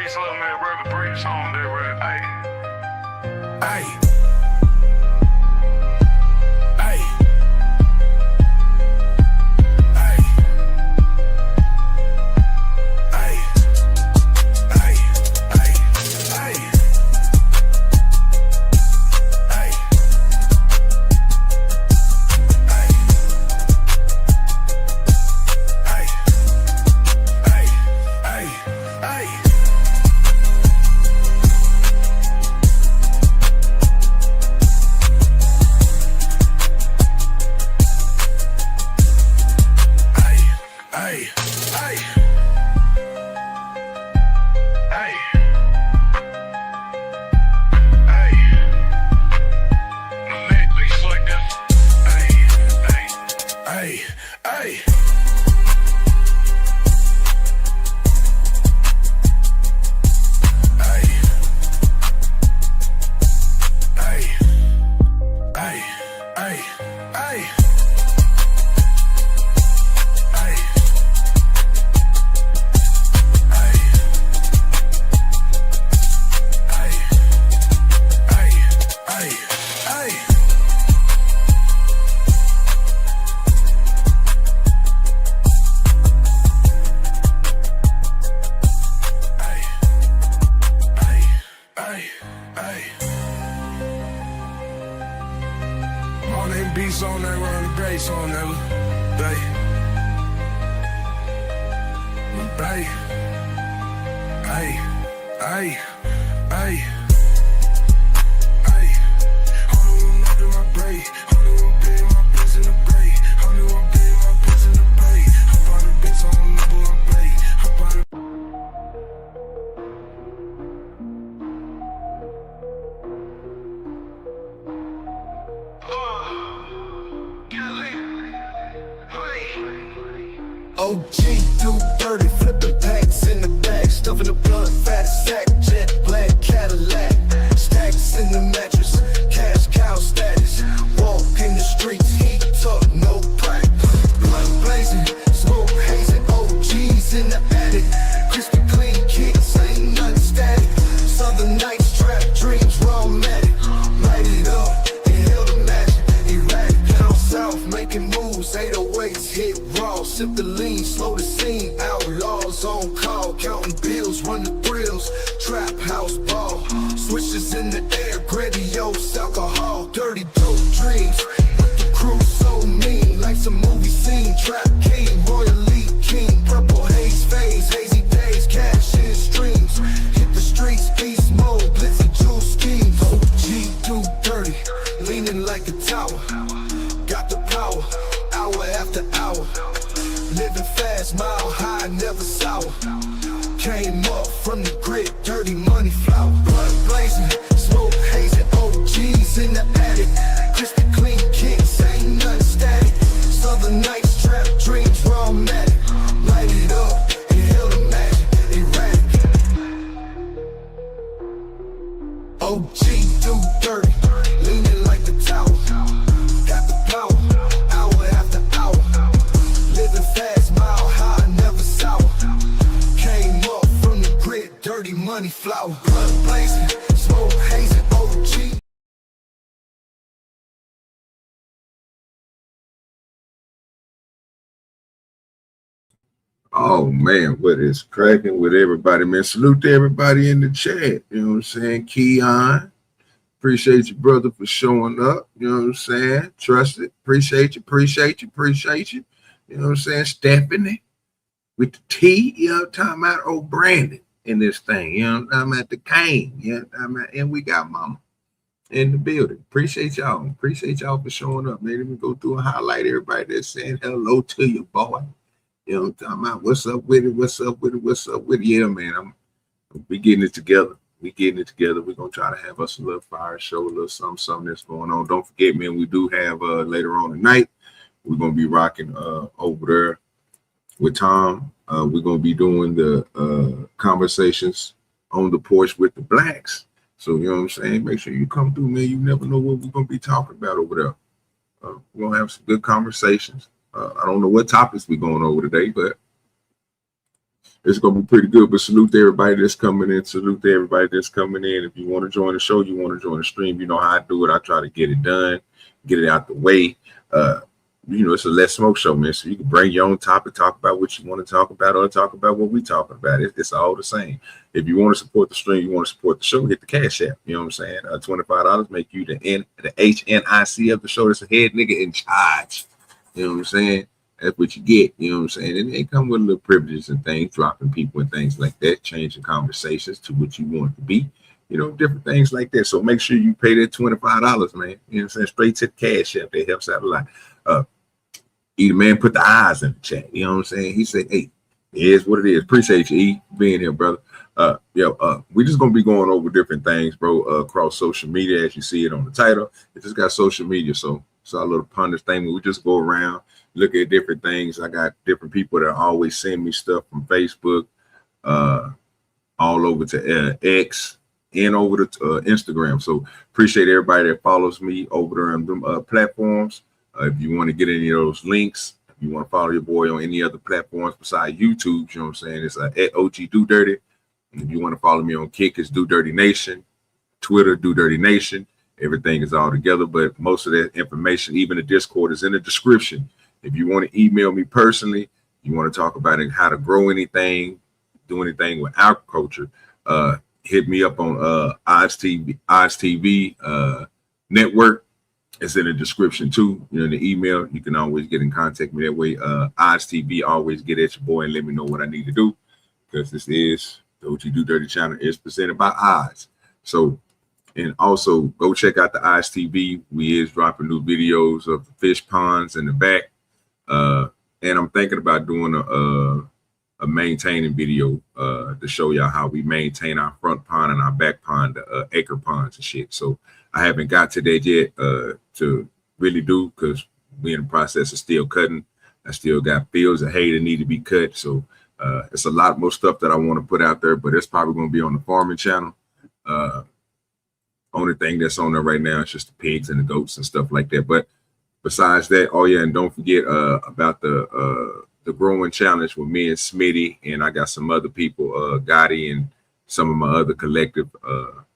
Breeze, little man, Ruby Breeze on there, right? Hey. Hey. Beats on that, run the bass on that, babe. Hey, hey, hey, hey. Only one up in my brain, only one big my bitch in the brain, only one big my bitch in the brain. Hop out the bitch on the number one play, hop out the OGDoDirty, flipping packs in the bag, stuffing the blunt, fat sack, jet black Cadillac, stacks in the mattress, cash cow status, walk in the streets, heat up, no crack, blunt blazing, smoke hazing, OGs in the attic, crispy clean kicks, ain't nothing static, southern nights, trap dreams, raw matic, light it up, inhale the magic, erratic, down south, making moves, 808s, hit raw, sip the lean, slow the scene, outlaws on call, counting bills, run the thrills, trap house ball, switches in the air, grandiose alcohol, dirty dope dreams, with the crew so mean, like some movie scene, trap king, royally king, purple haze phase, hazy days, cash in streams, hit the streets, beast mode, blitzy jewel schemes, OGDoDirty, leaning like a tower, got the power, hour after hour, living fast, mile high, never sour. Came up from the grit, dirty money flower. Blood blazing, smoke hazing, OGs in the attic. Crispy clean kicks, ain't nothing static. Southern nights, trap dreams, raw matic. Light it up, inhale the magic, erratic. OGDoDirty, leaning like the tower. Got the power, hour after hour. Living fast, mile high, never sour. Came up from the grit, dirty money flower. Blood blazing, smoke hazing, OG. Oh man, what is cracking with everybody, man? Salute to everybody in the chat. You know what I'm saying? Keon, appreciate you, brother, for showing up. You know what I'm saying? Trust it. Appreciate you. You know what I'm saying? Stephanie with the T, you know, talking about old Brandon in this thing. You know, I'm at the Kane. Yeah, and we got Mama in the building. Appreciate y'all. Appreciate y'all for showing up, man. Let me go through and highlight everybody that's saying hello to you, boy. You know, I'm talking about what's up with it, what's up with it. Yeah, man, we getting it together. We're gonna try to have us a little fire show, a little something that's going on. Don't forget, man, we do have later on tonight, we're gonna be rocking over there with Tom. We're gonna be doing the conversations on the porch with the blacks. So you know what I'm saying? Make sure you come through, man. You never know what we're gonna be talking about over there. We're gonna have some good conversations. I don't know what topics we're going over today, but it's gonna be pretty good. But salute to everybody that's coming in. Salute to everybody that's coming in. If you want to join the show, you want to join the stream, you know how I do it. I try to get it done, get it out the way. You know, it's a less smoke show, man. So you can bring your own topic, talk about what you want to talk about, or talk about what we talking about. It's all the same. If you want to support the stream, you want to support the show, hit the Cash App. You know what I'm saying? $25 make you the HNIC of the show. That's a head nigga in charge. You know what I'm saying? That's what you get. You know what I'm saying? And it come with a little privileges and things, dropping people and things like that, changing conversations to what you want it to be. You know, different things like that. So make sure you pay that $25, man. You know what I'm saying? Straight to the Cash App. That helps out a lot. E, the man put the eyes in the chat. You know what I'm saying? He said, hey, it is what it is. Appreciate you, E, being here, brother. We just gonna be going over different things, bro, across social media, as you see it on the title. It just got social media, so it's our little pundit thing. We just go around, look at different things. I got different people that always send me stuff from Facebook, all over to X and over to Instagram. So appreciate everybody that follows me over there on them platforms. If you want to get any of those links, if you want to follow your boy on any other platforms besides YouTube, you know what I'm saying? It's at OGDoDirty. If you want to follow me on Kick, it's DoDirty Nation. Twitter, DoDirty Nation. Everything is all together, but most of that information, even the Discord, is in the description. If you want to email me personally, you want to talk about how to grow anything, do anything with agriculture, hit me up on ODdsTV network. It's in the description too. You know, in the email, you can always get in contact with me that way. ODdsTV, always get at your boy and let me know what I need to do, because this is the OGDoDirty channel is presented by Odds. So, and also go check out the ODdsTV. We is dropping new videos of the fish ponds in the back. And I'm thinking about doing a maintaining video to show y'all how we maintain our front pond and our back pond, the acre ponds and shit. So I haven't got to that yet to really do, because we in the process of still cutting. I still got fields of hay that need to be cut. So it's a lot more stuff that I want to put out there, but it's probably going to be on the farming channel. Only thing that's on there right now is just the pigs and the goats and stuff like that. But besides that, oh yeah, and don't forget about the growing challenge with me and Smitty, and I got some other people, Gotti and some of my other collective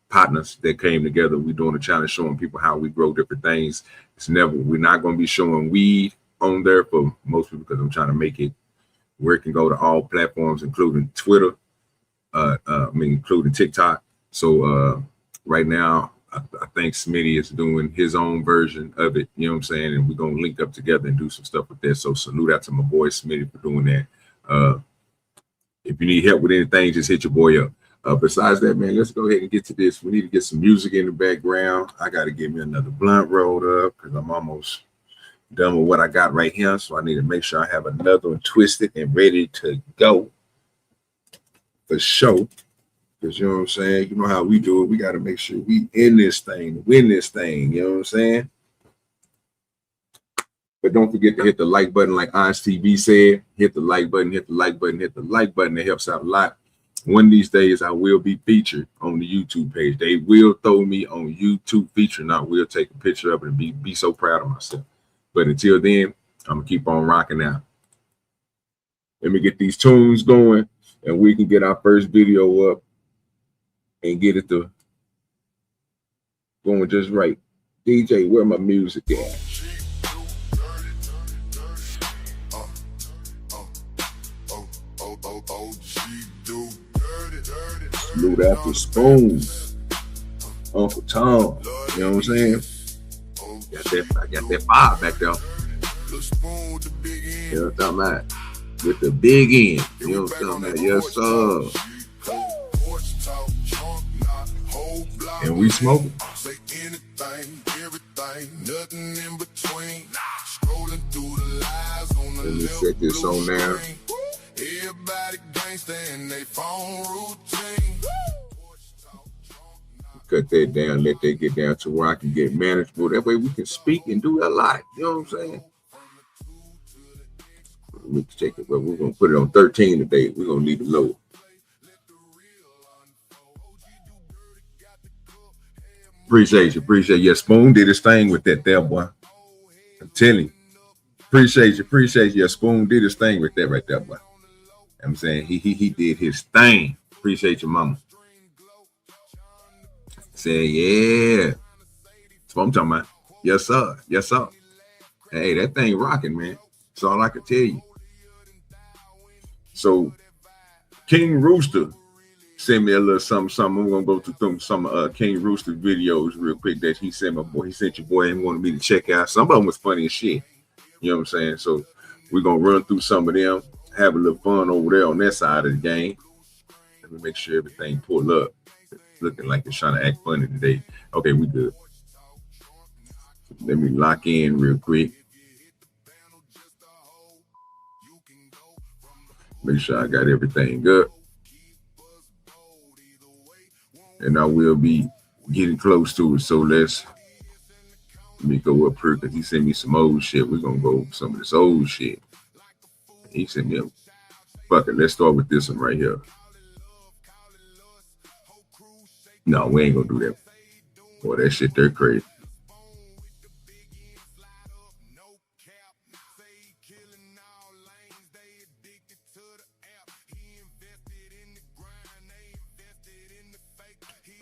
partners that came together. We're doing a challenge showing people how we grow different things. We're not going to be showing weed on there for most people, because I'm trying to make it where it can go to all platforms, including Twitter, including TikTok. So right now, I think Smitty is doing his own version of it, you know what I'm saying? And we're going to link up together and do some stuff with that. So salute out to my boy Smitty for doing that. If you need help with anything, just hit your boy up. Besides that, man, let's go ahead and get to this. We need to get some music in the background. I got to get me another blunt rolled up, because I'm almost done with what I got right here. So I need to make sure I have another one twisted and ready to go for show. Because, you know what I'm saying? You know how we do it. We got to make sure we in this thing, win this thing. You know what I'm saying? But don't forget to hit the like button, like ODdsTV said. Hit the like button, hit the like button, hit the like button. It helps out a lot. One of these days, I will be featured on the YouTube page. They will throw me on YouTube feature. Now, we'll take a picture of it and be so proud of myself. But until then, I'm going to keep on rocking out. Let me get these tunes going, and we can get our first video up and get it to going just right. DJ, where my music at? Salute after Spoon, Uncle Tom, you know what I'm saying? I got that fire back there. You know what I'm talking about? With the big end, you know what I'm talking about? Yes, sir. And we smoking. Let me set this on now. Everybody gangsta in they phone routine. Cut that down, let that get down to where I can get manageable. That way we can speak and do a lot. You know what I'm saying? Let me check it, but we're gonna put it on 13 today. We're gonna leave it low. Appreciate you. Yeah, Spoon did his thing with that there, boy. I'm telling you. Appreciate you. Yeah, Spoon did his thing with that right there, boy. I'm saying he did his thing. Appreciate your mama. Say yeah. That's what I'm talking about. Yes, sir. Yes, sir. Hey, that thing rocking, man. That's all I can tell you. So King Rooster sent me a little something. I'm gonna go through some King Rooster videos real quick that he sent my boy. He sent your boy and wanted me to check out. Some of them was funny as shit. You know what I'm saying? So we're gonna run through some of them, have a little fun over there on that side of the game. Let me make sure everything pull up. It's looking like it's trying to act funny today. Okay, we good. Let me lock in real quick. Make sure I got everything good. And I will be getting close to it. So let me go up here because he sent me some old shit. We're going to go over some of this old shit. He sent me a fuck it. Let's start with this one right here. No, we ain't going to do that. Boy, that shit, they're crazy.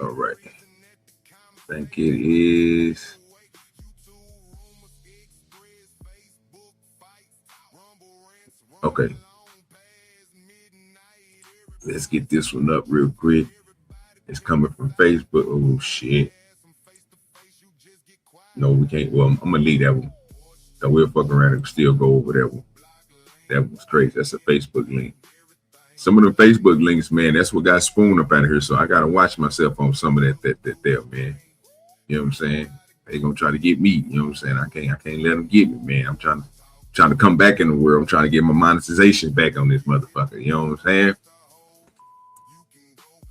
All right. I think it is. Okay. Let's get this one up real quick. It's coming from Facebook. Oh, shit. No, we can't. Well, I'm going to leave that one. So we'll fuck around and still go over that one. That was crazy. That's a Facebook link. Some of the Facebook links, man, that's what got spooned up out of here. So I got to watch myself on some of that there, man. You know what I'm saying? They going to try to get me. You know what I'm saying? I can't let them get me, man. I'm trying to come back in the world. I'm trying to get my monetization back on this motherfucker. You know what I'm saying?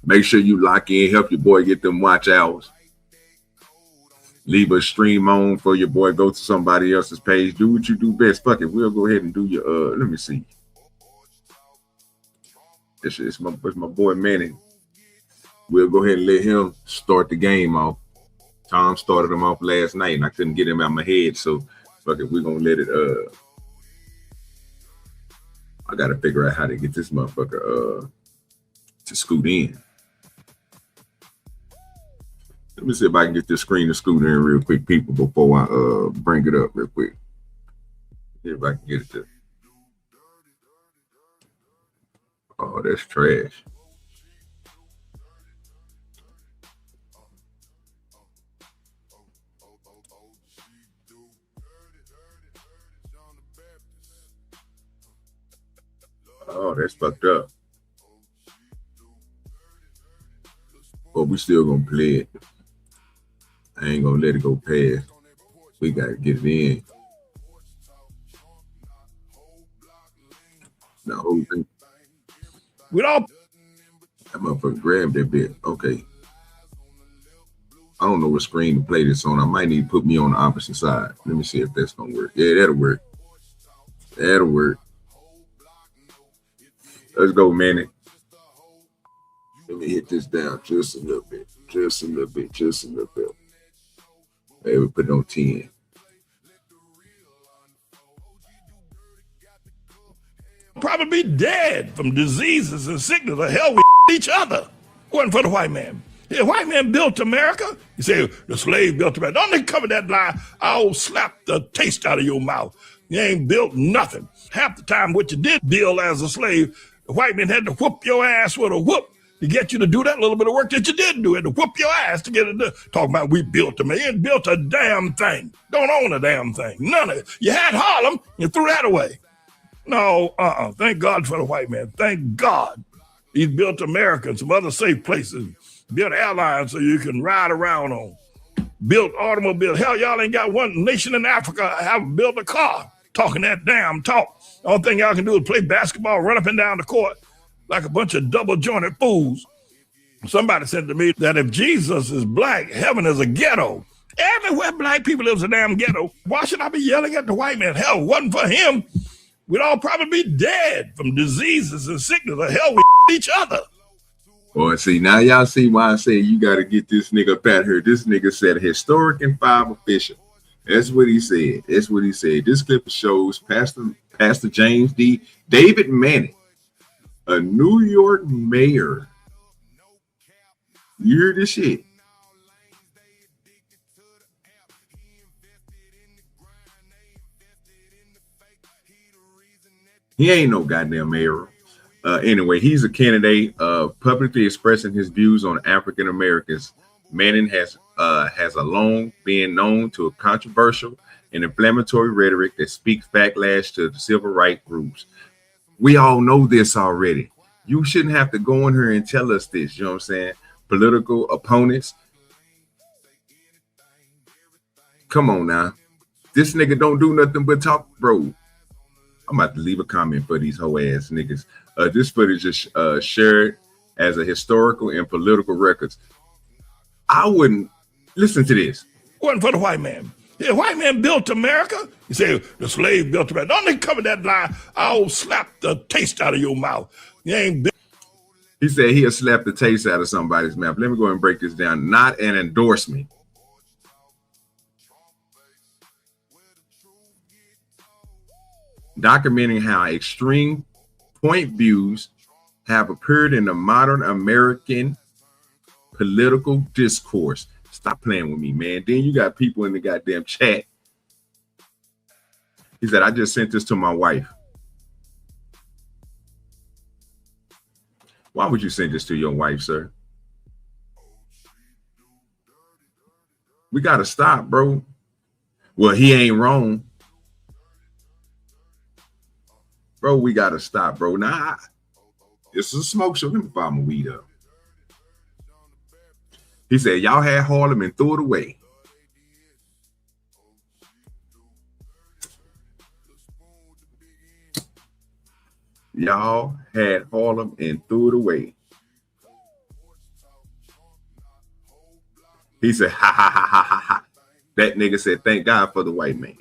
Make sure you lock in. Help your boy get them watch hours. Leave a stream on for your boy. Go to somebody else's page. Do what you do best. Fuck it. We'll go ahead and do your, let me see. It's my boy Manny. We'll go ahead and let him start the game off. Tom started him off last night and I couldn't get him out of my head. So fuck it, we're gonna let it I gotta figure out how to get this motherfucker to scoot in. Let me see if I can get this screen to scoot in real quick, people, before I bring it up real quick. See if I can get it to. Oh, that's trash. Oh, that's fucked up. But we still gonna play it. I ain't gonna let it go past. We gotta get it in. The whole thing. We don't. That motherfucker grabbed that bit. Okay. I don't know what screen to play this on. I might need to put me on the opposite side. Let me see if that's gonna work. Yeah, that'll work. That'll work. Let's go, man. Let me hit this down just a little bit. Just a little bit. Just a little bit. Maybe we put it on 10. Probably be dead from diseases and sickness. The hell we each other. Wasn't for the white man. The white man built America. You say the slave built America. Don't they cover that lie? I'll slap the taste out of your mouth. You ain't built nothing. Half the time what you did build as a slave, the white man had to whoop your ass with a whoop to get you to do that little bit of work that you did do. Had to whoop your ass to get it done. Talking about we built them. You ain't built a damn thing. Don't own a damn thing. None of it. You had Harlem, you threw that away. No, thank God for the white man. Thank God. He built America and some other safe places. Built airlines so you can ride around on. Built automobiles. Hell, y'all ain't got one nation in Africa have built a car. Talking that damn talk. The only thing y'all can do is play basketball, run up and down the court like a bunch of double-jointed fools. Somebody said to me that if Jesus is black, heaven is a ghetto. Everywhere black people live is a damn ghetto. Why should I be yelling at the white man? Hell, wasn't for him, we'd all probably be dead from diseases and sickness. The hell, we each other. Boy, see, now y'all see why I say you got to get this nigga up out here. This nigga said historic and 5 official. That's what he said. That's what he said. This clip shows Pastor James D. David Manning A New York mayor. You hear this shit? He ain't no goddamn mayor. Anyway, he's a candidate publicly expressing his views on African Americans. Manning has a long been known to a controversial and inflammatory rhetoric that speaks backlash to the civil rights groups. We all know this already. You shouldn't have to go in here and tell us this. You know what I'm saying? Political opponents. Come on now. This nigga don't do nothing but talk, bro. I'm about to leave a comment for these hoe ass niggas. This footage is shared as a historical and political records. I wouldn't listen to this. Wasn't for the white man. The white man built America. You say the slave built America. Don't they cover that lie? I'll slap the taste out of your mouth. You ain't built. He said he'll slap the taste out of somebody's mouth. Let me go and break this down. Not an endorsement. Documenting how extreme point views have appeared in the modern American political discourse. Stop playing with me, man. Then you got people in the goddamn chat. He said, I just sent this to my wife. Why would you send this to your wife, sir? We got to stop, bro. Well, he ain't wrong. Bro, we got to stop, bro. Nah, this is a smoke show. Let me fire my weed up. He said, y'all had Harlem and threw it away. Y'all had Harlem and threw it away. He said, ha, ha, ha, ha, ha, ha. That nigga said, thank God for the white man.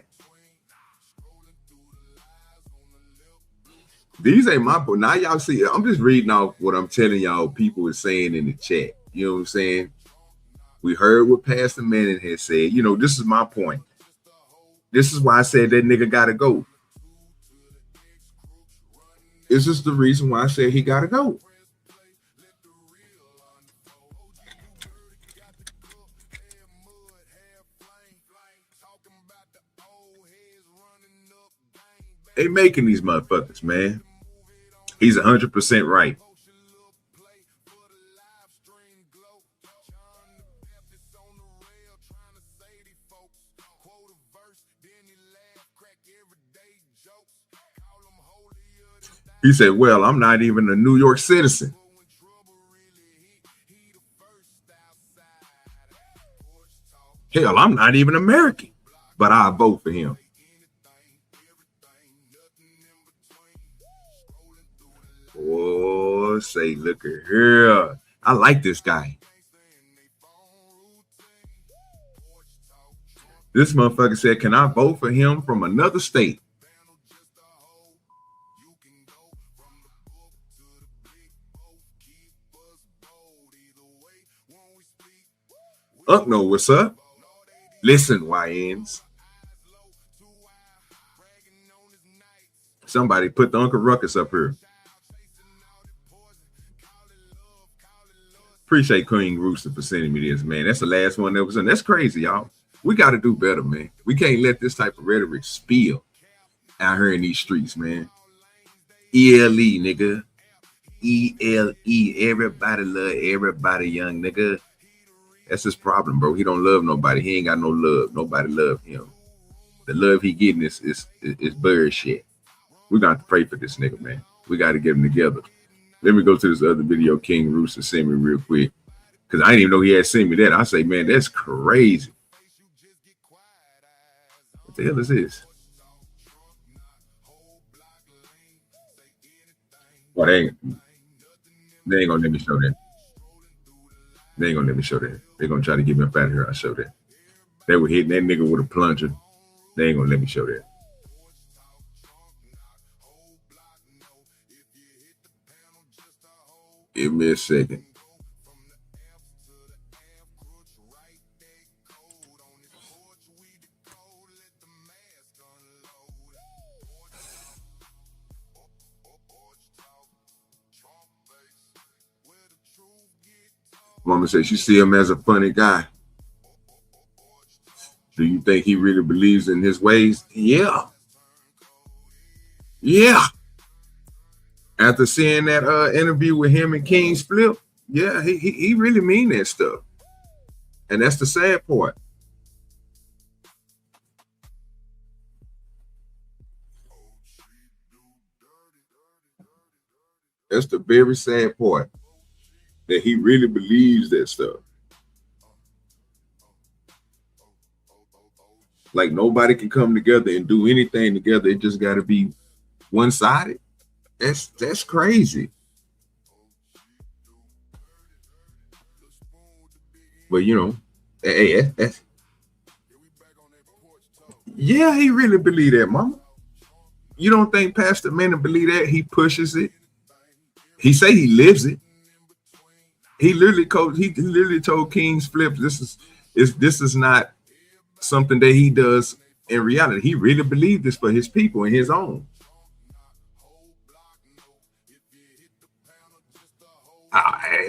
These ain't my book. Now y'all see, I'm just reading off what I'm telling y'all people is saying in the chat. You know what I'm saying? We heard what Pastor Manning had said. You know, this is my point. This is why I said that nigga gotta go. This is the reason why I said he gotta go. They making these motherfuckers, man. He's 100% right. He said, well, I'm not even a New York citizen. Hell, I'm not even American, but I'll vote for him. Oh, say, look at here. I like this guy. This motherfucker said, can I vote for him from another state? No, what's up? Listen, YNs. Somebody put the Uncle Ruckus up here. Appreciate Queen Rooster for sending me this, man. That's the last one that was in. That's crazy, y'all. We got to do better, man. We can't let this type of rhetoric spill out here in these streets, man. ELE, nigga. ELE. Everybody love everybody, young nigga. That's his problem, bro. He don't love nobody. He ain't got no love. Nobody love him. The love he getting is bird shit. We got to pray for this nigga, man. We got to get him together. Let me go to this other video King Rooster sent me real quick. Because I didn't even know he had sent me that. I say, man, that's crazy. What the hell is this? Well, they ain't gonna let me show that. They ain't gonna let me show that. They're gonna try to get me up out of here. I'll show that. They were hitting that nigga with a plunger. They ain't gonna let me show that. Give me a second. Mama says you see him as a funny guy. Do you think he really believes in his ways? Yeah. Yeah. After seeing that interview with him and King's Flip, yeah, he really mean that stuff. And that's the sad part. That's the very sad part, that he really believes that stuff. Like nobody can come together and do anything together. It just got to be one-sided. That's crazy. But you know, hey, yeah, he really believe that, Mama. You don't think Pastor Manning believe that? He pushes it. He say he lives it. He literally told King's Flip, this is not something that he does in reality. He really believed this for his people and his own.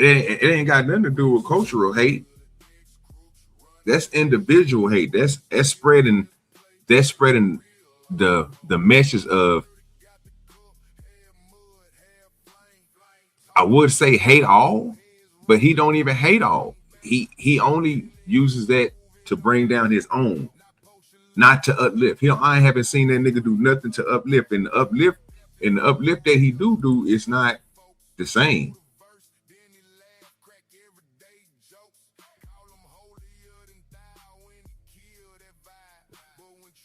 It ain't got nothing to do with cultural hate. That's individual hate. That's spreading the message of, I would say hate all, but he don't even hate all. He only uses that to bring down his own, not to uplift. I haven't seen that nigga do nothing to uplift. And the uplift that he do is not the same.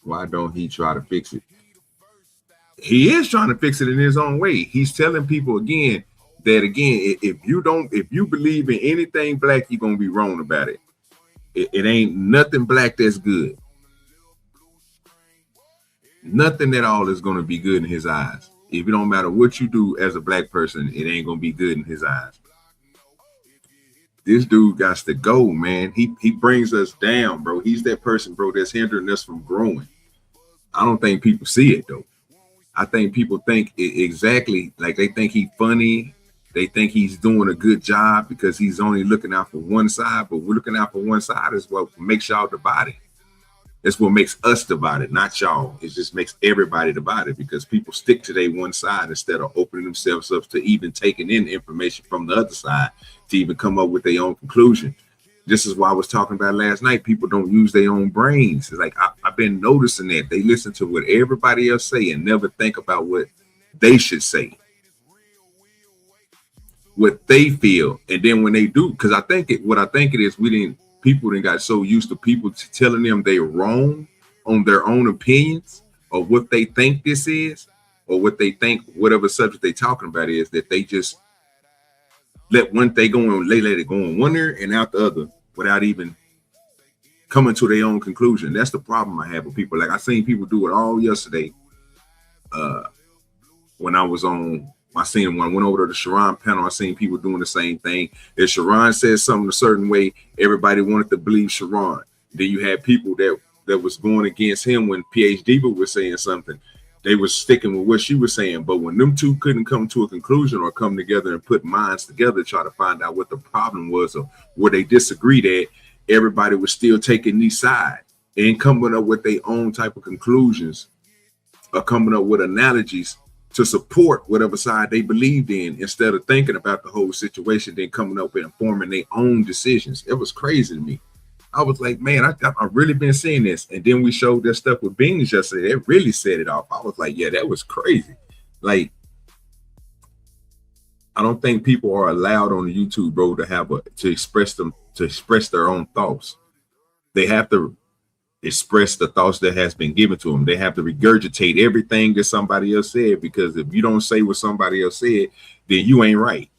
Why don't he try to fix it? He is trying to fix it in his own way. He's telling people again that if you believe in anything black, you're gonna be wrong about it. It ain't nothing black that's good. Nothing at all is gonna be good in his eyes. If it don't matter what you do as a black person, it ain't gonna be good in his eyes. This dude got to go, man. He brings us down, bro. He's that person, bro, that's hindering us from growing. I don't think people see it though. I think people think exactly like they think he's funny. They think he's doing a good job because he's only looking out for one side. But we're looking out for one side is what makes y'all divided. That's what makes us divided, not y'all. It just makes everybody divided because people stick to their one side instead of opening themselves up to even taking in information from the other side to even come up with their own conclusion. This is why I was talking about last night. People don't use their own brains. It's like I've been noticing that they listen to what everybody else say and never think about what they should say, what they feel, and then when they do, because I think it is, people then got so used to people telling them they're wrong on their own opinions or what they think this is or what they think whatever subject they talking about is, that they just let one thing go on, let it go on one ear and out the other without even coming to their own conclusion. That's the problem I have with people. Like I seen people do it all yesterday. When I was on, when I went over to the Sharon panel, I seen people doing the same thing. If Sharon says something a certain way, everybody wanted to believe Sharon. Then you had people that was going against him when PH Diva was saying something. They was sticking with what she was saying. But when them two couldn't come to a conclusion or come together and put minds together, try to find out what the problem was or where they disagreed at, everybody was still taking these sides and coming up with their own type of conclusions or coming up with analogies to support whatever side they believed in instead of thinking about the whole situation, then coming up with and forming their own decisions. It was crazy to me. I was like, man, I've really been seeing this. And then we showed that stuff with Beans yesterday. It really set it off. I was like, yeah, that was crazy. Like, I don't think people are allowed on the YouTube, bro, to express their own thoughts. They have to express the thoughts that has been given to them. They have to regurgitate everything that somebody else said, because if you don't say what somebody else said, then you ain't right.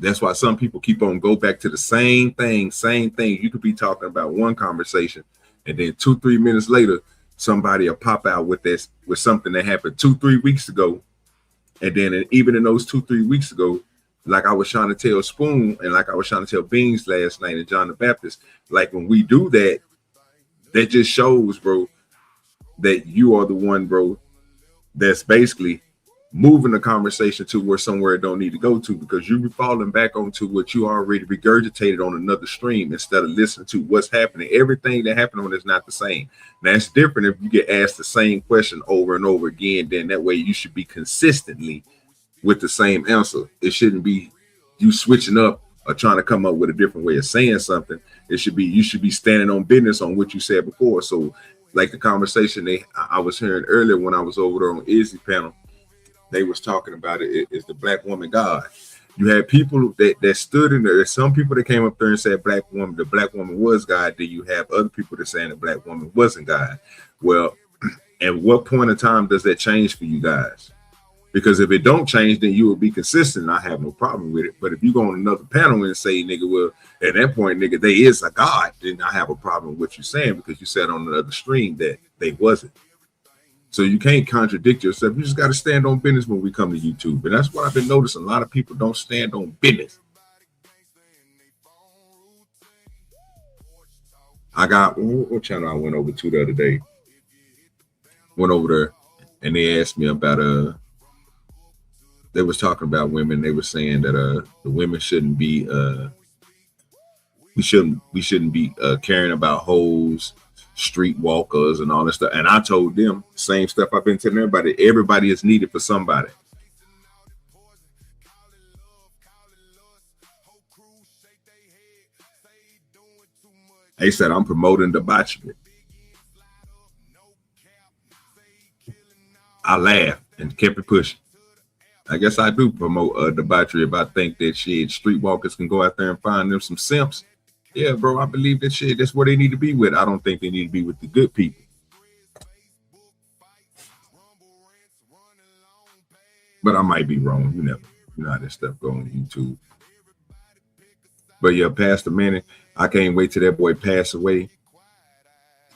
That's why some people keep on go back to the same thing. You could be talking about one conversation and then 2-3 minutes later, somebody will pop out with something that happened 2-3 weeks ago. And then even in those 2-3 weeks ago, like I was trying to tell Spoon and like I was trying to tell Beans last night and John the Baptist, like when we do that, that just shows, bro, that you are the one, bro, that's basically moving the conversation to where somewhere it don't need to go to, because you be falling back onto what you already regurgitated on another stream instead of listening to what's happening. Everything that happened on is not the same. Now it's different if you get asked the same question over and over again, then that way you should be consistently with the same answer. It shouldn't be you switching up or trying to come up with a different way of saying something. It should be, you should be standing on business on what you said before. So like the conversation I was hearing earlier when I was over there on Izzy's panel, they was talking about is the black woman God. You had people that stood in there. There's some people that came up there and said the black woman was God. Then you have other people that saying the black woman wasn't God. Well, at what point in time does that change for you guys? Because if it don't change, then you will be consistent. I have no problem with it. But if you go on another panel and say, nigga, well, at that point, nigga, they is a God, then I have a problem with what you're saying, because you said on another stream that they wasn't. So you can't contradict yourself. You just got to stand on business when we come to YouTube. And that's what I've been noticing. A lot of people don't stand on business. I got, what channel I went over to the other day? Went over there and they asked me about, they was talking about women. They were saying that the women shouldn't be, we shouldn't be caring about hoes, streetwalkers and all that stuff. And I told them same stuff I've been telling everybody. Everybody is needed for somebody. They said I'm promoting debauchery. I laughed and kept it pushing. I guess I do promote debauchery if I think that shit streetwalkers can go out there and find them some simps. Yeah, bro, I believe that shit. That's where they need to be with. I don't think they need to be with the good people. But I might be wrong. You know how this stuff go on YouTube. But yeah, Pastor Manning, I can't wait till that boy pass away.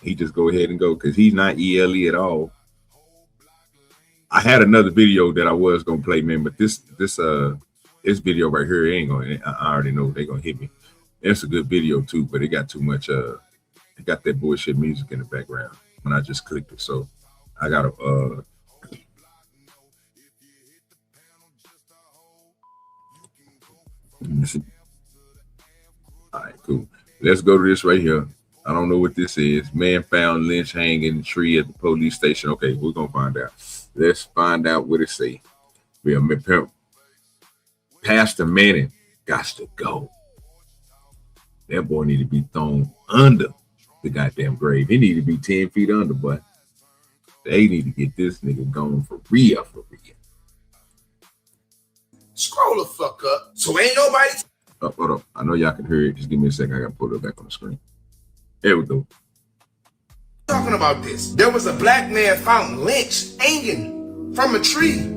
He just go ahead and go, because he's not ELE at all. I had another video that I was gonna play, man, but this video right here ain't gonna. I already know they're gonna hit me. It's a good video too, but it got too much. It got that bullshit music in the background when I just clicked it. So I gotta. All right, cool. Let's go to this right here. I don't know what this is. Man found lynch hanging in the tree at the police station. Okay, we're gonna find out. Let's find out what it say. Pastor Manning got to go. That boy need to be thrown under the goddamn grave. He need to be 10 feet under, but they need to get this nigga gone for real, for real. Scroll the fuck up. So ain't nobody. Oh, hold up. I know y'all can hear it. Just give me a second. I gotta put it back on the screen. There we go. Talking about this. There was a black man found lynched hanging from a tree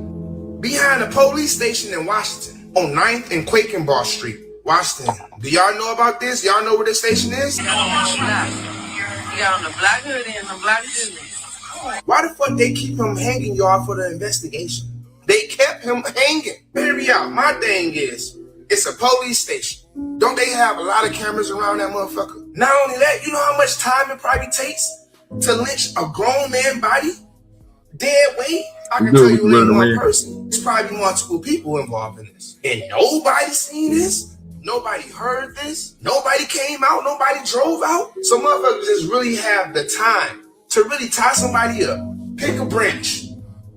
behind a police station in Washington on 9th and Quakenbar Street, Washington. Do y'all know about this? Y'all know where this station is? You got on the black hoodie and the black hoodie. Why the fuck they keep him hanging, y'all, for the investigation? They kept him hanging. Hear me out. My thing is, it's a police station. Don't they have a lot of cameras around that motherfucker? Not only that, you know how much time it probably takes to lynch a grown man body? Dead weight? I can tell you ain't one person. There's probably multiple people involved in this. And nobody seen this? Nobody heard this? Nobody came out? Nobody drove out? So motherfuckers just really have the time to really tie somebody up, pick a branch,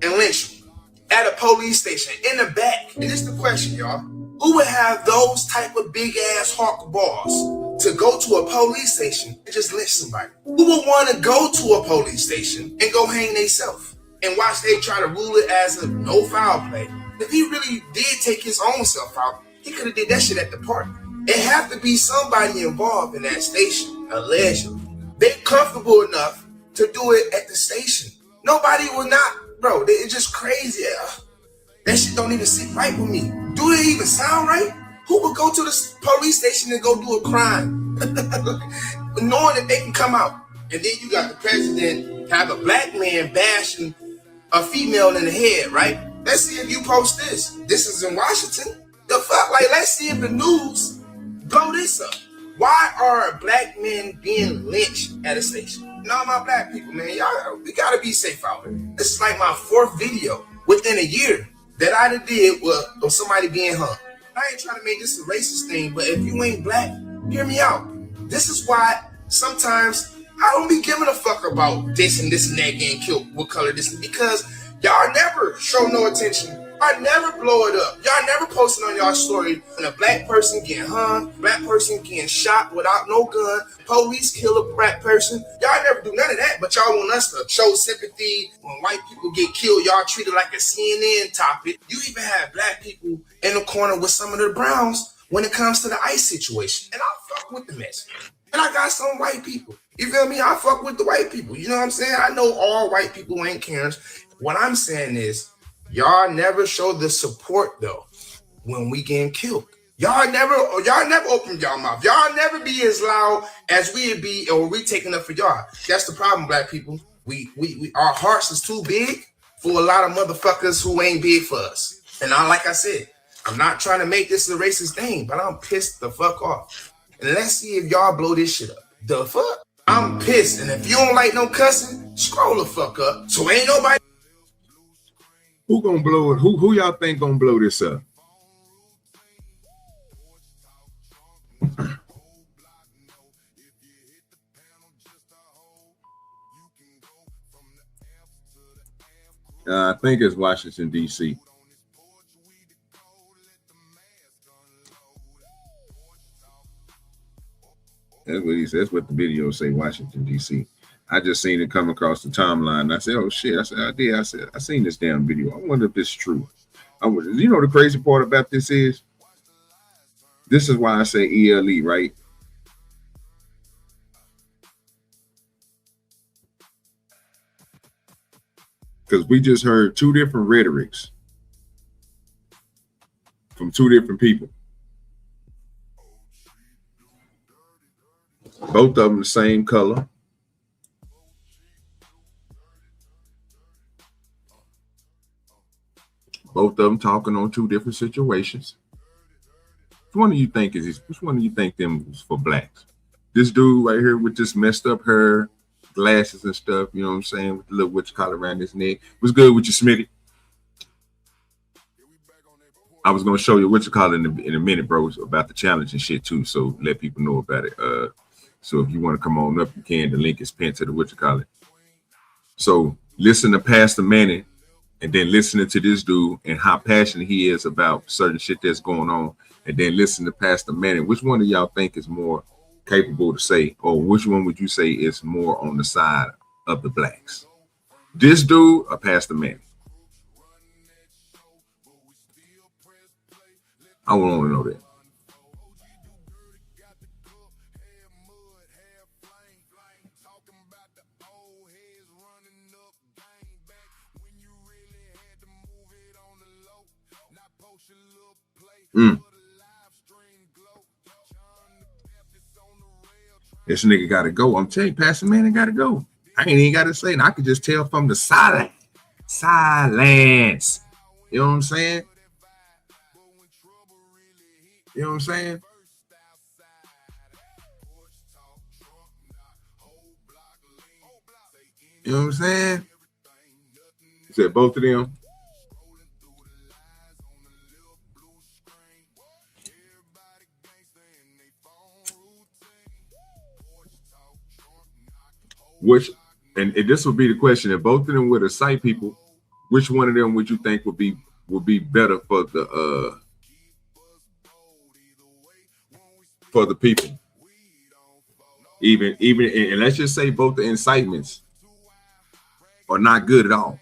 and lynch them at a police station in the back. And it's the question, y'all. Who would have those type of big ass hawk balls to go to a police station and just lynch somebody? Who would want to go to a police station and go hang theyself and watch they try to rule it as a no foul play? If he really did take his own self out, he could have did that shit at the park. It have to be somebody involved in that station, allegedly. They comfortable enough to do it at the station. Nobody will not, bro. It's just crazy. That shit don't even sit right with me. Do it even sound right? Who would go to the police station and go do a crime, knowing that they can come out? And then you got the president have a black man bashing a female in the head, right? Let's see if you post this. This is in Washington. The fuck? Like, let's see if the news blow this up. Why are black men being lynched at a station? No, my black people, man, y'all, we gotta be safe out here. This is like my 4th video within a year that I done did with somebody being hung. I ain't trying to make this a racist thing, but if you ain't black, hear me out. This is why sometimes I don't be giving a fuck about this and that getting killed, what color this is, because y'all never show no attention. I never blow it up. Y'all never posting on y'all story when a black person getting hung, black person getting shot without no gun, police kill a black person. Y'all never do none of that, but y'all want us to show sympathy when white people get killed. Y'all treat it like a CNN topic. You even have black people in the corner with some of the Browns when it comes to the ICE situation. And I fuck with the mess. And I got some white people. You feel me? I fuck with the white people. You know what I'm saying? I know all white people ain't Karens. What I'm saying is, y'all never show the support though when we getting killed. Y'all never open y'all mouth. Y'all never be as loud as we be, or we taking up for y'all. That's the problem, black people. We our hearts is too big for a lot of motherfuckers who ain't big for us. And like I said, I'm not trying to make this a racist thing, but I'm pissed the fuck off. And let's see if y'all blow this shit up. The fuck? I'm pissed. And if you don't like no cussing, scroll the fuck up. So ain't nobody. Who gonna blow it? Who y'all think gonna blow this up? I think it's Washington, D.C. That's what he says. That's what the video say, Washington, D.C. I just seen it come across the timeline. And I said, oh, shit. I said, I did. I said, I seen this damn video. I wonder if this is true. You know, the crazy part about this is why I say ELE, right? Because we just heard two different rhetorics from two different people. Both of them the same color. Both of them talking on two different situations. Which one do you think which one do you think them was for blacks? This dude right here with this messed up hair, glasses and stuff, you know what I'm saying, with the little whatchamacallit around his neck. What's good with you, Smitty? I was gonna show you whatchamacallit in a minute, bro, about the challenge and shit too. So let people know about it. So if you want to come on up, you can. The link is pinned to the whatchamacallit. So listen to Pastor Manning, and then listening to this dude and how passionate he is about certain shit that's going on, and then listen to Pastor Manning. Which one of y'all think is more capable to say, or which one would you say is more on the side of the blacks? This dude or Pastor Manning? I want to know that. This nigga gotta go. I'm telling you, Pastor Manning gotta go. I ain't even gotta say it. I could just tell from the silence. You know what I'm saying? You know what I'm saying? You know what I'm saying? He said both of them. Which, and this would be the question: if both of them were the site people, which one of them would you think would be better for the people? Even and let's just say both the incitements are not good at all.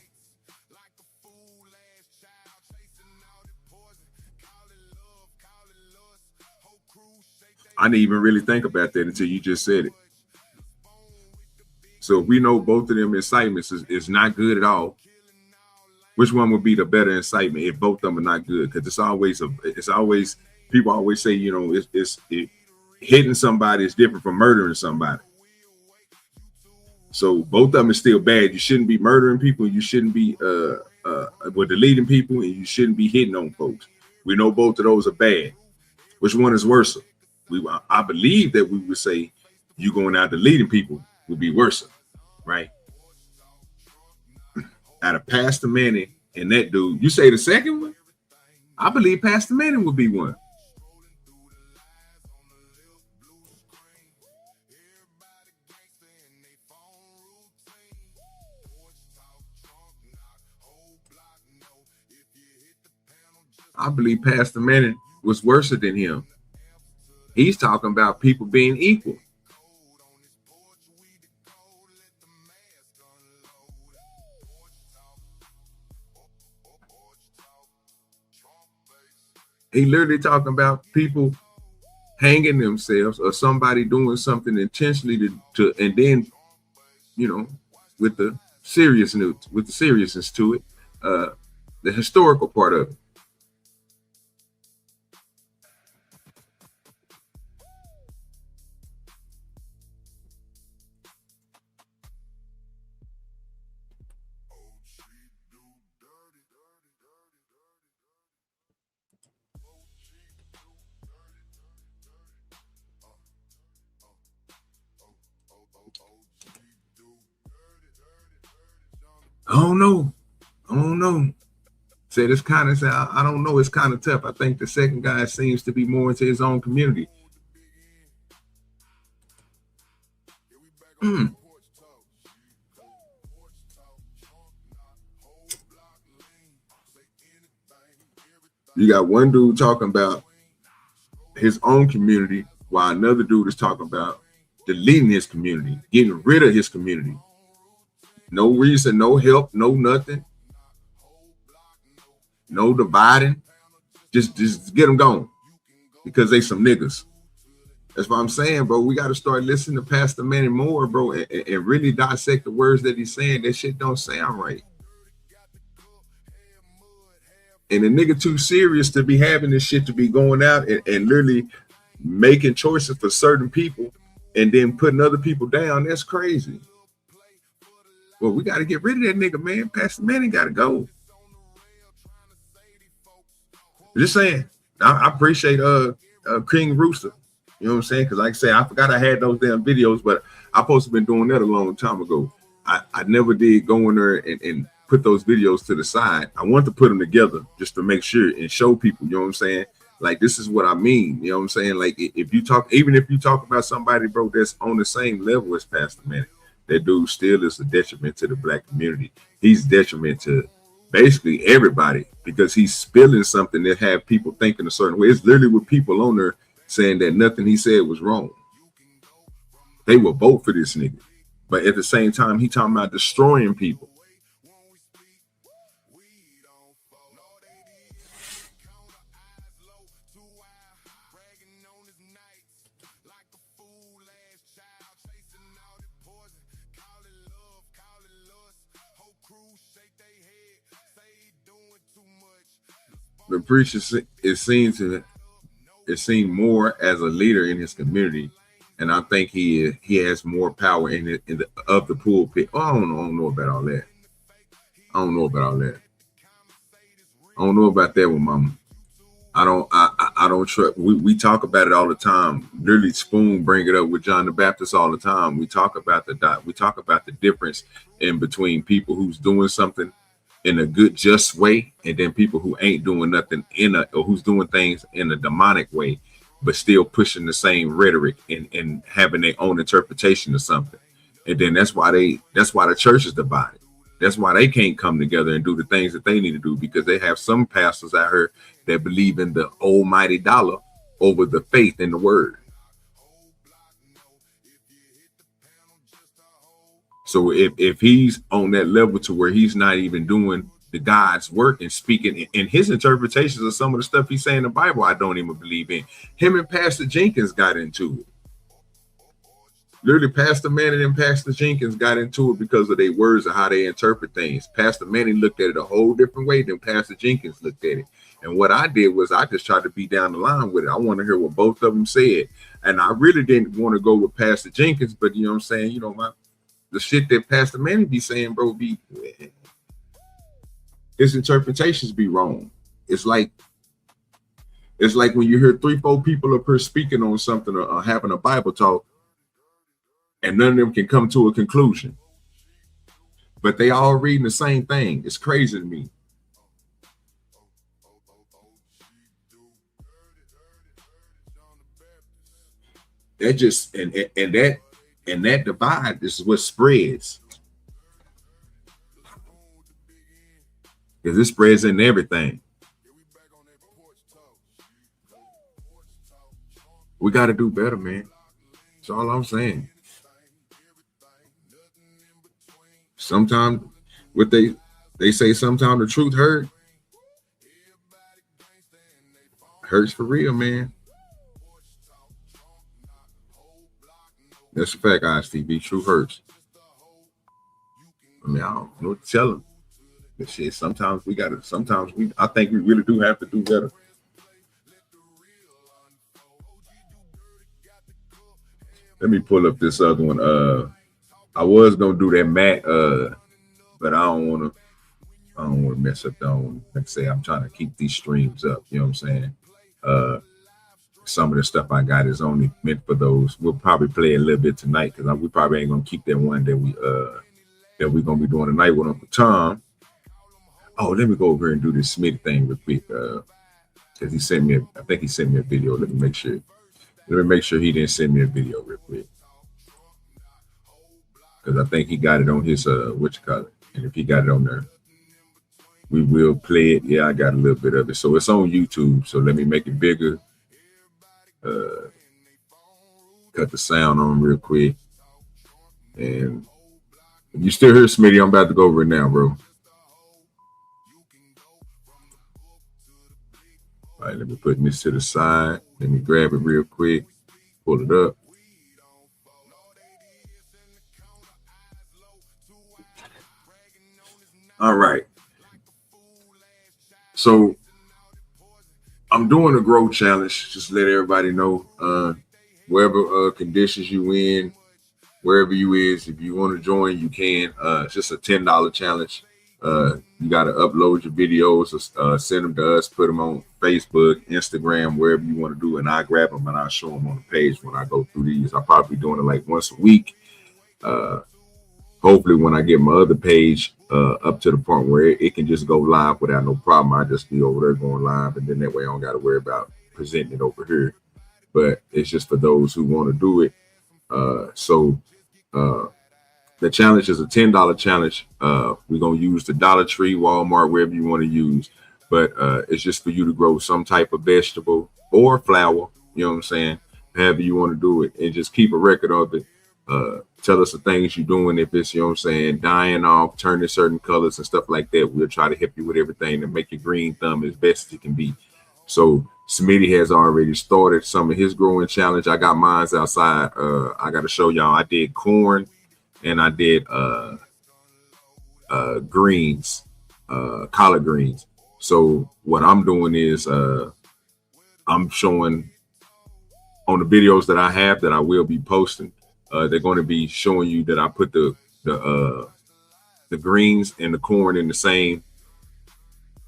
I didn't even really think about that until you just said it. So if we know both of them incitements is not good at all, which one would be the better incitement if both of them are not good? Because it's always people always say, you know, hitting somebody is different from murdering somebody. So both of them is still bad. You shouldn't be murdering people. You shouldn't be deleting people, and you shouldn't be hitting on folks. We know both of those are bad. Which one is worse? I believe that we would say you going out deleting people would be worse, right? Out of Pastor Manning And that dude, you say the second one? I believe Pastor Manning would be one. I believe Pastor Manning was worse than him. He's talking about people being equal. He literally talking about people hanging themselves or somebody doing something intentionally to and then, you know, with the seriousness to it, the historical part of it. I don't know. Said it's kind of, I don't know. It's kind of tough. I think the second guy seems to be more into his own community. You got one dude talking about his own community while another dude is talking about deleting his community, getting rid of his community. No reason, no help, no nothing. No dividing. Just get them gone because they some niggas. That's what I'm saying, bro. We got to start listening to Pastor Manning more, bro, and really dissect the words that he's saying. That shit don't sound right. And the nigga too serious to be having this shit to be going out and literally making choices for certain people and then putting other people down. That's crazy. Well, we got to get rid of that nigga, man. Pastor Manning got to go. Just saying. I appreciate King Rooster. You know what I'm saying? Because like I say, I forgot I had those damn videos, but I supposed to have been doing that a long time ago. I never did go in there and put those videos to the side. I want to put them together just to make sure and show people, you know what I'm saying? Like, this is what I mean. You know what I'm saying? Like, if you talk about somebody, bro, that's on the same level as Pastor Manning, that dude still is a detriment to the black community. He's detriment to basically everybody because he's spilling something that have people thinking a certain way. It's literally with people on there saying that nothing he said was wrong. They will vote for this nigga. But at the same time, he talking about destroying people. The preacher is seen more as a leader in his community, and I think he has more power in the pulpit. Oh, I don't know about all that. I don't know about that one, mama. I don't trust. We talk about it all the time. Literally, Spoon bring it up with John the Baptist all the time. We talk about the difference in between people who's doing something in a good, just way, and then people who ain't doing nothing or who's doing things in a demonic way, but still pushing the same rhetoric and having their own interpretation of something. And then that's why the church is divided. That's why they can't come together and do the things that they need to do, because they have some pastors out here that believe in the almighty dollar over the faith in the word. So if he's on that level to where he's not even doing the God's work and speaking in his interpretations of some of the stuff he's saying in the Bible, I don't even believe in. Him and Pastor Jenkins got into it. Literally, Pastor Manning and Pastor Jenkins got into it because of their words and how they interpret things. Pastor Manning looked at it a whole different way than Pastor Jenkins looked at it. And what I did was I just tried to be down the line with it. I want to hear what both of them said. And I really didn't want to go with Pastor Jenkins, but you know what I'm saying? You know, the shit that Pastor Manning be saying, bro, his interpretations be wrong. It's like when you hear 3-4 people up here speaking on something or having a Bible talk, and none of them can come to a conclusion, but they all reading the same thing. It's crazy to me. That just and that divide is what spreads. Because it spreads in everything. We got to do better, man. That's all I'm saying. Sometimes what they say, sometimes the truth hurts for real, man. That's a fact, ISTV. Truth hurts. I mean, I don't know what to tell them. But shit, sometimes I think we really do have to do better. Let me pull up this other one. I was gonna do that Matt, but I don't wanna mess up. Like I say, I'm trying to keep these streams up. You know what I'm saying? Some of the stuff I got is only meant for those. We'll probably play a little bit tonight because we probably ain't gonna keep that one that we're gonna be doing tonight with Uncle Tom. Oh, let me go over here and do this Smith thing real quick. Because he sent me I think he sent me a video. Let me make sure. He didn't send me a video real quick. Because I think he got it on his And if he got it on there, we will play it. Yeah, I got a little bit of it. So it's on YouTube. So let me make it bigger. Cut the sound on real quick. And if you still hear Smitty, I'm about to go over it now, bro. All right, let me put this to the side. Let me grab it real quick. Pull it up. All right. So I'm doing a growth challenge. Just let everybody know. Wherever conditions you in, wherever you is, if you want to join, you can. It's just a $10 challenge. You got to upload your videos, send them to us, put them on Facebook, Instagram, wherever you want to do, and I grab them and I show them on the page when I go through these. I'll probably be doing it like once a week. Hopefully when I get my other page up to the point where it can just go live without no problem, I just be over there going live, and then that way I don't got to worry about presenting it over here. But it's just for those who want to do it. The challenge is a $10 challenge. We're going to use the Dollar Tree, Walmart, wherever you want to use. But it's just for you to grow some type of vegetable or flower, you know what I'm saying? However you want to do it, and just keep a record of it. Tell us the things you're doing. If it's, you know what I'm saying, dying off, turning certain colors and stuff like that, we'll try to help you with everything to make your green thumb as best as it can be. So Smitty has already started some of his growing challenge. I got mine outside. I got to show y'all. I did corn and I did greens, collard greens. So what I'm doing is I'm showing on the videos that I have that I will be posting. They're going to be showing you that I put the greens and the corn in the same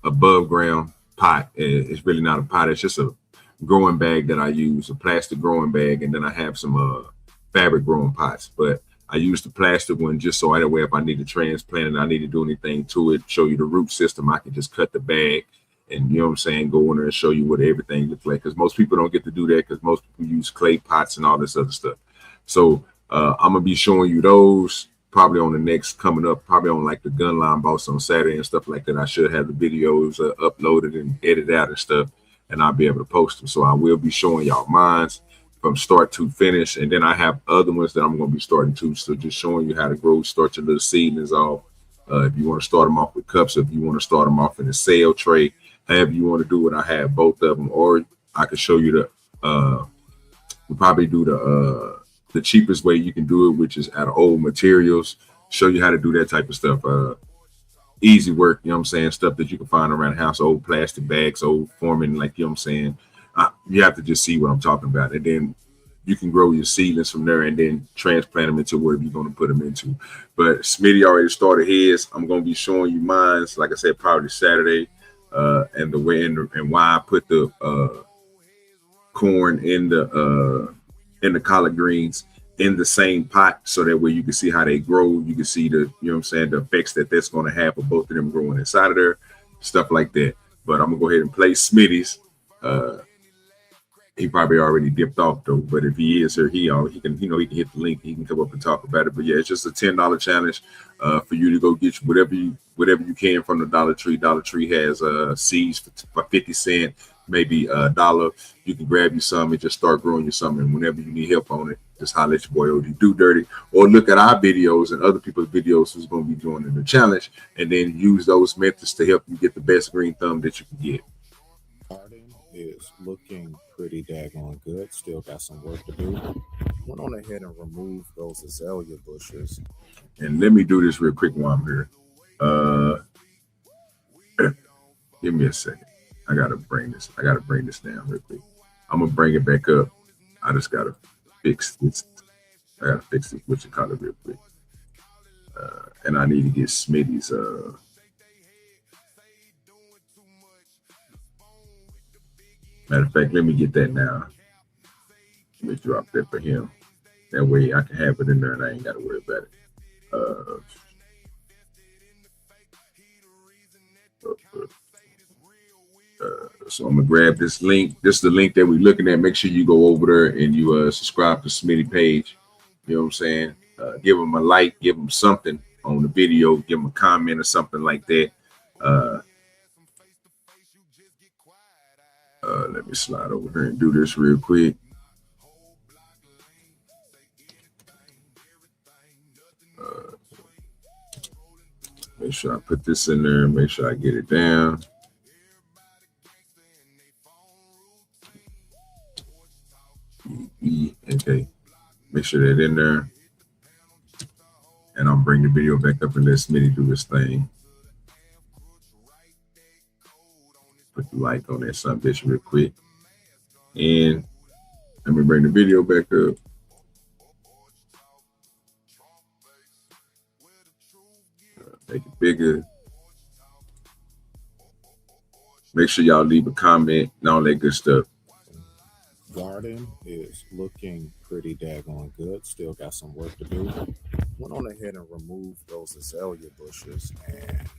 above ground pot. It's really not a pot. It's just a growing bag that I use, a plastic growing bag, and then I have some fabric growing pots. But I use the plastic one just so that way if I need to transplant it, I need to do anything to it, show you the root system, I can just cut the bag and, you know what I'm saying, go in there and show you what everything looks like. Because most people don't get to do that because most people use clay pots and all this other stuff. So I'm going to be showing you those probably on the next coming up, probably on like the Gun Line Boss on Saturday and stuff like that. I should have the videos uploaded and edited out and stuff, and I'll be able to post them. So I will be showing y'all mines from start to finish. And then I have other ones that I'm going to be starting to. So just showing you how to grow, start your little seedlings off. If you want to start them off with cups, if you want to start them off in a sale tray, however you want to do it, I have both of them. Or I can show you we'll probably do the cheapest way you can do it, which is out of old materials. Show you how to do that type of stuff. Easy work, you know what I'm saying? Stuff that you can find around the house, old plastic bags, old forming, like, you know what I'm saying? You have to just see what I'm talking about. And then you can grow your seedlings from there and then transplant them into wherever you're going to put them into. But Smitty already started his. I'm going to be showing you mine, like I said, probably Saturday, and the way and why I put the corn in the collard greens in the same pot, so that way you can see how they grow. You can see the, you know what I'm saying, the effects that's going to have for both of them growing inside of there, stuff like that. But I'm gonna go ahead and play Smitty's. He probably already dipped off though, but if he is here, he can, he can hit the link. He can come up and talk about it. But yeah, it's just a $10 challenge for you to go get you whatever you can from the Dollar Tree. Dollar Tree has seeds for 50 cents, maybe $1. You can grab you some and just start growing you some. And whenever you need help on it, just holler at your boy OGDoDirty, or look at our videos and other people's videos who's going to be joining the challenge, and then use those methods to help you get the best green thumb that you can get. Garden is looking pretty daggone good. Still got some work to do. Went on ahead and removed those azalea bushes. And let me do this real quick while I'm here. Give me a second. I gotta bring this down real quick. I'm gonna bring it back up. I just gotta fix this. I gotta fix this what you call it real quick. And I need to get Smitty's matter of fact, let me get that now. Let me drop that for him. That way I can have it in there and I ain't got to worry about it. So I'm going to grab this link. This is the link that we're looking at. Make sure you go over there and you subscribe to Smitty page. You know what I'm saying? Give them a like, give them something on the video, give them a comment or something like that. Let me slide over here and do this real quick. Make sure I put this in there. Make sure I get it down. Okay. Make sure that in there. And I'll bring the video back up and let Smitty do this thing. Put the like on that son bitch real quick. And let me bring the video back up. Make it bigger. Make sure y'all leave a comment and all that good stuff. Garden is looking pretty daggone good. Still got some work to do. Went on ahead and removed those azalea bushes, and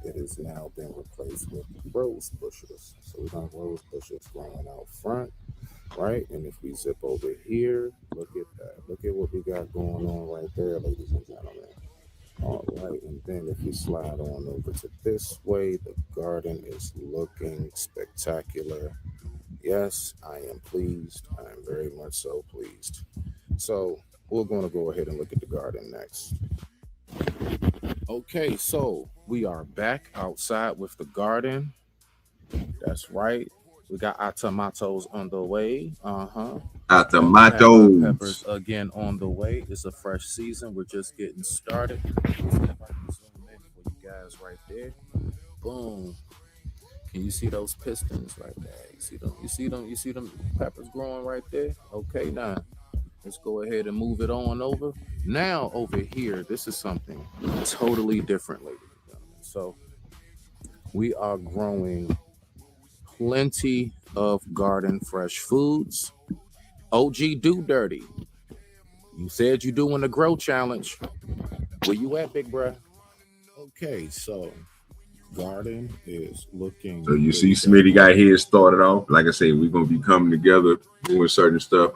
it has now been replaced with rose bushes. So we have rose bushes growing out front, right? And if we zip over here, look at that. Look at what we got going on right there, ladies and gentlemen. All right, and then if you slide on over to this way, the garden is looking spectacular. Yes, I am pleased. I am very much so pleased. So we're going to go ahead and look at the garden next. Okay, so we are back outside with the garden. That's right. We got our tomatoes on the way. Our tomatoes. Peppers again on the way. It's a fresh season. We're just getting started. Let's see if I can zoom in for you guys right there. Boom. Can you see those pistons right there? You see them? You see them? You see them peppers growing right there? Okay, now let's go ahead and move it on over. Now over here, this is something totally different, ladies and gentlemen. So we are growing plenty of garden fresh foods. OGDoDirty. You said you doing the grow challenge. Where you at, big bruh? Okay, so garden is looking. So you see Smitty got his started off. Like I said, we're gonna be coming together doing certain stuff.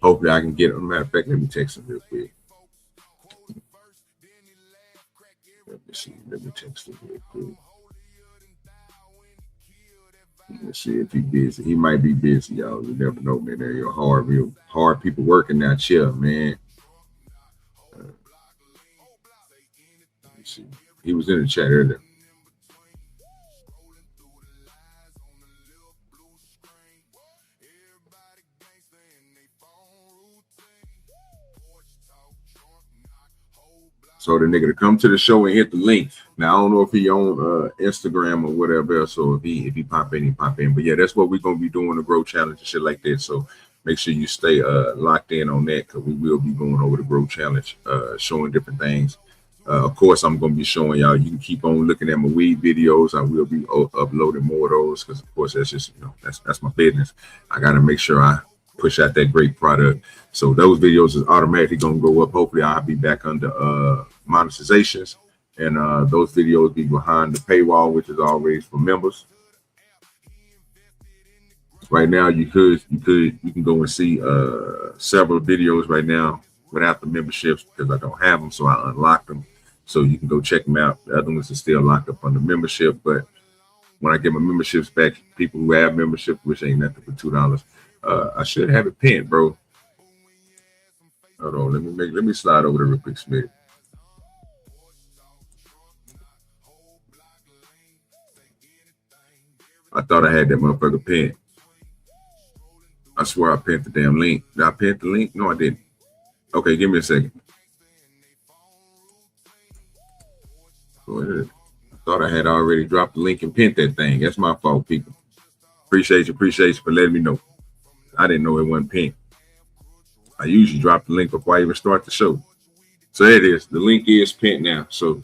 Hopefully I can get him. Matter of fact, let me text him real quick. Let me see. Let me text him real quick. Let's see if he's busy. He might be busy, y'all. You never know, man. They're real hard people working that chill, man. Let me see. He was in the chat earlier. So the nigga to come to the show and hit the link. Now I don't know if he on Instagram or whatever else, so if he pop in, he pop in. But yeah, that's what we're gonna be doing, the grow challenge and shit like that. So make sure you stay locked in on that, because we will be going over the grow challenge, showing different things. Of course, I'm gonna be showing y'all. You can keep on looking at my weed videos. I will be uploading more of those, because of course that's just, you know, that's my business. I gotta make sure I push out that great product. So those videos is automatically gonna go up. Hopefully I'll be back under monetizations, and those videos be behind the paywall, which is always for members. Right now, you can go and see several videos right now without the memberships because I don't have them, so I unlocked them. So you can go check them out. The other ones are still locked up on the membership, but when I get my memberships back, people who have membership, which ain't nothing for $2, I should have it pinned, bro. Hold on, let me slide over there real quick, Smith. I thought I had that motherfucker pinned. I swear I pinned the damn link. Did I pin the link? No, I didn't. Okay, give me a second. Go ahead. I thought I had already dropped the link and pinned that thing. That's my fault, people. Appreciate you for letting me know. I didn't know it wasn't pinned. I usually drop the link before I even start the show. So there it is. The link is pinned now. So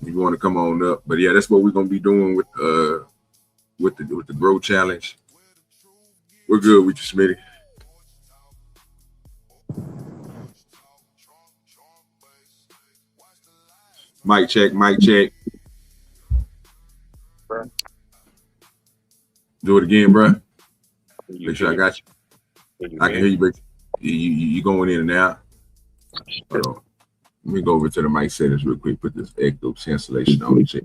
if you want to come on up. But yeah, that's what we're gonna be doing with the Grow Challenge. We're good with you, Smitty. Mic check, mic check. Bro. Do it again, bro. You Make sure I got you. I can hear you, but you going in and out. Hold on. Let me go over to the mic settings real quick. Put this echo cancellation on. Check.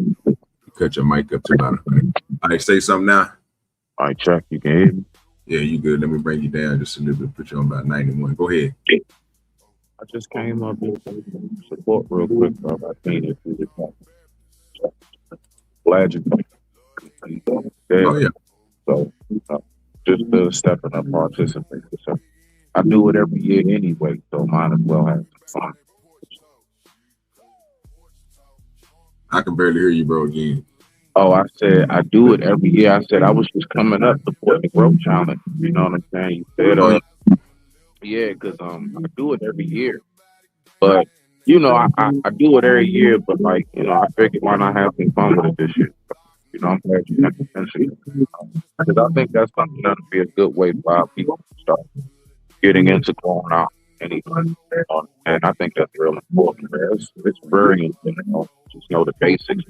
Cut your mic up to about. All right, say something now. Mic check. You can hear me? Yeah, you good. Let me bring you down just a little bit. Put you on about 91. Go ahead. I just came up with support real quick, bro. I think if you just glad you came. Oh yeah. So just stepping up, participating. So I do it every year anyway, so might as well have some fun. I can barely hear you, bro. Again. Oh, I said I do it every year. I said I was just coming up to support the Growth Challenge. You know what I'm saying? You said, yeah, because I do it every year. But you know, I do it every year. But like, you know, I figured why not have some fun with it this year? You know, I'm glad you have attention because I think that's something that'll be a good way for our people to start getting into going out anyway. And I think that's real important. It's very important. You know, just know the basics.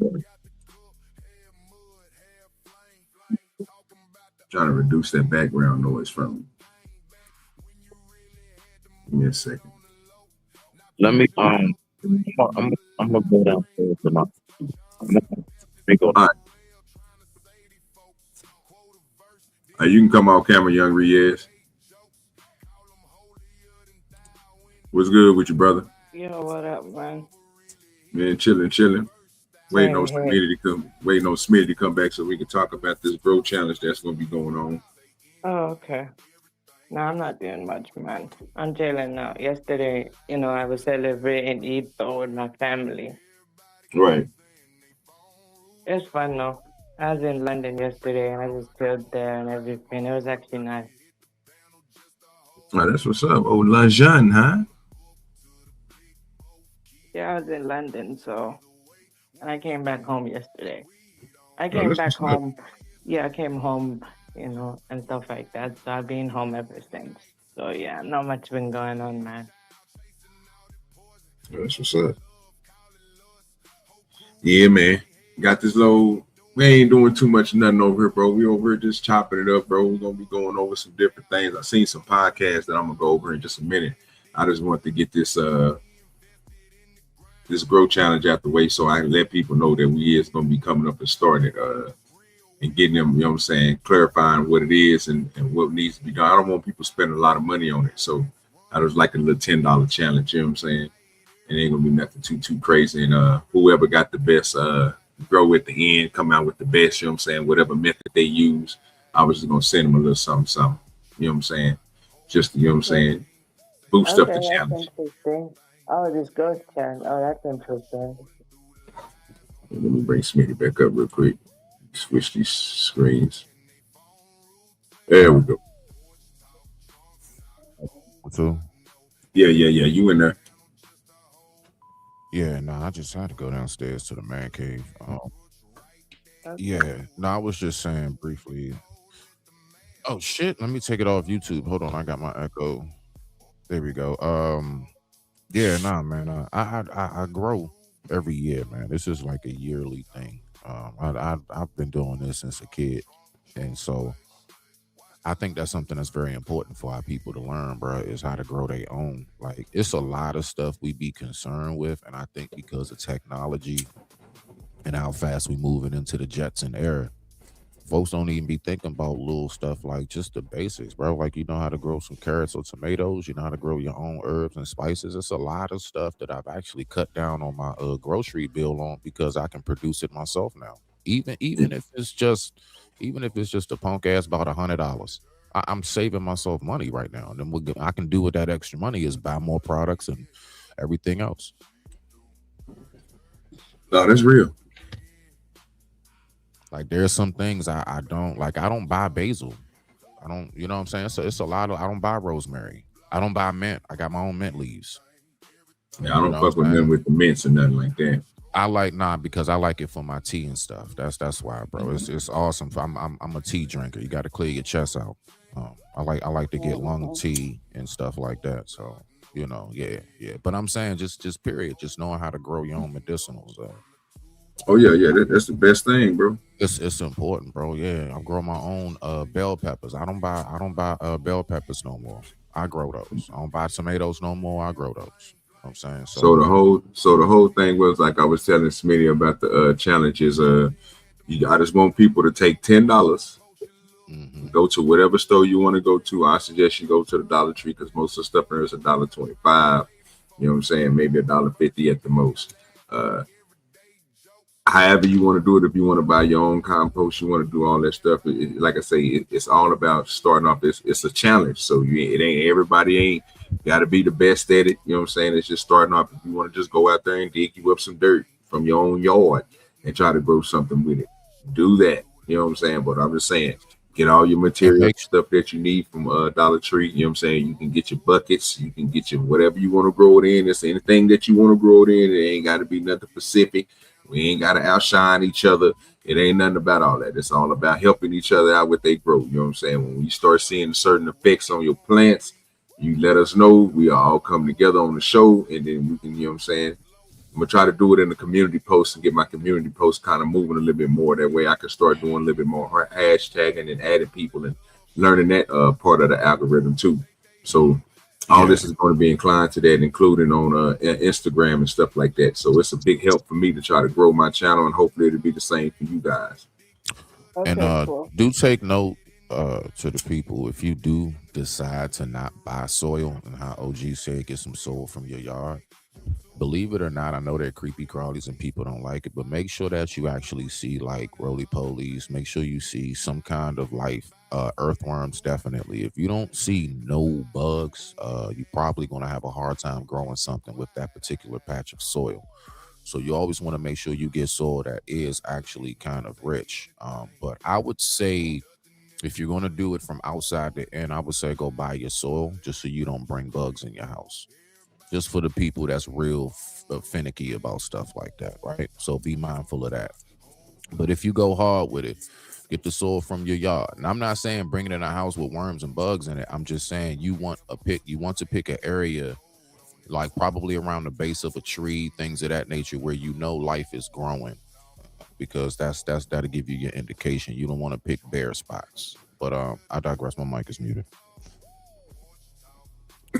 Trying to reduce that background noise from me. Give me a second. Let me I'm gonna go downstairs tonight. All right. You can come on camera, young Riaz. What's good with you, brother? Yo, what up, man? Man, chilling. Waiting on Same Smitty to come back so we can talk about this Grow Challenge that's gonna be going on. Oh, okay. No, I'm not doing much, man. I'm chilling now. Yesterday, you know, I was celebrating Eid though with my family. Right. It's fun though. I was in London yesterday and I just chilled there and everything. It was actually nice. Oh, that's what's up. Oh, London, huh? Yeah, I was in London, so and I came back home yesterday. I Oh, came that's back what's up. home. Yeah, I came home, you know, and stuff like that. So I've been home ever since. So yeah, not much been going on, man. Oh, that's what's up. Yeah, man. Got this little. We ain't doing too much nothing over here, bro. We over here just chopping it up, bro. We're gonna be going over some different things. I seen some podcasts that I'm gonna go over in just a minute. I just want to get this this Grow Challenge out the way so I can let people know that we is gonna be coming up and starting it and getting them, you know what I'm saying, clarifying what it is and what needs to be done. I don't want people spending a lot of money on it. So I was like a little $10 challenge, you know what I'm saying? It ain't gonna be nothing too crazy. And whoever got the best grow at the end, come out with the best, you know what I'm saying, whatever method they use, I was just gonna send them a little something, you know what I'm saying? Just, you know what I'm saying, boost up the Okay, that's challenge. interesting. Oh, this ghost chant. Oh, that's interesting. Let me bring Smitty back up real quick. Switch these screens. There we go. So Yeah. You in there? yeah, no, I just had to go downstairs to the man cave. Okay. Yeah, no, I was just saying briefly. Oh shit, let me take it off YouTube. Hold on, I got my echo. There we go. Yeah, nah, man. I grow every year, man. This is like a yearly thing. I've been doing this since a kid, and so I think that's something that's very important for our people to learn, bro, is how to grow their own. Like, it's a lot of stuff we be concerned with, and I think because of technology and how fast we moving into the Jetson era, folks don't even be thinking about little stuff like just the basics, bro. Like, you know how to grow some carrots or tomatoes, you know how to grow your own herbs and spices. It's a lot of stuff that I've actually cut down on my grocery bill on because I can produce it myself now. Even if it's just a punk ass about $100. I'm saving myself money right now. And then what I can do with that extra money is buy more products and everything else. No, that's real. Like, there's some things I don't like. I don't buy basil. I don't, you know what I'm saying? So it's a lot of, I don't buy rosemary. I don't buy mint. I got my own mint leaves. Yeah, I don't fuck with them with the mints or nothing like that. I like because I like it for my tea and stuff. That's why, bro. It's awesome. I'm a tea drinker. You got to clear your chest out. I like to get lung tea and stuff like that. So, you know, yeah. But I'm saying just period, just knowing how to grow your own medicinals. Oh yeah, that's the best thing, bro. It's important, bro. Yeah, I grow my own bell peppers. I don't buy bell peppers no more. I grow those. I don't buy tomatoes no more. I grow those. You know what I'm saying? So the whole thing was like I was telling Smitty about the challenges. I just want people to take $10. Go to whatever store you want to go to. I suggest you go to the Dollar Tree because most of the stuff there is $1.25. You know what I'm saying? Maybe $1.50 at the most. However you want to do it, if you want to buy your own compost, you want to do all that stuff. Like I say, it's all about starting off. It's a challenge. So everybody ain't got to be the best at it. You know what I'm saying? It's just starting off. If you want to just go out there and dig you up some dirt from your own yard and try to grow something with it, do that. You know what I'm saying? But I'm just saying, get all your material stuff that you need from Dollar Tree. You know what I'm saying? You can get your buckets. You can get your whatever you want to grow it in. It's anything that you want to grow it in. It ain't got to be nothing specific. We ain't got to outshine each other. It ain't nothing about all that. It's all about helping each other out with they grow. You know what I'm saying? When you start seeing certain effects on your plants, you let us know. We all come together on the show, and then we can, you know what I'm saying? I'm going to try to do it in the community post and get my community post kind of moving a little bit more. That way I can start doing a little bit more hashtagging and adding people and learning that part of the algorithm too. So all this is going to be inclined to that, including on Instagram and stuff like that. So it's a big help for me to try to grow my channel, and hopefully it'll be the same for you guys. Okay, and cool. do take note to the people, if you do decide to not buy soil, and how OG said, get some soil from your yard. Believe it or not, I know they're creepy crawlies and people don't like it, but make sure that you actually see like roly-polies. Make sure you see some kind of life. Earthworms, definitely. If you don't see no bugs, you're probably going to have a hard time growing something with that particular patch of soil. So you always want to make sure you get soil that is actually kind of rich. But I would say if you're going to do it from outside the in, I would say go buy your soil just so you don't bring bugs in your house. Just for the people that's real finicky about stuff like that, right? So be mindful of that. But if you go hard with it, get the soil from your yard. And I'm not saying bring it in a house with worms and bugs in it. I'm just saying you want to pick an area like probably around the base of a tree, things of that nature, where you know life is growing, because that'll give you your indication. You don't want to pick bare spots. But I digress. My mic is muted.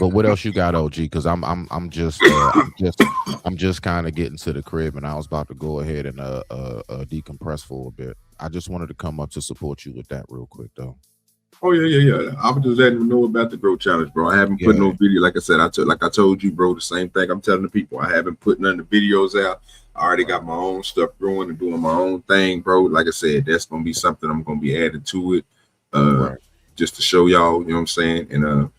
But what else you got, OG? Because I'm just kind of getting to the crib, and I was about to go ahead and decompress for a bit. I just wanted to come up to support you with that real quick, though. Oh yeah. I was just letting you know about the Grow Challenge, bro. I haven't put no video. Like I said, I told you, bro, the same thing I'm telling the people. I haven't put none of the videos out. I already got my own stuff growing and doing my own thing, bro. Like I said, that's gonna be something I'm gonna be adding to it, just to show y'all. You know what I'm saying? And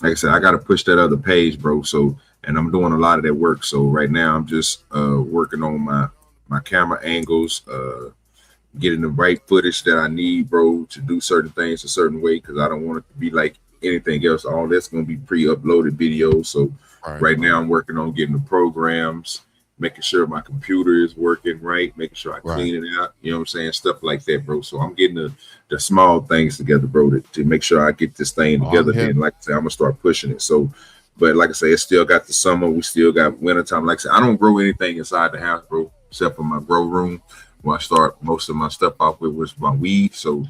like I said, I got to push that other page, bro. So, and I'm doing a lot of that work. So right now I'm just working on my camera angles, getting the right footage that I need, bro, to do certain things a certain way, because I don't want it to be like anything else. All that's going to be pre-uploaded videos. So right now I'm working on getting the programs, making sure my computer is working right, making sure I clean it out, you know what I'm saying? Stuff like that, bro. So I'm getting the small things together, bro, to make sure I get this thing together. Then, like I say, I'm going to start pushing it. So, but like I say, it's still got the summer. We still got wintertime. Like I said, I don't grow anything inside the house, bro, except for my grow room, where I start most of my stuff off with was my weed. So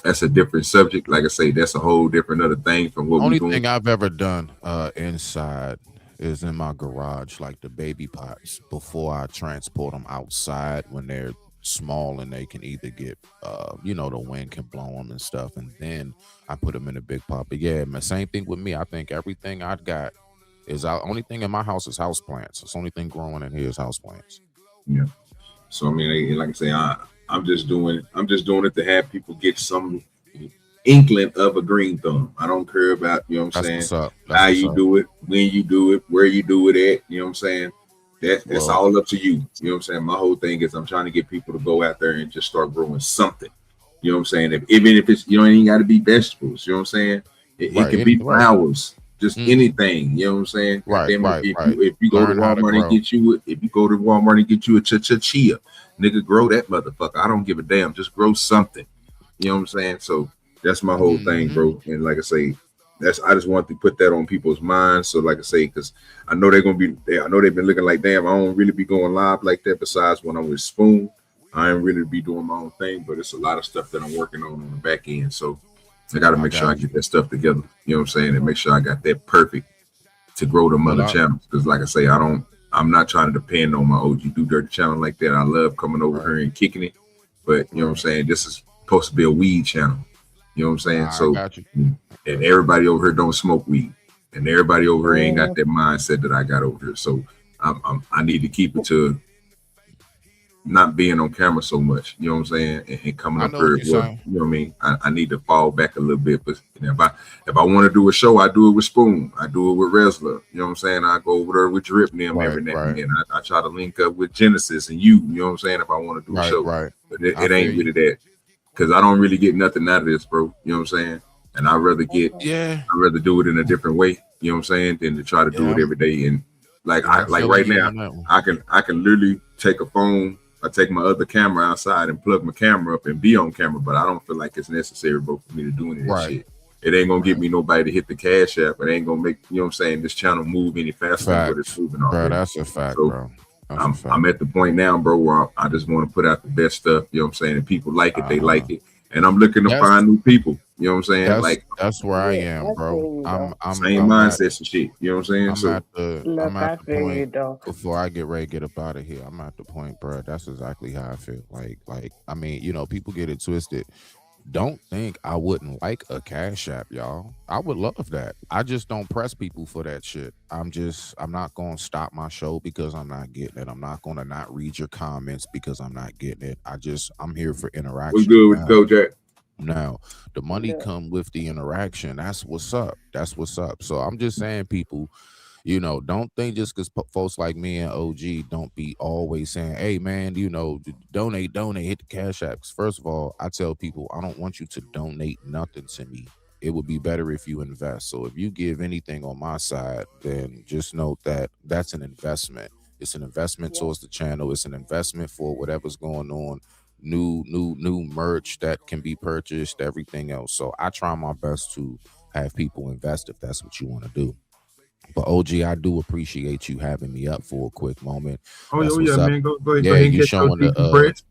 that's a different subject. Like I say, that's a whole different other thing from what we're Only doing. thing I've ever done inside is in my garage, like the baby pots, before I transport them outside when they're small and they can either get, the wind can blow them and stuff, and then I put them in a big pot. But yeah, man, same thing with me. I think everything I've got is only thing in my house is house plants. It's the only thing growing in here is house plants. Yeah. So I mean, like I say, I'm just doing it to have people get some inkling of a green thumb. I don't care about, you know what I'm That's saying, what's up. how That's you what's up. do it, when you do it, where you do it at, you know what I'm saying? That's Well, all up to you. You know what I'm saying? My whole thing is I'm trying to get people to go out there and just start growing something. You know what I'm saying? Even if it's, it ain't got to be vegetables, you know what I'm saying? It right, can be right. flowers, just Mhm. anything, you know what I'm saying? Right, Goddamn it, right, if right. you go to Learn how to Walmart and grow. get you if you go to Walmart and get you a chia, nigga, grow that motherfucker. I don't give a damn. Just grow something. You know what I'm saying? So that's my whole thing, Mhm. bro. And like I say, I just want to put that on people's minds. So like I say, because I know they're gonna be I know they've been looking like, damn, I don't really be going live like that. Besides when I'm with Spoon, I ain't really be doing my own thing, but it's a lot of stuff that I'm working on the back end. So I got to I make sure I got get you. that stuff together. You know what I'm saying? And make sure I got that perfect to grow the Well, mother channels. Because like I say, I'm not trying to depend on my OGDoDirty channel like that. I love coming over right, here and kicking it. But you know what I'm right. saying? This is supposed to be a weed channel. You know what I'm saying? I So got you. and everybody over here don't smoke weed. And everybody over here ain't got Mm, that mindset that I got over here. So I need to keep it to not being on camera so much, you know what I'm saying, and coming I up know what here you're where, saying. you know what I mean. I need to fall back a little bit, but if I want to do a show, I do it with Spoon, I do it with Resler, you know what I'm saying. I go over there with Drip and them Right, every now and right, then. I try to link up with Genesis and you know what I'm saying, if I want to do a right, show, right. but I it feel ain't you. really that because I don't really get nothing out of this, bro. You know what I'm saying, and Yeah, I rather do it in a different way, you know what I'm saying, than to try to do yeah, it every day. And yeah. I'm like feeling right you now, on that one. I can literally take a phone. I take my other camera outside and plug my camera up and be on camera, but I don't feel like it's necessary, bro, for me to do any of that Right, shit. It ain't gonna get right. me nobody to hit the cash app. It ain't gonna make, you know what I'm saying, this channel move any faster than what it's Facts, moving bro. already. That's a fact, So bro. That's a I'm fact. at the point now, bro, where I just want to put out the best stuff. You know what I'm saying? And people like it, they Uh-huh. like it. And I'm looking to That's find new people. You know what I'm saying? that's Like that's where I yeah, am, I bro. feel you though. same I'm at mindsets and shit. You know what I'm saying? I'm So at the I'm Look, at I the feel you point though. before I get ready to get up out of here. I'm at the point, bro. That's exactly how I feel. Like I mean, people get it twisted. Don't think I wouldn't like a cash app, y'all. I would love that. I just don't press people for that shit. I'm not gonna stop my show because I'm not getting it. I'm not gonna not read your comments because I'm not getting it. I'm here for what's interaction. good with Coach Jack? Now, the money Look, come with the interaction. That's what's up. That's what's up. So I'm just saying, people, don't think just because folks like me and OG don't be always saying, hey, man, donate, hit the cash apps. First of all, I tell people, I don't want you to donate nothing to me. It would be better if you invest. So if you give anything on my side, then just note that that's an investment. It's an investment yeah, towards the channel. It's an investment for whatever's going on. New merch that can be purchased, everything else. So I try my best to have people invest if that's what you want to do. But OG, I do appreciate you having me up for a quick moment. Oh That's yeah, what's up. man. Go Yeah, ahead and you get your showing the decompress.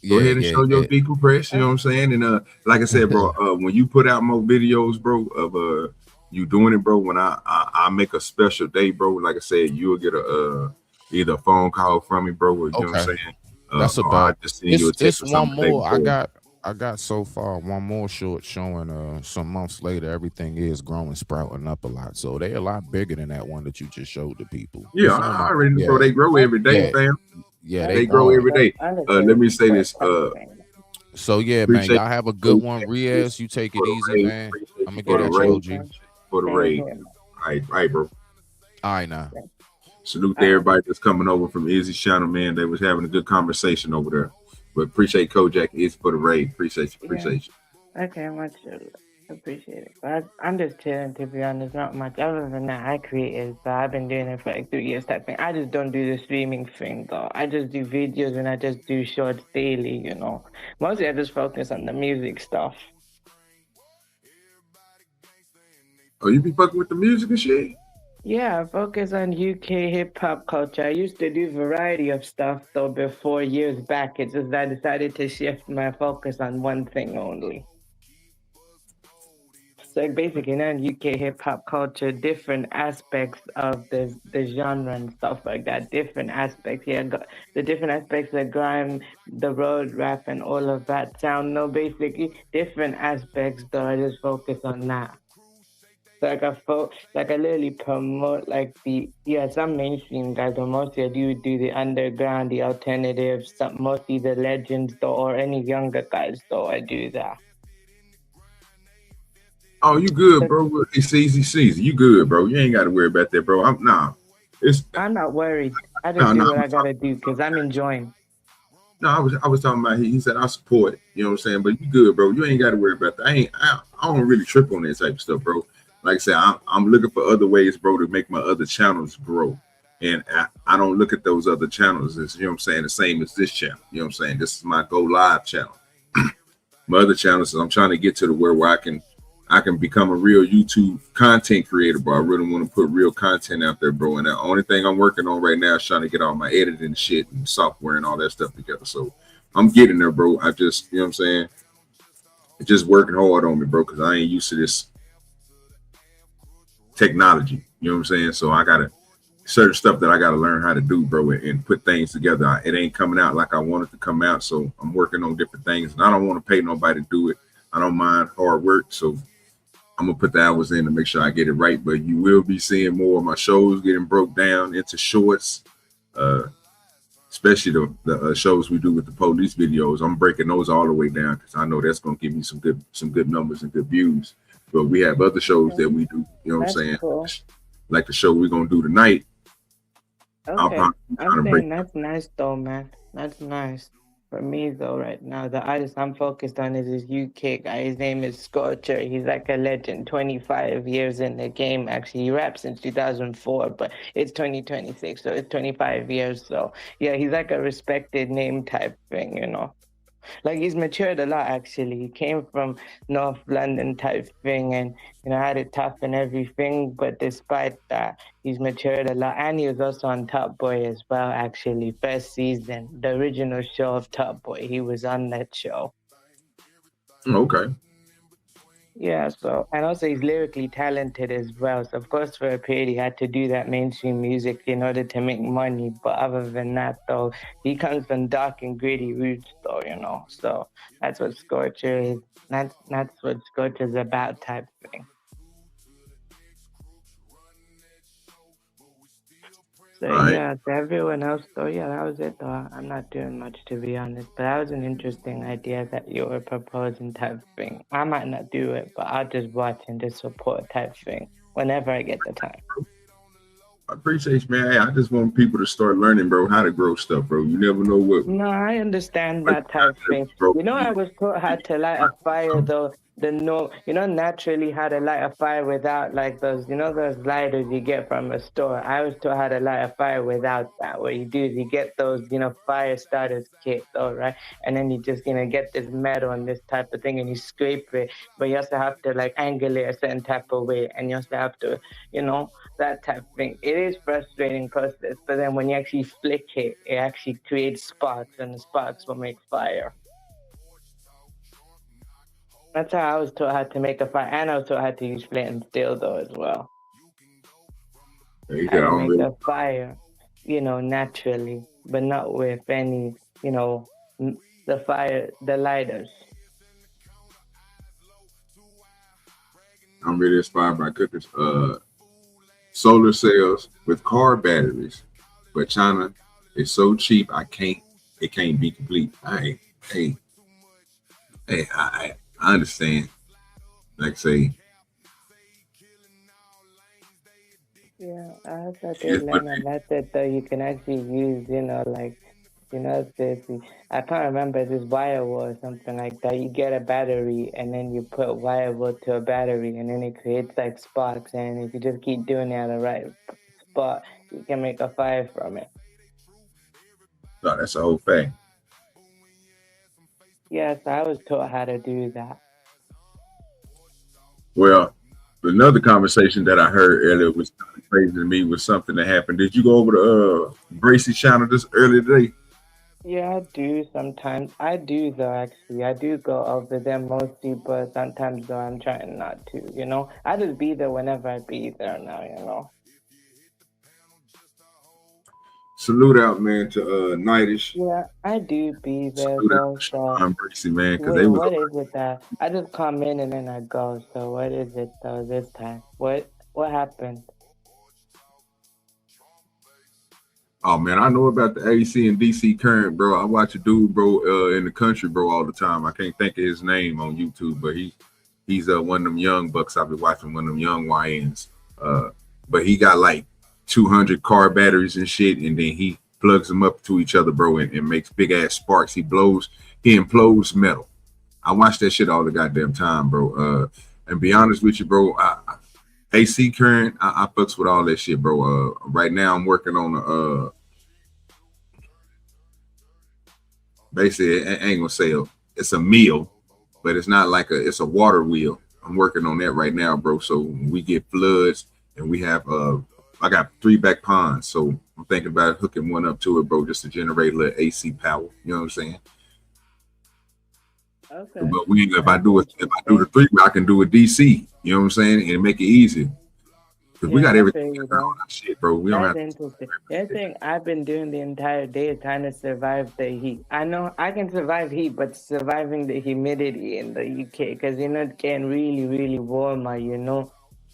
Go yeah, ahead and yeah, show your yeah. decompress. You know what I'm saying? And like I said, bro, when you put out more videos, bro, of you doing it, bro. When I make a special day, bro, like I said, you'll get a either a phone call from me, bro, or you know what Okay. I'm saying? That's a Or I bet. just send you a It's text or one something the day more. I before. got I got so far one more short showing some months later everything is growing, sprouting up a lot. So they a lot bigger than that one that you just showed the people. You Yeah, feel me? I already know, bro. Yeah. They grow every day, Yeah. fam. Yeah, that's they They grow dope. growing. every day. I Let understand me say where this. coming from. So yeah, man, Appreciate y'all have a good you one. for Riaz, you take it the easy, raid. man. Appreciate I'm you gonna for get the at you, raid. OG. Anytime. For the Same raid. here, man. All right, bro. All right now. Salute to All right. everybody that's coming over from Izzy's channel, man. They was having a good conversation over there. But appreciate Kojak is for the raid. Appreciate you. Yeah. Appreciate you. Okay, much appreciate it. But I'm just chilling, to be honest. Not much. Other than that, I created, but I've been doing it for like 3 years type thing. I just don't do the streaming thing though. I just do videos and I just do shorts daily. Mostly I just focus on the music stuff. Oh, you be fucking with the music and shit? Yeah, I focus on UK hip hop culture. I used to do variety of stuff though before years back. It's just I decided to shift my focus on one thing only. So basically, you know, in UK hip hop culture, different aspects of the genre and stuff like that, different aspects. Yeah, the different aspects of grime, the road rap, and all of that sound. No, basically different aspects. Though I just focus on that. So like I literally promote like some mainstream guys, but mostly I do the underground, the alternative, mostly the legends though, or any younger guys though. I do that. Oh, you good, bro? It's easy. You good, bro? You ain't got to worry about that, bro. I'm not worried. I just do what I gotta do because I'm enjoying. No, I was talking about he said I support it. You know what I'm saying? But you good, bro. You ain't got to worry about that. I don't really trip on that type of stuff, bro. Like I said, I'm looking for other ways, bro, to make my other channels grow. And I don't look at those other channels as, you know what I'm saying, the same as this channel. You know what I'm saying? This is my Go Live channel. My other channels, I'm trying to get to the where I can become a real YouTube content creator, bro. I really want to put real content out there, bro. And the only thing I'm working on right now is trying to get all my editing shit and software and all that stuff together. So I'm getting there, bro. I just, you know what I'm saying? It's just working hard on me, bro, because I ain't used to this technology. You know what I'm saying? So I got certain stuff that I got to learn how to do, bro, and put things together. It ain't coming out like I want it to come out. So I'm working on different things, and I don't want to pay nobody to do it. I don't mind hard work. So I'm gonna put the hours in to make sure I get it right. But you will be seeing more of my shows getting broke down into shorts, especially the shows we do with the police videos. I'm breaking those all the way down because I know that's gonna give me some good numbers and good views. But we have other shows that we do, you know what I'm saying? Cool. Like the show we're gonna do tonight. Okay, I'm saying that's nice though, man. That's nice. For me though, right now, the artist I'm focused on is this UK guy. His name is Scorcher. He's like a legend, 25 years in the game. Actually, he rapped since 2004, but it's 2026, so it's 25 years. So yeah, he's like a respected name type thing, you know. Like he's matured a lot actually. He came from North London type thing and you know had it tough and everything, but despite that, he's matured a lot. And he was also on Top Boy as well, actually. First season, the original show of Top Boy. He was on that show. Okay. Yeah, so, and also he's lyrically talented as well. So, of course, for a period, he had to do that mainstream music in order to make money. But other than that, though, he comes from dark and gritty roots, though, you know. So, that's what Scorcher is. That's what Scorcher's about type thing. So, yeah, to everyone else, though, yeah, that was it, though. I'm not doing much, to be honest. But that was an interesting idea that you were proposing type thing. I might not do it, but I'll just watch and just support type thing whenever I get the time. I appreciate you, man. Hey, I just want people to start learning, bro, how to grow stuff, bro. You never know what. No, I understand that type thing. You know, I was taught how to light a fire, though. Naturally how to light a fire without like those lighters you get from a store. I was taught how to light a fire without that. What you do is you get those, fire starters kit, though, right? And then you just, get this metal and this type of thing and you scrape it, but you also have to like angle it a certain type of way and you also have to, that type of thing. It is frustrating process, but then when you actually flick it, it actually creates sparks and the sparks will make fire. That's how I was taught how to make a fire, and I was taught how to use flint and steel, though, as well. How to make a fire, naturally, but not with any, the lighters. I'm really inspired by Cooker's solar cells with car batteries, but China is so cheap, it can't be complete. I understand. Like say. Yeah, I also did learn a method that you can actually use, I can't remember, this wire wool or something like that. You get a battery and then you put wire wool to a battery and then it creates like sparks. And if you just keep doing it at the right spot, you can make a fire from it. No, that's the whole thing. Yes, I was taught how to do that. Well, another conversation that I heard earlier was crazy to me was something that happened. Did you go over to Bracey's channel this earlier today? Yeah, I do sometimes. I do though, actually. I do go over there mostly, but sometimes though I'm trying not to, you know. I just be there whenever I be there now, you know. Salute out, man, to Nightish. Yeah, I do be there Salute out though, to so Sean Brixey, man, because they wait, was what is it that I just come in and then I go, so what is it though this time? What happened? oh man, I know about the AC and DC current, bro. I watch a dude, bro, in the country, bro, all the time. I can't think of his name on YouTube, but he's one of them young bucks. I've been watching one of them young YNs. But he got like 200 car batteries and shit, and then he plugs them up to each other, bro, and makes big ass sparks. He implodes metal. I watch that shit all the goddamn time, bro. And be honest with you, bro, AC current, I fucks with all that shit, bro. Right now I'm working on basically, I ain't gonna say it's a meal, but it's not like it's a water wheel. I'm working on that right now, bro. So when we get floods and we have I got 3 back ponds, so I'm thinking about hooking one up to it, bro, just to generate a little AC power. You know what I'm saying? Okay. But if I do the 3, I can do a DC. You know what I'm saying? And make it easy. Because we got everything on that shit, bro. We don't have interesting. The other thing I've been doing the entire day is trying to survive the heat. I know I can survive heat, but surviving the humidity in the UK, because you know it's getting really, really warmer, you know.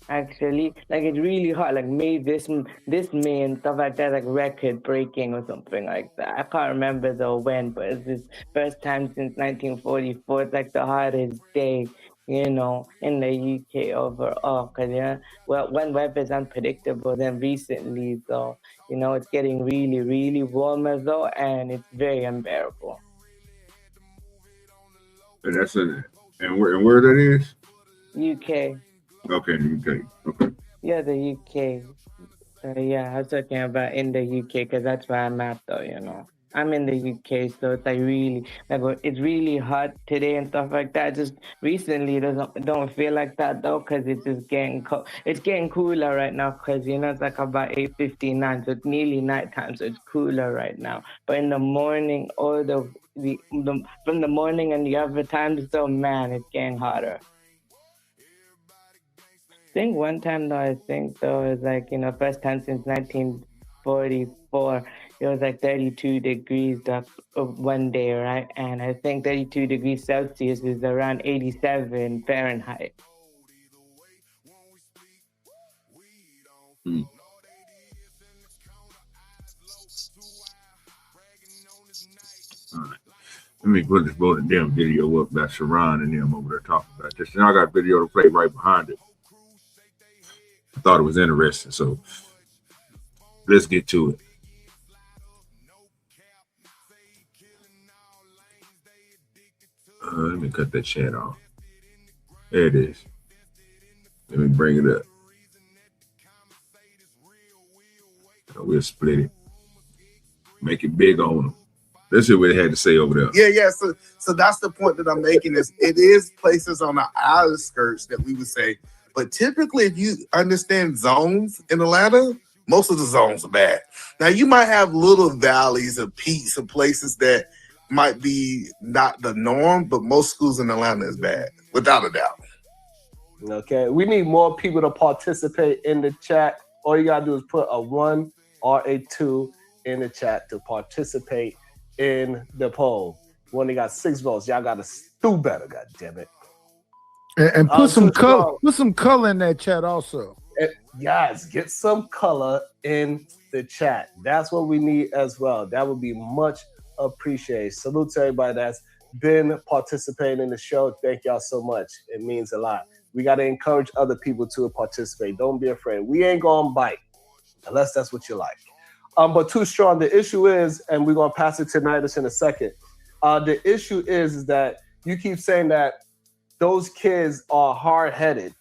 Actually, like it's really hot. Like May this May and stuff like that, like record breaking or something like that. I can't remember though when, but it's this first time since 1944. It's like the hottest day, you know, in the UK overall. Cause yeah, well, when weather's unpredictable, then recently though, you know, it's getting really, really warmer though, and it's very unbearable. and that's a and where that is? UK. Okay, okay. Yeah, the UK. Yeah, I was talking about in the UK because that's where I'm at, though. You know, I'm in the UK, so it's like really, like it's really hot today and stuff like that. Just recently, it don't feel like that though, because it's just getting cold. It's getting cooler right now because you know it's like about 8:59, so it's nearly nighttime, so it's cooler right now. But in the morning or the from the morning and the other times, though, man, it's getting hotter. Think one time though, I think though, it was like, you know, first time since 1944, it was like 32 degrees one day, right? And I think 32 degrees Celsius is around 87 Fahrenheit. Hmm. All right. Let me put this damn video up about Sharon and them over there talking about this. And I got a video to play right behind it. I thought it was interesting, so let's get to it. Let me cut that chat off. There it is. Let me bring it up. We'll split it. Make it big on them. Let's see what they had to say over there. Yeah. So that's the point that I'm making is it is places on the outskirts that we would say, but typically if you understand zones in Atlanta, most of the zones are bad. Now you might have little valleys of peaks and places that might be not the norm, but most schools in Atlanta is bad, without a doubt. Okay, we need more people to participate in the chat. All you gotta do is put a 1 or a 2 in the chat to participate in the poll. We only got 6 votes. Y'all gotta do better, god damn it. And put some color. Put some color in that chat also. Guys, get some color in the chat. That's what we need as well. That would be much appreciated. Salute to everybody that's been participating in the show. Thank y'all so much. It means a lot. We got to encourage other people to participate. Don't be afraid. We ain't gonna bite unless that's what you like. But Too Strong, the issue is, and we're gonna pass it to Nidus in a second. The issue is that you keep saying that those kids are hard-headed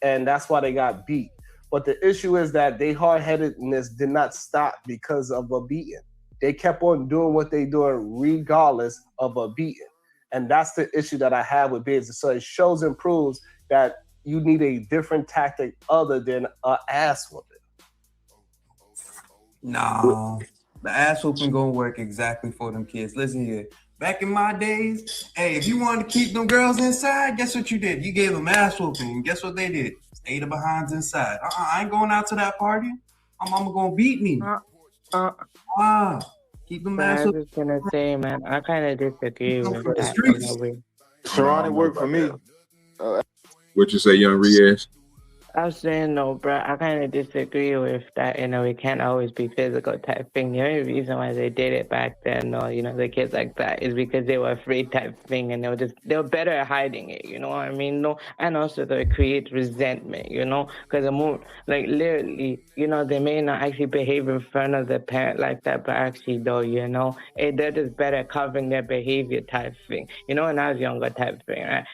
and that's why they got beat. But the issue is that they hard-headedness did not stop because of a beating. They kept on doing what they doing regardless of a beating. And that's the issue that I have with business. So it shows and proves that you need a different tactic other than an ass whooping. No. The ass whooping gonna work exactly for them kids. Listen here. Back in my days, hey, if you wanted to keep them girls inside, guess what you did? You gave them ass whooping. And guess what they did? Stay the behinds inside. I ain't going out to that party. My mama gonna beat me. Keep them ass I was whooping. just gonna say, man, I kind of disagree with for the that in streets. a way. Sharon, it worked for me. What you say, Young Riaz? I was saying, no, bro, I kind of disagree with that. It can't always be physical type thing. The only reason why they did it back then, or, the kids like that, is because they were afraid type thing, and they were better at hiding it, you know what I mean? No, and also they create resentment, because the more, like, literally, they may not actually behave in front of the parent like that, but actually, though, they're just better at covering their behavior type thing. When I was younger type thing, right?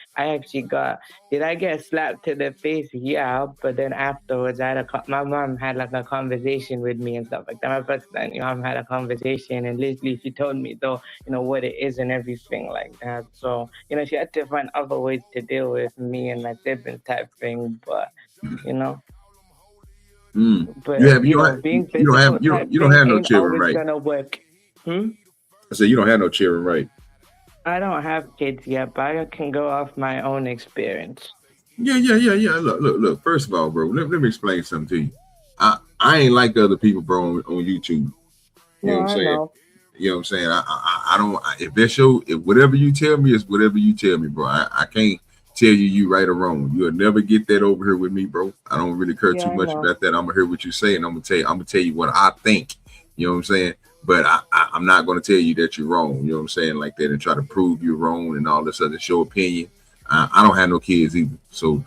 Did I get slapped to the face? Yeah. But then afterwards, my mom had like a conversation with me and stuff like that. My first time, mom had a conversation, and literally she told me though, what it is and everything like that. So, she had to find other ways to deal with me and my siblings type thing. But, but You don't have no children, right? Gonna work. I said you don't have no children, right? I don't have kids yet, but I can go off my own experience. Yeah. Look. First of all, bro, let me explain something to you. I ain't like other people, bro, on YouTube. You know what I'm saying? You know what I'm saying? I don't. If whatever you tell me is whatever you tell me, bro. I can't tell you right or wrong. You'll never get that over here with me, bro. I don't really care too much about that. I'm gonna hear what you say, and I'm gonna tell you what I think. You know what I'm saying? But I'm not gonna tell you that you're wrong. You know what I'm saying? Like that, and try to prove you're wrong and all this other show opinion. I don't have no kids either, so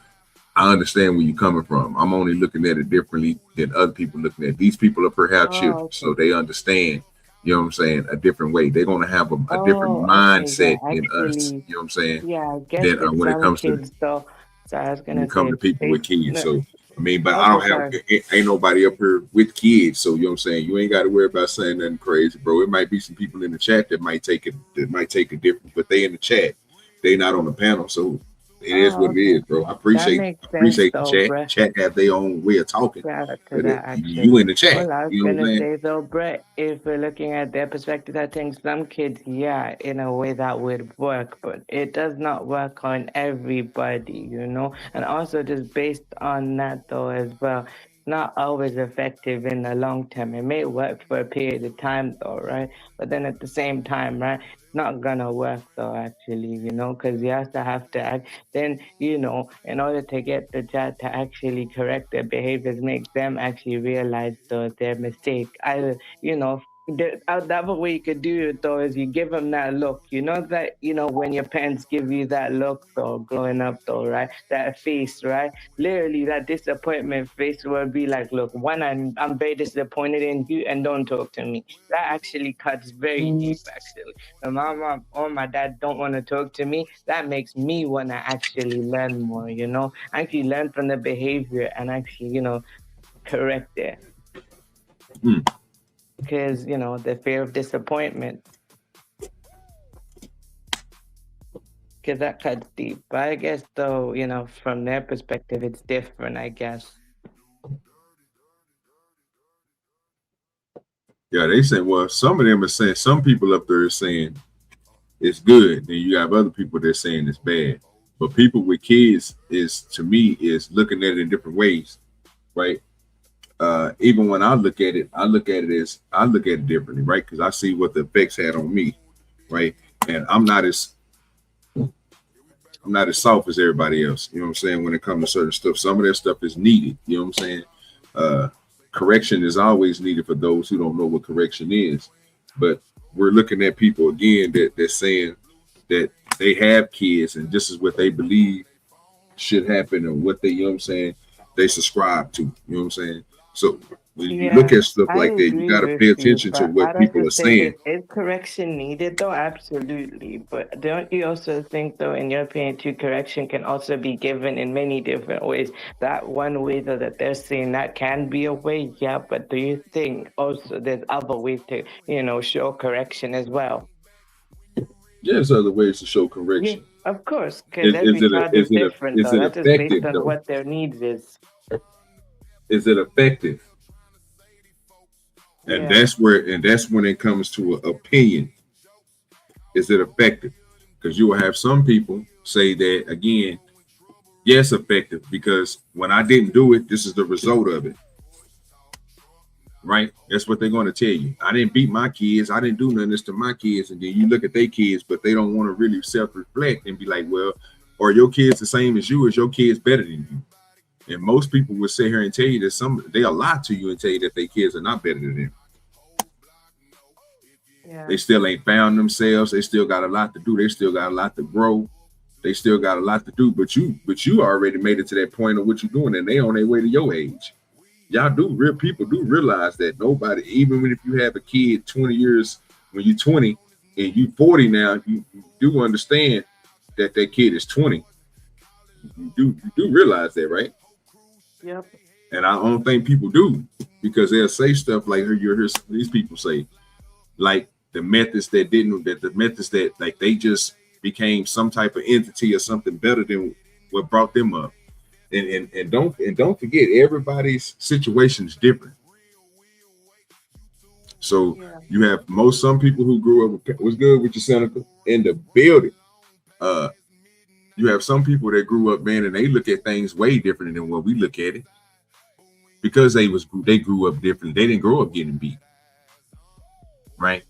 I understand where you're coming from. I'm only looking at it differently than other people looking at it. These people up here have children, so they understand, you know what I'm saying, a different way. They're going to have a different mindset than us, you know what I'm saying? Yeah, I guess than when it comes kids, to though. So I was gonna when it comes to people with kids. So I mean, but Okay, I don't have ain't nobody up here with kids, so you know what I'm saying. You ain't got to worry about saying nothing crazy, bro. It might be some people in the chat that might take it different, but they in the chat. They not on the panel, so it is what it is, bro. I appreciate the chat. Chat have their own way of talking. You in the chat. Well, I was You know what I'm gonna saying? say though, Brett, if we're looking at their perspective, I think some kids, yeah, in a way that would work, but it does not work on everybody, And also just based on that though as well, not always effective in the long term. It may work for a period of time though, right? But then at the same time, right, not gonna work though actually, because you have to act. Then, in order to get the child to actually correct their behaviors, make them actually realize their mistake. Either, the other way you could do it though is you give them that look. When your parents give you that look though, growing up though, right? That face, right? Literally that disappointment face will be like, look, one, I'm very disappointed in you and don't talk to me. That actually cuts very deep actually. When my mom or my dad don't want to talk to me, that makes me want to actually learn more, actually learn from the behavior and actually, correct it. Because, the fear of disappointment. Because that cuts deep. But I guess, though, from their perspective, it's different, I guess. Yeah, they say, well, some of them are saying, some people up there are saying it's good. Then you have other people that are saying it's bad. But people with kids to me, is looking at it in different ways, right? Even when I look at it differently, right? Because I see what the effects had on me, right? And I'm not as soft as everybody else. You know what I'm saying? When it comes to certain stuff, some of that stuff is needed. You know what I'm saying? Correction is always needed for those who don't know what correction is. But we're looking at people again they're saying that they have kids and this is what they believe should happen and what they, you know what I'm saying, they subscribe to. You know what I'm saying? So when you look at stuff like that, you got to pay attention to what people are saying. Is correction needed, though? Absolutely. But don't you also think, though, in your opinion, too, correction can also be given in many different ways? That one way, though, that they're saying that can be a way, yeah, but do you think also there's other ways to, show correction as well? There's other ways to show correction. Yeah, of course, because every child is different, though. That's just based on what their needs is. Is it effective? And that's when it comes to an opinion. Is it effective? Because you will have some people say that again, yes, effective, because when I didn't do it, this is the result of it. Right? That's what they're going to tell you. I didn't beat my kids. I didn't do none of this to my kids. And then you look at their kids, but they don't want to really self-reflect and be like, well, are your kids the same as you? Is your kids better than you? And most people will sit here and tell you that they'll lie to you and tell you that their kids are not better than them. Yeah. They still ain't found themselves. They still got a lot to do. They still got a lot to grow. They still got a lot to do. But you already made it to that point of what you're doing, and they on their way to your age. People do realize that nobody, even if you have a kid 20 years when you're 20 and you 40 now, you do understand that kid is 20. You do realize that, right? Yep. And I don't think people do, because they'll say stuff like you hear these people say, like the methods that like they just became some type of entity or something better than what brought them up. And don't forget, everybody's situation is different. So you have some people who grew up. What's good with your Seneca in the building? You have some people that grew up, man, and they look at things way different than what we look at it, because they grew up different. They didn't grow up getting beat, right?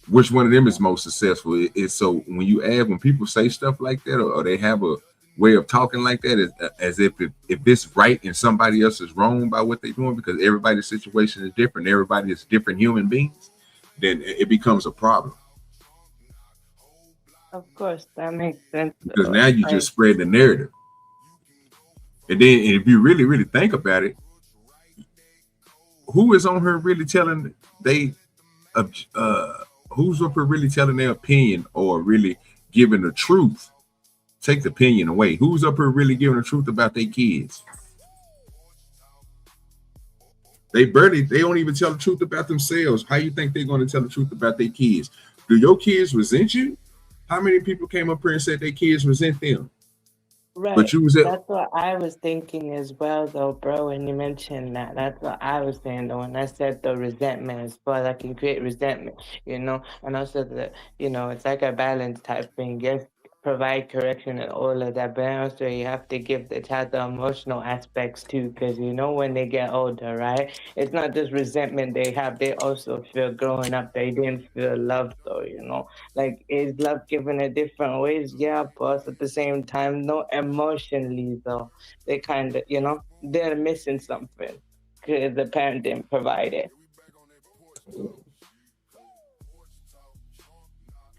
Which one of them is most successful? So when people say stuff like that, or they have a way of talking like that, as if it's right and somebody else is wrong by what they're doing, because everybody's situation is different, everybody is different human beings, then it becomes a problem. Of course, that makes sense. Because now you just spread the narrative. And then if you really, really think about it, who is on her really telling who's up here really telling their opinion or really giving the truth? Take the opinion away. Who's up here really giving the truth about their kids? They don't even tell the truth about themselves. How you think they're going to tell the truth about their kids? Do your kids resent you? How many people came up here and said their kids resent them? Right. But That's what I was thinking as well, though, bro. When you mentioned that, that's what I was saying, though. When I said the resentment as well, that can create resentment, and also that, it's like a balance type thing. Yes, provide correction and all of that, but also you have to give the child the emotional aspects too, because when they get older, right, it's not just resentment they have, they also feel growing up they didn't feel loved, though. Like, is love given in different ways? Yeah, but at the same time, no, emotionally though, they kind of they're missing something because the parent didn't provide it.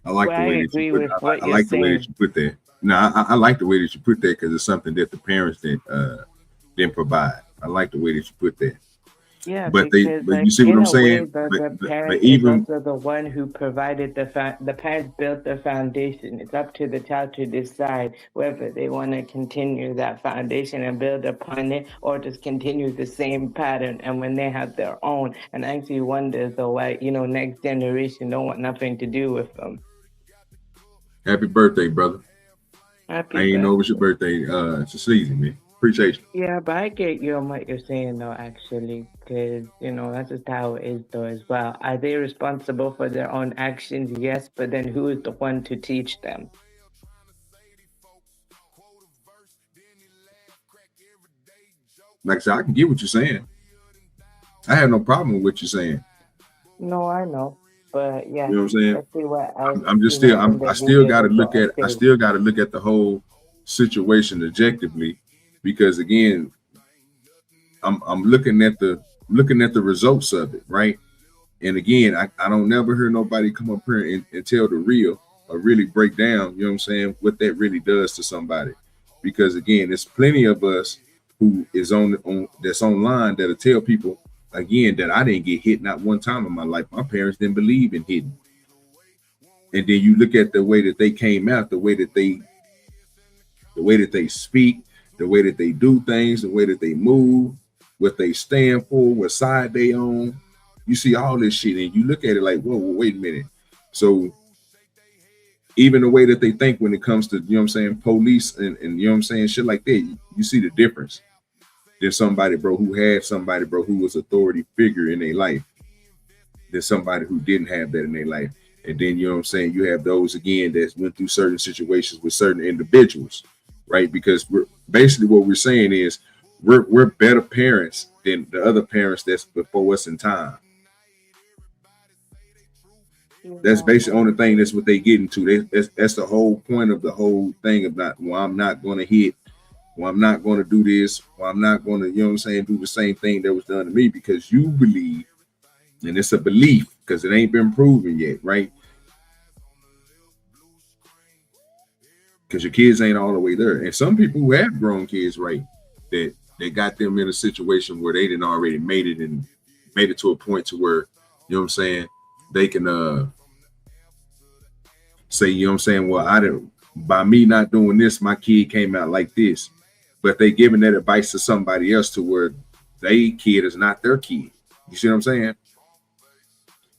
I like the way that you put that. I like the way that you put that. No, I like the way that you put that, because it's something that the parents didn't provide. I like the way that you put that. Yeah, but you see what I'm saying? The parent is also the one who provided the parents built the foundation. It's up to the child to decide whether they want to continue that foundation and build upon it, or just continue the same pattern. And when they have their own, and I actually wonder though why next generation don't want nothing to do with them. Happy birthday, brother. Happy I ain't know it was your birthday. It's a season, man. Appreciate you. Yeah, but I get you on what you're saying, though, actually, because, that's just how it is, though, as well. Are they responsible for their own actions? Yes, but then who is the one to teach them? Like I said, I can get what you're saying. I have no problem with what you're saying. No, I know. But yeah, you know what I'm saying? Let's see what else I still got to look at the whole situation objectively, because again, I'm looking at the results of it, right? And again, I don't never hear nobody come up here and tell the real or really break down, you know what I'm saying, what that really does to somebody. Because again, there's plenty of us who is that's online that'll tell people again that I didn't get hit not one time in my life. My parents didn't believe in hitting. And then you look at the way that they came out, the way that they speak, the way that they do things, the way that they move, what they stand for, what side they on. You see all this shit and you look at it like, whoa, wait a minute. So even the way that they think when it comes to, you know what I'm saying, police and you know what I'm saying, shit like that, you see the difference. There's somebody, bro, who was authority figure in their life. than somebody who didn't have that in their life. And then, you know what I'm saying, you have those again that went through certain situations with certain individuals, right? Because we're basically what we're saying is we're better parents than the other parents that's before us in time. That's basically the only thing that's what they get into. That's the whole point of the whole thing about, well, I'm not going to hit, well, I'm not going to do this, well, I'm not going to, you know what I'm saying, do the same thing that was done to me, because you believe, and it's a belief because it ain't been proven yet, right? Because your kids ain't all the way there. And some people who have grown kids, right, that they got them in a situation where they didn't already made it to a point to where, you know what I'm saying, they can say, you know what I'm saying, well, I didn't, by me not doing this, my kid came out like this. But they giving that advice to somebody else to where they kid is not their kid. You see what I'm saying?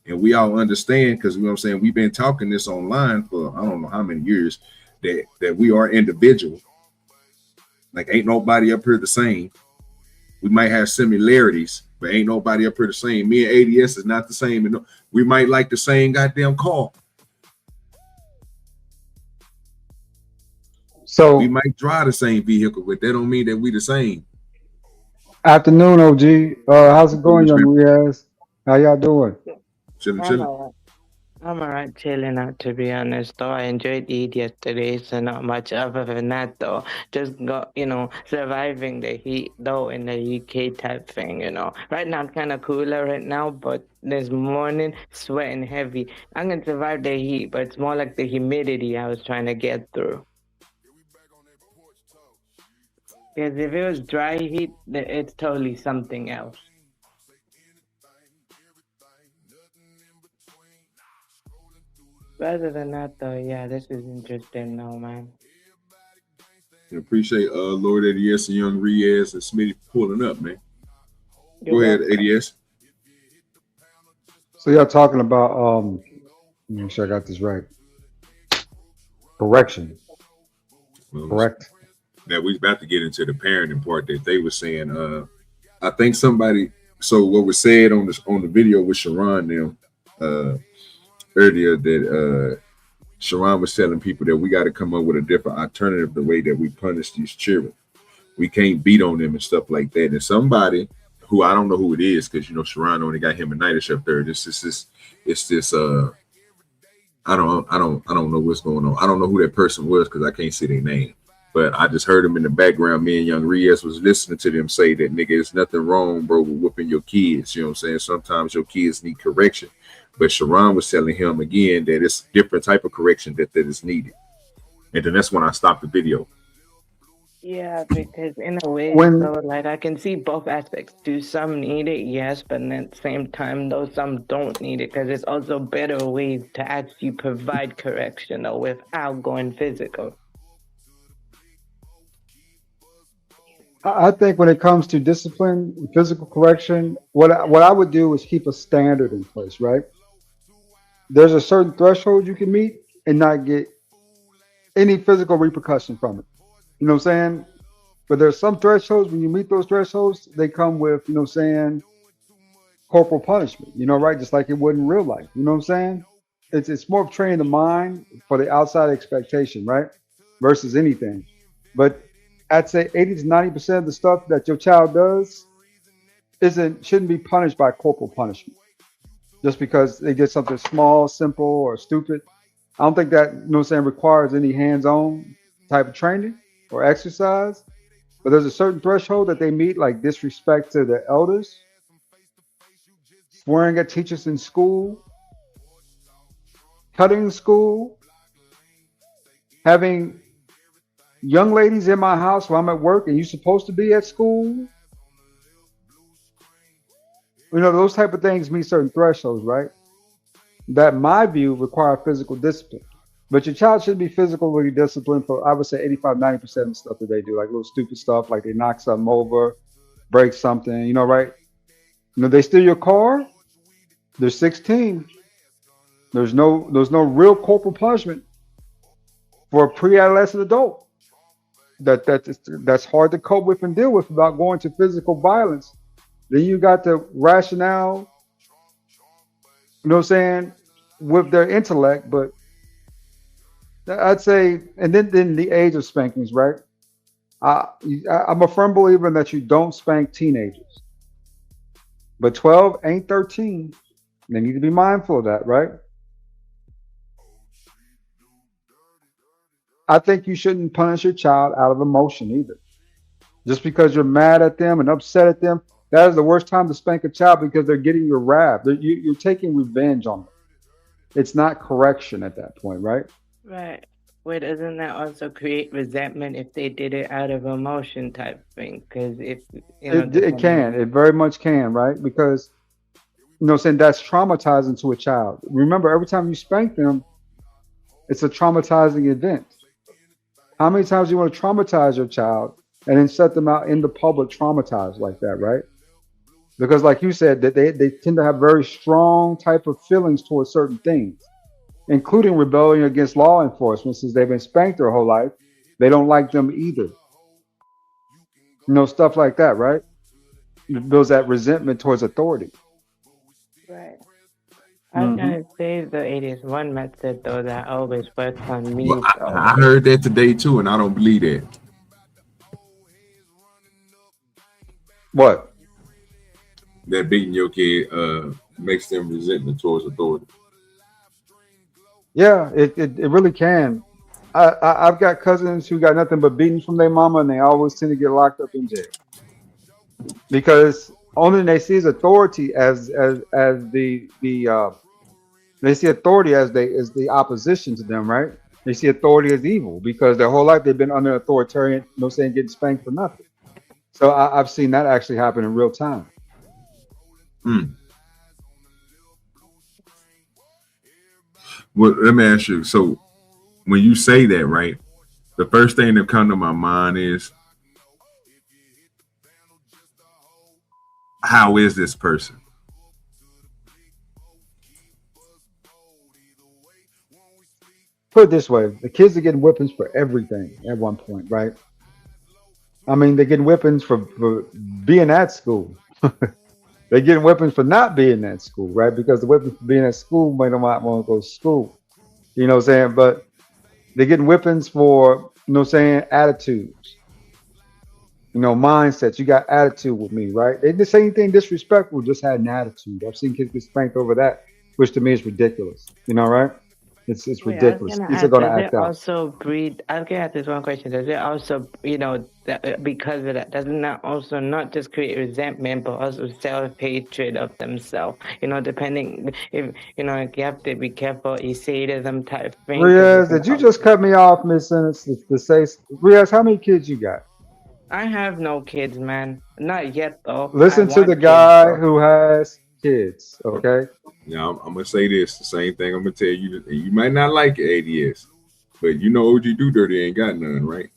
And we all understand, because, you know what I'm saying, we've been talking this online for I don't know how many years, that we are individual. Like, ain't nobody up here the same. We might have similarities, but ain't nobody up here the same. Me and ADS is not the same. And we might like the same goddamn car. So we might drive the same vehicle, but that don't mean that we the same. Afternoon, OG. How's it going, young Riaz? How y'all doing? Chilling. I'm alright, chilling out, to be honest. Though I enjoyed Eid yesterday, so not much other than that, though. Just got, surviving the heat, though, in the UK type thing, Right now, it's kind of cooler right now, but this morning, sweating heavy. I'm gonna survive the heat, but it's more like the humidity I was trying to get through. Because if it was dry heat, it's totally something else. Other than that, though, yeah, this is interesting now, man. I appreciate Lord ADS and Young Riaz and Smitty pulling up, man. Go ahead, ADS. So y'all talking about make sure I got this right. Correction. Correct. That we about to get into the parenting part that they were saying. I think somebody. So what was said on the video with Sharon now earlier, that Sharon was telling people that we got to come up with a different alternative, the way that we punish these children. We can't beat on them and stuff like that. And somebody who I don't know who it is, because Sharon only got him and Nightish up there. It's this I don't know what's going on. I don't know who that person was because I can't see their name. But I just heard them in the background. Me and Young Riaz was listening to them say that, nigga, there's nothing wrong, bro, with whooping your kids. You know what I'm saying? Sometimes your kids need correction. But Sharon was telling him again that it's different type of correction that is needed. And then that's when I stopped the video. Yeah, because in a way, so like I can see both aspects. Do some need it? Yes, but then at the same time, though, some don't need it, because there's also better ways to actually provide correction, though, without going physical. I think when it comes to discipline, physical correction, what I would do is keep a standard in place, right? There's a certain threshold you can meet and not get any physical repercussion from it. You know what I'm saying? But there's some thresholds, when you meet those thresholds, they come with, corporal punishment, right? Just like it would in real life. You know what I'm saying? It's more of training the mind for the outside expectation, right? Versus anything. But I'd say 80 to 90% of the stuff that your child does shouldn't be punished by corporal punishment. Just because they did something small, simple, or stupid. I don't think that, requires any hands-on type of training or exercise. But there's a certain threshold that they meet, like disrespect to the elders, swearing at teachers in school, cutting in school, having young ladies in my house while I'm at work and you're supposed to be at school. Those type of things meet certain thresholds, right? That, in my view, require physical discipline. But your child should be physically disciplined for, I would say, 85, 90% of the stuff that they do, like little stupid stuff, like they knock something over, break something, right? They steal your car, they're 16. There's no real corporal punishment for a pre-adolescent adult. That's hard to cope with and deal with without going to physical violence. Then you got the rationale You know what I'm saying? With their intellect, but I'd say, and then the age of spankings, right? I, I'm a firm believer that you don't spank teenagers, but 12 ain't 13. They need to be mindful of that, right? I think you shouldn't punish your child out of emotion either. Just because you're mad at them and upset at them, that is the worst time to spank a child because they're getting your wrath. You're taking revenge on them. It's not correction at that point, right? Right. Well, doesn't that also create resentment if they did it out of emotion type thing? Because if, It can. It very much can, right? Because, you know what I'm saying, that's traumatizing to a child. Remember, every time you spank them, it's a traumatizing event. How many times do you want to traumatize your child and then set them out in the public traumatized like that, right? Because like you said, that they tend to have very strong type of feelings towards certain things, including rebellion against law enforcement. Since they've been spanked their whole life, they don't like them either. Stuff like that, right? It builds that resentment towards authority. Right. I was gonna say the 81 method though that always works on me. Well, I heard that today too, and I don't believe that. What? That beating your kid makes them resentment towards authority. Yeah, it really can. I've got cousins who got nothing but beatings from their mama, and they always tend to get locked up in jail because only they see authority as the they see authority as the opposition to them, right? They see authority as evil because their whole life they've been under authoritarian, getting spanked for nothing. So I've seen that actually happen in real time. Well, let me ask you. So when you say that, right, the first thing that comes to my mind is, how is this person? Put it this way, the kids are getting whippings for everything at one point, right? I mean, they're getting whippings for being at school. They're getting whippings for not being at school, right? Because the whippings for being at school made them not want to go to school. You know what I'm saying? But they're getting whippings for, attitudes. Mindsets. You got attitude with me, right? They didn't say anything disrespectful, just had an attitude. I've seen kids get spanked over that, which to me is ridiculous. Right? It's ridiculous. Kids are gonna act out. Also breed. I was gonna ask this one question. Does it also, that because of that, doesn't that also not just create resentment, but also self-hatred of themselves? Depending if you have to be careful what you say to them type thing. Riaz, did you just cut me off, Miss Sentence, to say? Riaz, how many kids you got? I have no kids, man. Not yet, though. Listen to the guy who has kids, okay? Now, I'm going to say this, the same thing I'm going to tell you. And you might not like it, ADS, but OGDoDirty ain't got none, right?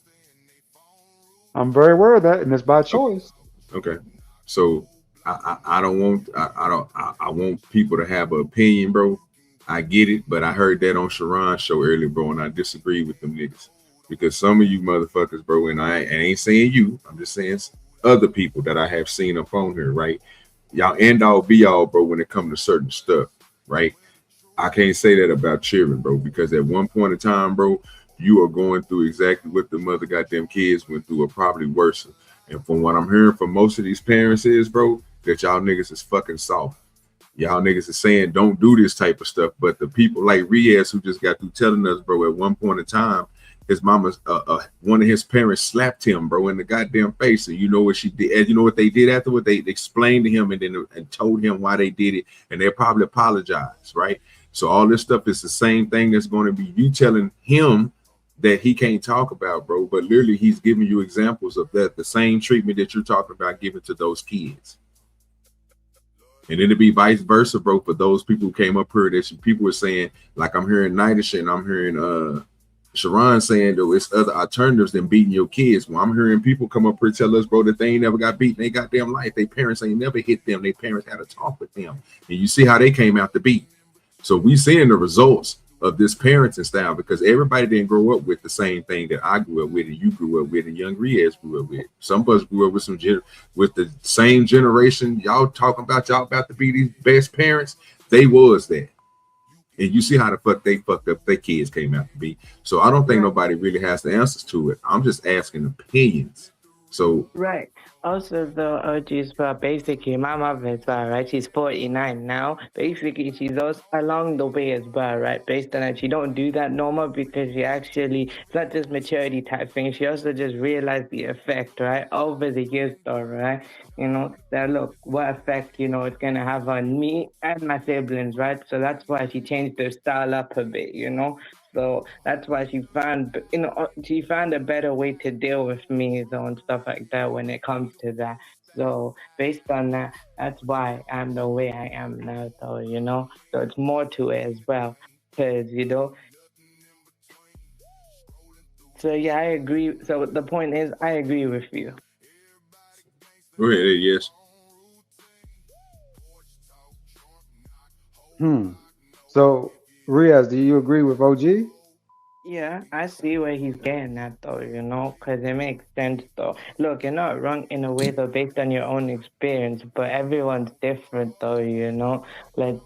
I'm very aware of that, and it's by choice. Okay. So I don't want, I want people to have an opinion, bro. I get it, but I heard that on Sharon's show earlier, bro, and I disagree with them niggas. Because some of you motherfuckers, bro, and I ain't saying you, I'm just saying other people that I have seen up on here, right? Y'all end all be all, bro, when it comes to certain stuff, right? I can't say that about children, bro, because at one point in time, bro, you are going through exactly what the mother goddamn kids went through, or probably worse. And from what I'm hearing from most of these parents is, bro, that y'all niggas is fucking soft. Y'all niggas is saying don't do this type of stuff. But the people like Riaz who just got through telling us, bro, at one point in time, his mama's one of his parents slapped him, bro, in the goddamn face. And you know what she did? You know what they did afterward? They explained to him and told him why they did it, and they probably apologized, right? So all this stuff is the same thing that's going to be you telling him that he can't talk about, bro. But literally, he's giving you examples of that, the same treatment that you're talking about giving to those kids. And it'll be vice versa, bro, for those people who came up here. That people were saying, like I'm hearing Nightish and I'm hearing Sharon saying, though, it's other alternatives than beating your kids. Well, I'm hearing people come up here tell us, bro, that they ain't never got beaten. They goddamn life. Their parents ain't never hit them. Their parents had a talk with them. And you see how they came out to beat. So we seeing the results of this parenting style, because everybody didn't grow up with the same thing that I grew up with and you grew up with and young Riaz grew up with. Some of us grew up with with the same generation. Y'all talking about y'all about to be these best parents. They was that. And you see how the fuck they fucked up their kids came out to be. So I don't think nobody really has the answers to it. I'm just asking opinions. So Right. Also, the OG's but basically my mother as well, right? She's 49 now. Basically, she's also along the way as well, right? Based on that, she don't do that normal because she actually, it's not just maturity type thing. She also just realized the effect, right? Over the years, though, right? You know, that look, what effect, you know, it's going to have on me and my siblings, right? So that's why she changed her style up a bit, you know? So that's why she found, you know, she found a better way to deal with me, though, and stuff like that when it comes to that. So based on that, that's why I'm the way I am now, though, you know. So it's more to it as well, because you know. So yeah, I agree. So the point is, I agree with you. go ahead, yes. So, Riaz, do you agree with OG? Yeah, I see where he's getting at, though, you know, because it makes sense, though. Look, you're not wrong in a way, though, based on your own experience, but everyone's different, though, you know. Like,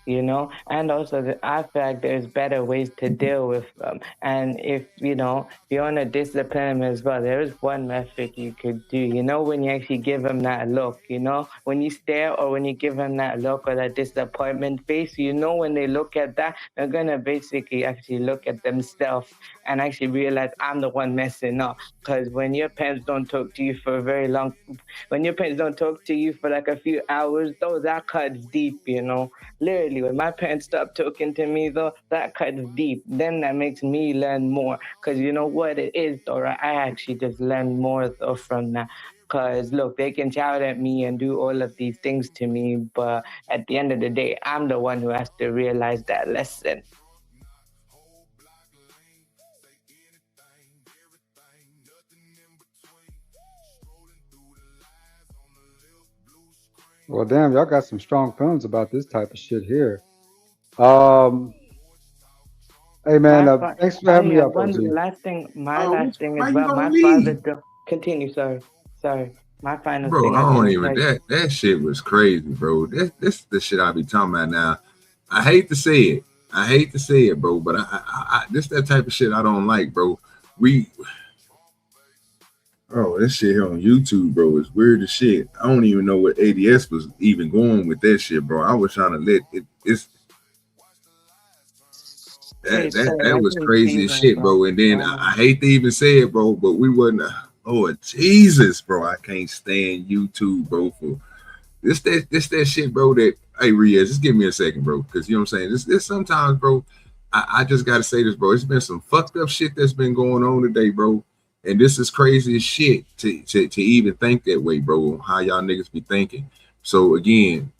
you know, and also I feel like there's better ways to deal with them. And if, you know, you want to discipline them as well, there is one method you could do, you know, when you actually give them that look, you know, when you stare or when you give them that look or that disappointment face, you know, when they look at that, they're going to basically actually look at themselves and actually realize I'm the one messing up. Because when your parents don't talk to you for a very long, when your parents don't talk to you for like a few hours, though, that cuts deep, you know. Literally, when my parents stop talking to me, though, that cuts deep. Then that makes me learn more. Because you know what it is, though, right? I actually just learn more, though, from that. Because, look, they can shout at me and do all of these things to me, but at the end of the day, I'm the one who has to realize that lesson. Well, damn, y'all got some strong feelings about this type of shit here. Hey man, thanks for having me up, One OG. last thing, my Oh, last thing why is you about gonna my father. leave? Continue, sorry. My final Bro, thing I I was don't gonna even say. that shit was crazy, bro. This the shit I be talking about now. I hate to say it. I hate to say it, bro, but I this that type of shit I don't like, bro. This shit here on YouTube, bro, is weird as shit. I don't even know what ADS was even going with that shit, bro. I was trying to let it's that was crazy as shit, bro. And then I hate to even say it, bro, but we wasn't. Oh Jesus, bro! I can't stand YouTube, bro. For this that shit, bro. That hey, Riaz, just give me a second, bro, because you know what I'm saying. This sometimes, bro. I just gotta say this, bro. It's been some fucked up shit that's been going on today, bro. And this is crazy as shit to even think that way, bro. How y'all niggas be thinking. So again,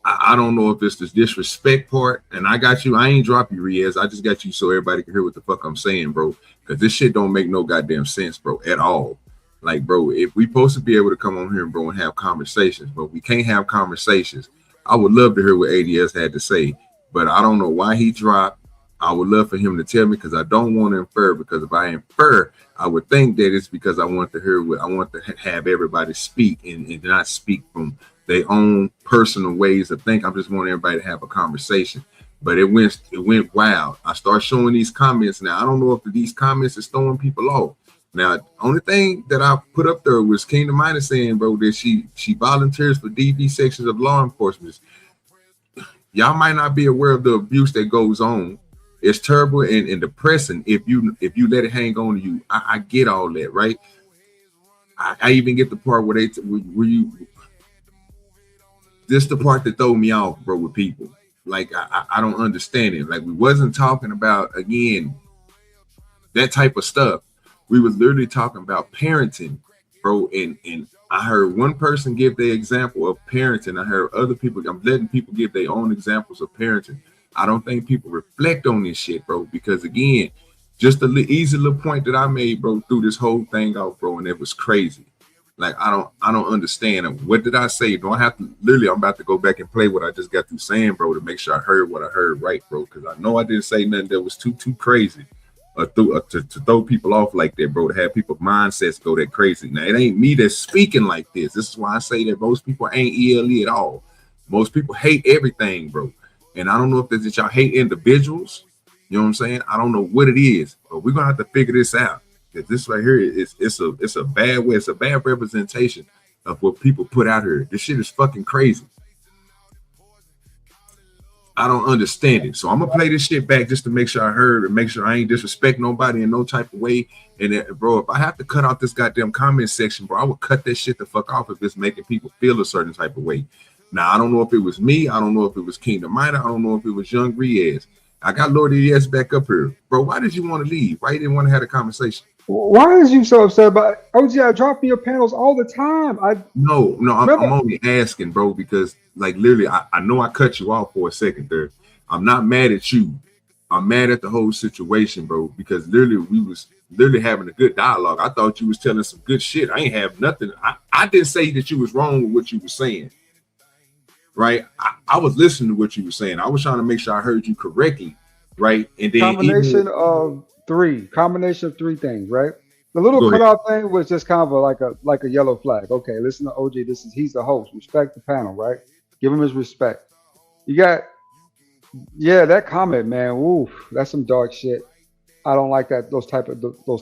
I don't know if it's this disrespect part, and I got you. I ain't drop you, Riaz. I just got you so everybody can hear what the fuck I'm saying, bro. Because this shit don't make no goddamn sense, bro, at all. Like, bro, if we supposed to be able to come on here, bro, and have conversations, but we can't have conversations. I would love to hear what ADS had to say, but I don't know why he dropped. I would love for him to tell me because I don't want to infer. Because if I infer, I would think that it's because I want to hear what I want to have everybody speak and not speak from their own personal ways of thinking. I just want everybody to have a conversation. But it went wild. I start showing these comments now. I don't know if these comments is throwing people off. Now, only thing that I put up there was Kingdom Minus saying, bro, that she volunteers for DV sections of law enforcement. Y'all might not be aware of the abuse that goes on. It's terrible and depressing if you let it hang on to you. I get all that, right? I even get the part where this the part that throw me off, bro, with people. Like I don't understand it. Like we wasn't talking about again that type of stuff. We was literally talking about parenting, bro. And I heard one person give their example of parenting. I heard other people. I'm letting people give their own examples of parenting. I don't think people reflect on this shit, bro. Because again, just the easy little point that I made, bro, through this whole thing out, bro, and it was crazy. Like I don't understand. What did I say? Do I have to literally? I'm about to go back and play what I just got through saying, bro, to make sure I heard what I heard right, bro. Because I know I didn't say nothing that was too crazy, to throw people off like that, bro. To have people's mindsets go that crazy. Now it ain't me that's speaking like this. This is why I say that most people ain't ELE at all. Most people hate everything, bro. And I don't know if that's that y'all hate individuals. You know what I'm saying? I don't know what it is, but we're gonna have to figure this out. Because this right here is it's a bad way, it's a bad representation of what people put out here. This shit is fucking crazy. I don't understand it. So I'm gonna play this shit back just to make sure I heard and make sure I ain't disrespect nobody in no type of way. And bro, if I have to cut out this goddamn comment section, bro, I would cut that shit the fuck off if it's making people feel a certain type of way. Now, I don't know if it was me. I don't know if it was Kingdom Minor. I don't know if it was Young Riaz. I got Lord ES back up here. Bro, why did you want to leave? Why you didn't want to have a conversation? Why is you so upset about OG? I drop your panels all the time. No, I'm only asking, bro, because like literally, I know I cut you off for a second there. I'm not mad at you. I'm mad at the whole situation, bro, because literally we was literally having a good dialogue. I thought you was telling some good shit. I ain't have nothing. I didn't say that you was wrong with what you were saying. Right, I was listening to what you were saying. I was trying to make sure I heard you correctly, right? And then combination of three things, right? The little cutoff thing was just kind of like a yellow flag. Okay, listen to OG. He's the host. Respect the panel, right? Give him his respect. You got, that comment, man. Oof, that's some dark shit. I don't like that. Those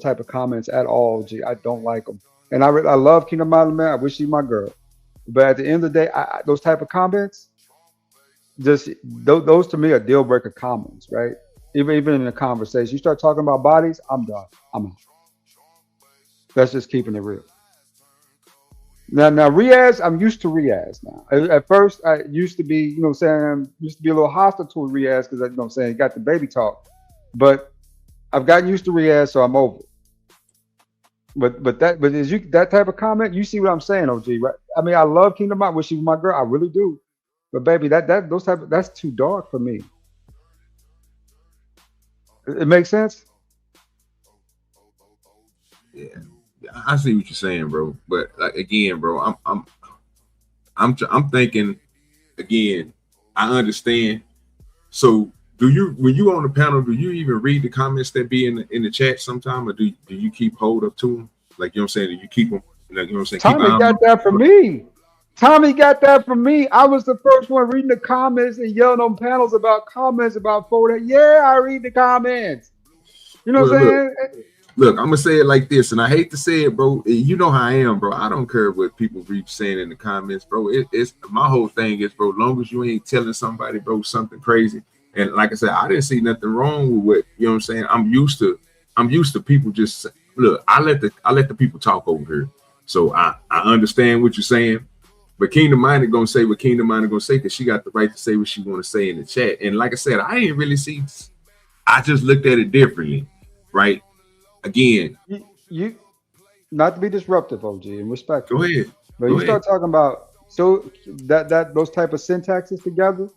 type of comments at all. OG, I don't like them. And I love Kingdom Minor, man. I wish she's my girl. But at the end of the day, those type of comments, just those to me are deal breaker comments, right? Even in a conversation, you start talking about bodies, I'm done. I'm out. That's just keeping it real. Now Riaz, I'm used to Riaz now. At first, I used to be, you know what I'm saying, used to be a little hostile to Riaz because, you know what I'm saying, he got the baby talk. But I've gotten used to Riaz, so I'm over it. But is you that type of comment? You see what I'm saying, OG? Right? I mean, I love Kingdom Minor. Wish she was my girl. I really do. But baby, that's too dark for me. It makes sense. Yeah, I see what you're saying, bro. But like again, bro, I'm thinking again. I understand. So do you, when you on the panel, do you even read the comments that be in the chat sometime, or do you keep hold up to them? Like, you know what I'm saying? Do you keep them? Like, you know what I'm saying? Tommy got that from me. Tommy got that from me. I was the first one reading the comments and yelling on panels about comments about photo. Yeah, I read the comments. You know what I'm saying? Look, I'm gonna say it like this, and I hate to say it, bro. You know how I am, bro. I don't care what people be saying in the comments, bro. It's my whole thing is, bro. Long as you ain't telling somebody, bro, something crazy. And like I said, I didn't see nothing wrong with what, you know what I'm saying. I'm used to people just look. I let the people talk over here, so I understand what you're saying. But Kingdom Minor gonna say what Kingdom Minor gonna say because she got the right to say what she want to say in the chat. And like I said, I ain't really see. I just looked at it differently, right? Again, you not to be disruptive, OG, and respectful. Go ahead. But you start talking about so that those type of syntaxes together.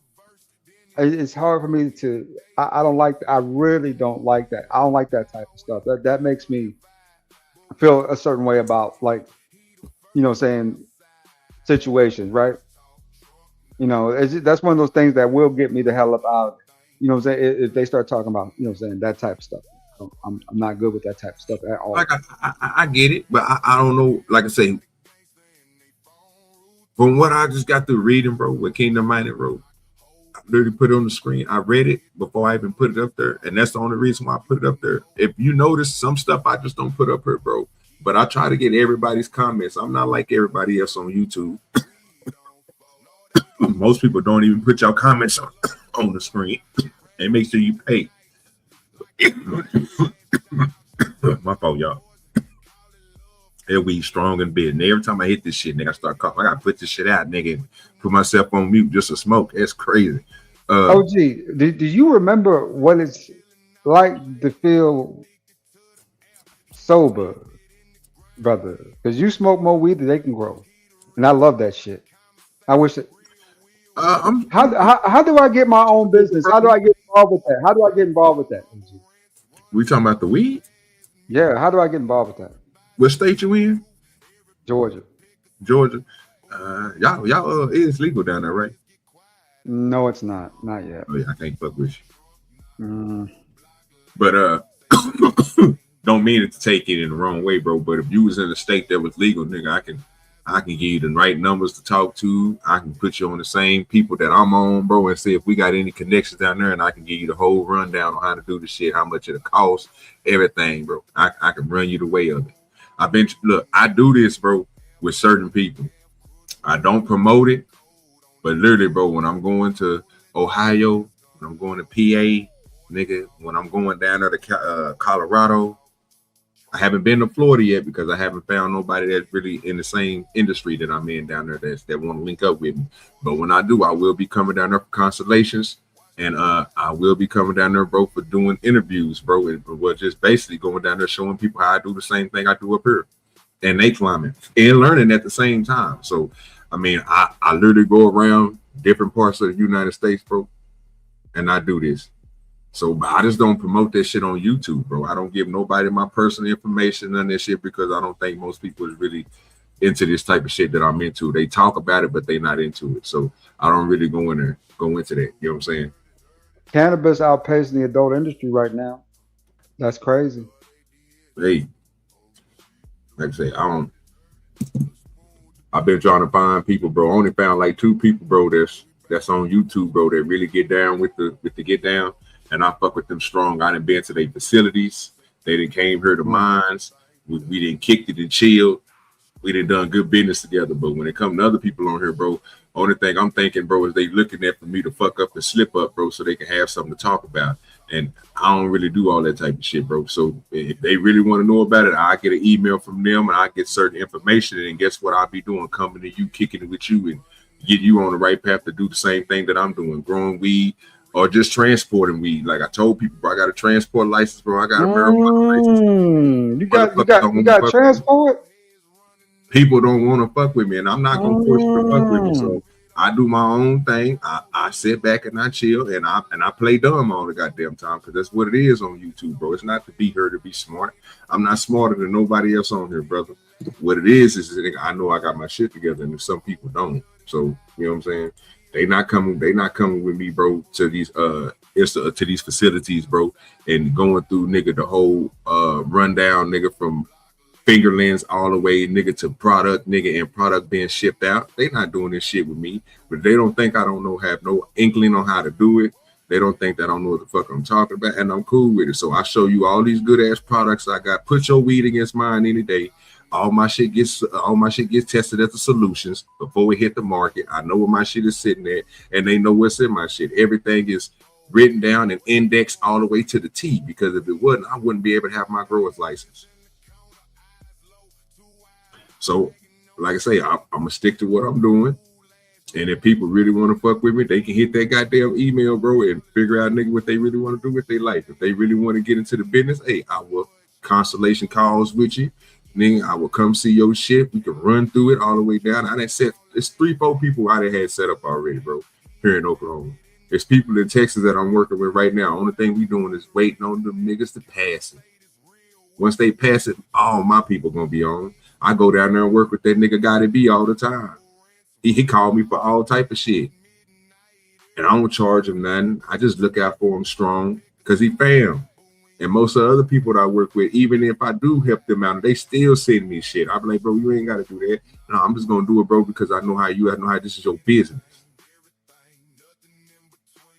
It's hard for me to. I don't like. I really don't like that. I don't like that type of stuff. That makes me feel a certain way about, like, you know, saying situations, right? You know, that's one of those things that will get me the hell up out. You know what I'm saying? If they start talking about, you know what I'm saying, that type of stuff. I'm not good with that type of stuff at all. Like I get it, but I don't know. Like I say, from what I just got through reading, bro, what Kingdom Minor wrote, I literally put it on the screen. I read it before I even put it up there, and that's the only reason why I put it up there. If you notice, some stuff I just don't put up here, bro. But I try to get everybody's comments. I'm not like everybody else on YouTube. Most people don't even put your comments on the screen and make sure you pay. My fault, y'all. We strong in bed. And every time I hit this shit, nigga, I start coughing. I gotta put this shit out, nigga, and put myself on mute just to smoke. That's crazy. OG, do you remember what it's like to feel sober, brother? Because you smoke more weed than they can grow, and I love that shit. I wish it. How do I get my own business? How do I get involved with that? How do I get involved with that? OG? We talking about the weed? Yeah. How do I get involved with that? What state you in? Georgia. Y'all, it's legal down there, right? No, it's not. Not yet. Oh yeah, I can't fuck with you. Mm. But don't mean it to take it in the wrong way, bro. But if you was in a state that was legal, nigga, I can give you the right numbers to talk to. I can put you on the same people that I'm on, bro, and see if we got any connections down there, and I can give you the whole rundown on how to do the shit, how much it'll cost, everything, bro. I can run you the way of it. Look, I do this, bro, with certain people. I don't promote it, but literally, bro, when I'm going to Ohio, when I'm going to PA, nigga, when I'm going down there to Colorado, I haven't been to Florida yet because I haven't found nobody that's really in the same industry that I'm in down there that want to link up with me. But when I do, I will be coming down there for constellations, and I will be coming down there, bro, for doing interviews, bro. And we're just basically going down there showing people how I do the same thing I do up here, and they climbing and learning at the same time. So, I mean, I literally go around different parts of the United States, bro, and I do this. So I just don't promote that shit on YouTube, bro. I don't give nobody my personal information on this shit because I don't think most people is really into this type of shit that I'm into. They talk about it, but they not into it. So I don't really go into that. You know what I'm saying? Cannabis outpacing the adult industry right now. That's crazy. Hey, like I say, I've been trying to find people, bro. I only found like 2 people, bro, that's on YouTube, bro, that really get down with the get down. And I fuck with them strong. I done been to their facilities. They done came here to mines. We done kicked it and chilled. We done good business together. But when it comes to other people on here, bro, only thing I'm thinking, bro, is they looking at for me to fuck up and slip up, bro, so they can have something to talk about. And I don't really do all that type of shit, bro. So if they really want to know about it, I get an email from them and I get certain information. And guess what I'll be doing? Coming to you, kicking it with you, and get you on the right path to do the same thing that I'm doing, growing weed. Or just transporting weed. Like I told people, bro, I got a transport license, bro. I got a marijuana license. You got transport? People don't want to fuck with me, and I'm not gonna force you to fuck with me. So I do my own thing. I sit back and I chill, and I play dumb all the goddamn time because that's what it is on YouTube, bro. It's not to be here to be smart. I'm not smarter than nobody else on here, brother. What it is I know I got my shit together, and some people don't. So you know what I'm saying? They not coming with me, bro, to these facilities, bro, and going through, nigga, the whole rundown, nigga, from fingerlings all the way, nigga, to product, nigga, and product being shipped out. They not doing this shit with me, but they don't think I don't know, have no inkling on how to do it. They don't think that I don't know what the fuck I'm talking about, and I'm cool with it. So I show you all these good ass products I got. Put your weed against mine any day. All my shit gets tested at the solutions before we hit the market. I know where my shit is sitting at, and they know what's in my shit. Everything is written down and indexed all the way to the T, because if it wasn't, I wouldn't be able to have my grower's license. So, like I say, I'm gonna stick to what I'm doing. And if people really want to fuck with me, they can hit that goddamn email, bro, and figure out, nigga, what they really want to do with their life. If they really want to get into the business, hey, I will constellation calls with you. Nigga, I will come see your shit. We can run through it all the way down. I done set, it's 3-4 people I done had set up already, bro, here in Oklahoma. There's people in Texas that I'm working with right now. Only thing we doing is waiting on them niggas to pass it. Once they pass it, all my people gonna be on. I go down there and work with that nigga Gotta Be all the time. He called me for all type of shit. And I don't charge him nothing. I just look out for him strong because he fam. And most of the other people that I work with, even if I do help them out, they still send me shit. I'm like, bro, you ain't got to do that. No, I'm just going to do it, bro, because I know how this is your business.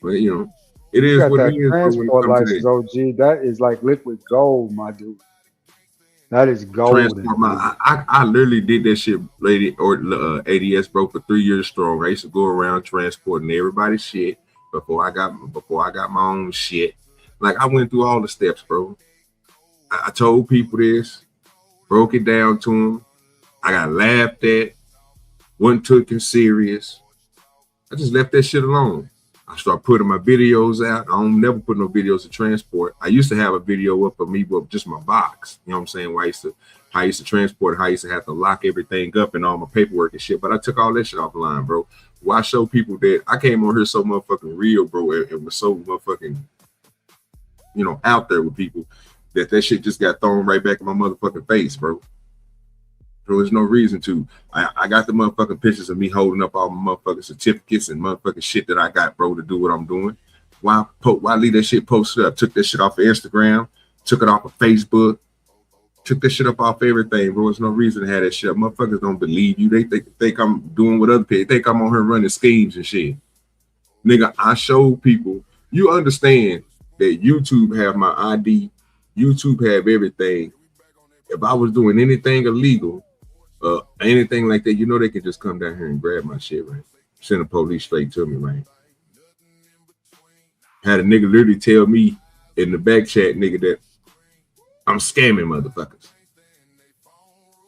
But, you know, it is what it is. Transport license, OG, that is like liquid gold, my dude. That is gold. I literally did that shit, lady, or ADS, bro, for 3 years strong. I used to go around transporting everybody's shit before I got my own shit. Like, I went through all the steps, bro. I told people this, broke it down to them. I got laughed at, wasn't taken serious. I just left that shit alone. I started putting my videos out. I don't never put no videos of transport. I used to have a video up of me with just my box. You know what I'm saying? Where I used to transport, how I used to have to lock everything up and all my paperwork and shit. But I took all that shit offline, bro. Why show people that I came on here so motherfucking real, bro, and was so motherfucking, you know, out there with people that shit just got thrown right back in my motherfucking face, bro. There was no reason to. I got the motherfucking pictures of me holding up all my motherfucking certificates and motherfucking shit that I got, bro, to do what I'm doing. Why leave that shit posted up? Took that shit off of Instagram, took it off of Facebook. Took that shit up off everything, bro. There's no reason to have that shit up. Motherfuckers don't believe you. They think I'm doing what other people think. I'm on here running schemes and shit. Nigga, I showed people. You understand that YouTube have my ID. YouTube have everything. If I was doing anything illegal, anything like that, you know they can just come down here and grab my shit, right? Send the police straight to me, right? Had a nigga literally tell me in the back chat, nigga, that I'm scamming motherfuckers.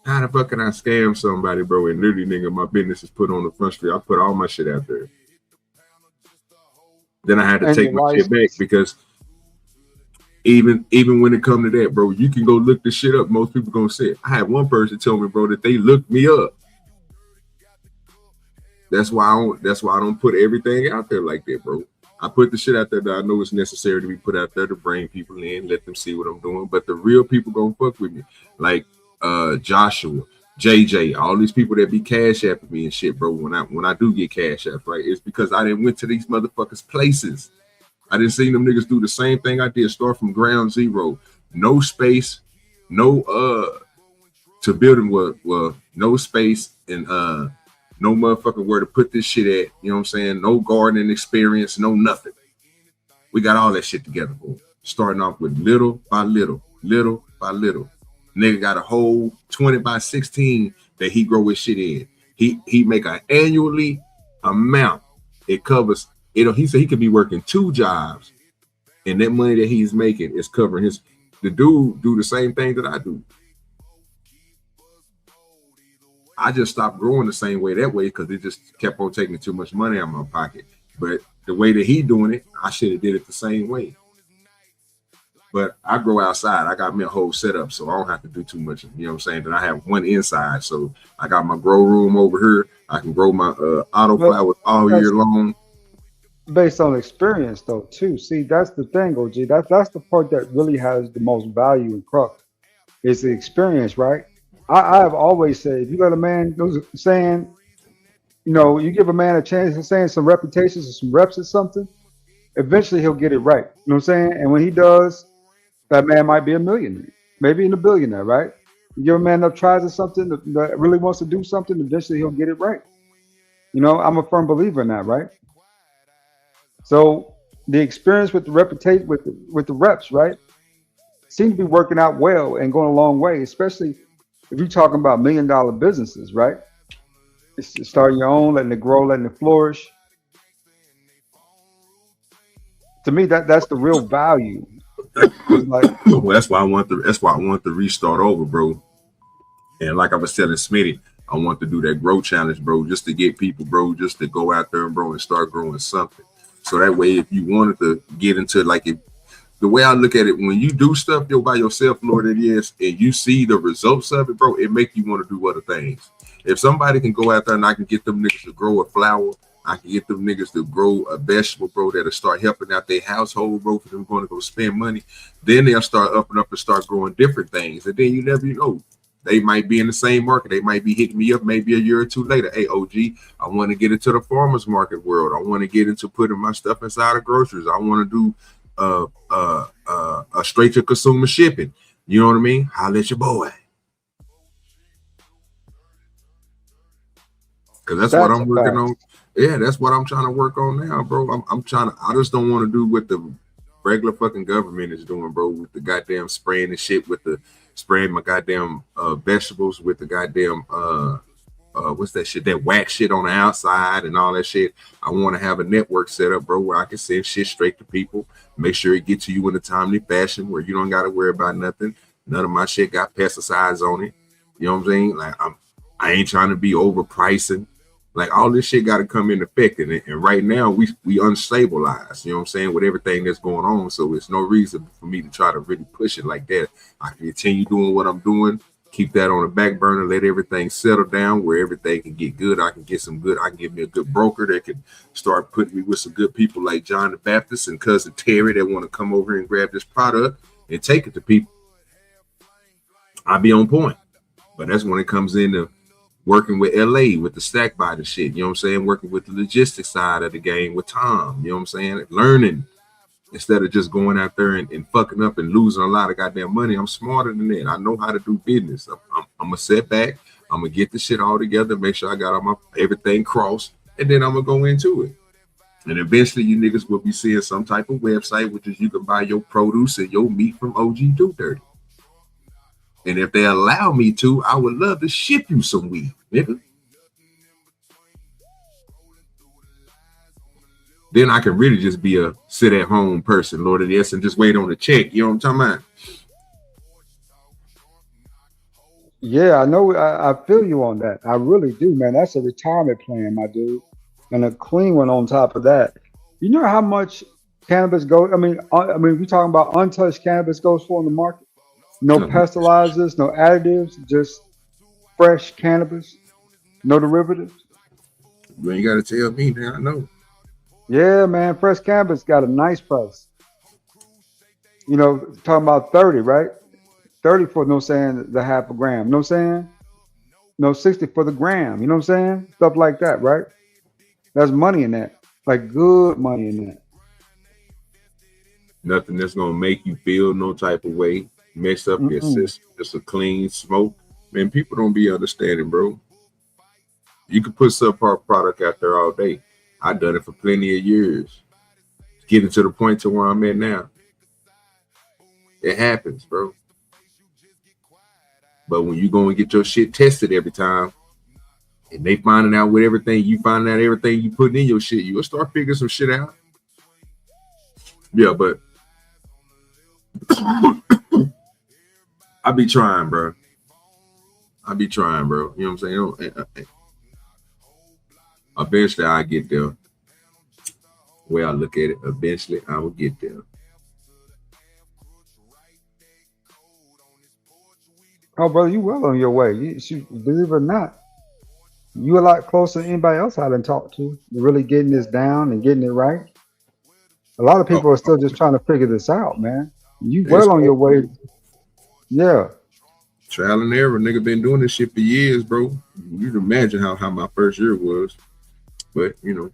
How the fuck can I scam somebody, bro? And literally, nigga, my business is put on the front street. I put all my shit out there. Then I had to take my shit back because even when it come to that, bro, you can go look the shit up. Most people gonna say it. I had one person tell me, bro, that they looked me up. That's why I don't put everything out there like that, bro. I put the shit out there that I know is necessary to be put out there to bring people in, let them see what I'm doing. But the real people gonna fuck with me, like Joshua, JJ, all these people that be cash apping me and shit, bro. When I do get cash apps, right, it's because I didn't went to these motherfuckers places. I didn't see them niggas do the same thing I did. Start from ground zero, no space, no to building well, no space and no motherfucking where to put this shit at. You know what I'm saying? No gardening experience, no nothing. We got all that shit together, bro. Starting off with little by little, little by little. Nigga got a whole 20 by 16 that he grow his shit in. He make an annually amount. It covers, he said he could be working 2 jobs and that money that he's making is covering his, the dude do the same thing that I do. I just stopped growing the same way that way because it just kept on taking too much money out of my pocket. But the way that he doing it, I should have did it the same way. But I grow outside. I got me a whole setup, so I don't have to do too much. You know what I'm saying? Then I have one inside, so I got my grow room over here. I can grow my autoflowers all year long. Based on experience, though, too. See, that's the thing, OG. That's the part that really has the most value in crux. Is the experience, right? I have always said, if you let a man go saying, you know, you give a man a chance of saying some reputations or some reps or something, eventually he'll get it right. You know what I'm saying? And when he does, that man might be a millionaire, maybe even a billionaire, right? You give a man enough tries or something that really wants to do something, eventually he'll get it right. You know, I'm a firm believer in that, right? So the experience with the reputation, with the reps, right, seems to be working out well and going a long way, especially if you're talking about $1 million businesses, right? It's starting your own, letting it grow, letting it flourish. To me, that's the real value. Like, well, that's why I want to restart over, bro. And like I was telling Smitty, I want to do that grow challenge, bro, just to get people, bro, just to go out there, bro, and start growing something. So that way, if you wanted to get into the way I look at it, when you do stuff by yourself, Lord, it is, and you see the results of it, bro, it make you want to do other things. If somebody can go out there and I can get them niggas to grow a flower, I can get them niggas to grow a vegetable, bro, that'll start helping out their household, bro, for them going to go spend money. Then they'll start up and start growing different things. And then you never know. They might be in the same market. They might be hitting me up maybe a year or two later. Hey, OG, I want to get into the farmer's market world. I want to get into putting my stuff inside of groceries. I want to do a straight to consumer shipping. You know what I mean? Holla at your boy. Because that's what I'm working on. Yeah, that's what I'm trying to work on now, bro. I'm trying to, I just don't want to do what the regular fucking government is doing, bro, with the goddamn spraying and shit, with the spraying my goddamn vegetables with the goddamn what's that shit, that wax shit on the outside and all that shit. I want to have a network set up, bro, where I can send shit straight to people, make sure it gets to you in a timely fashion where you don't got to worry about nothing. None of my shit got pesticides on it. You know what I'm saying? Like, I ain't trying to be overpricing. Like, all this shit got to come in effect. And right now, we unstabilized, you know what I'm saying, with everything that's going on. So it's no reason for me to try to really push it like that. I can continue doing what I'm doing, keep that on the back burner, let everything settle down where everything can get good. I can get I can get me a good broker that can start putting me with some good people like John the Baptist and cousin Terry that want to come over here and grab this product and take it to people. I'll be on point. But that's when it comes into working with LA with the stack by the shit, you know what I'm saying? Working with the logistics side of the game with Tom, you know what I'm saying? Learning instead of just going out there and fucking up and losing a lot of goddamn money. I'm smarter than that. I know how to do business. I'm gonna sit back. I'm gonna get the shit all together, make sure I got all my everything crossed, and then I'm gonna go into it. And eventually you niggas will be seeing some type of website, which is you can buy your produce and your meat from OGDoDirty. And if they allow me to, I would love to ship you some weed, nigga. Then I can really just be a sit-at-home person, Lord of the S, and just wait on the check. You know what I'm talking about? Yeah, I know. I feel you on that. I really do, man. That's a retirement plan, my dude, and a clean one on top of that. You know how much cannabis goes? I mean, we're talking about untouched cannabis goes for in the market. No pesticides, no additives, just fresh cannabis, no derivatives. You ain't got to tell me, man. I know. Yeah, man. Fresh cannabis got a nice price. You know, talking about 30, right? 30 for, no saying, the half a gram. No saying? No, 60 for the gram. You know what I'm saying? Stuff like that, right? There's money in that. Like good money in that. Nothing that's going to make you feel no type of way. Mess up your system. Just a clean smoke. Man, people don't be understanding, bro. You can put subpar product out there all day. I've done it for plenty of years. Getting to the point to where I'm at now. It happens, bro. But when you go and get your shit tested every time, and they finding out with everything, you finding out everything you putting in your shit, you will start figuring some shit out. Yeah, but I be trying, bro. I be trying, bro. You know what I'm saying? Eventually, I get there. The way I look at it, eventually, I will get there. Oh, brother, you well on your way. You believe it or not, you a lot closer than anybody else I done talked to. Really getting this down and getting it right. A lot of people are still just trying to figure this out, man. You well on your way. Yeah. Trial and error, nigga, been doing this shit for years, bro. You can imagine how my first year was. But, you know,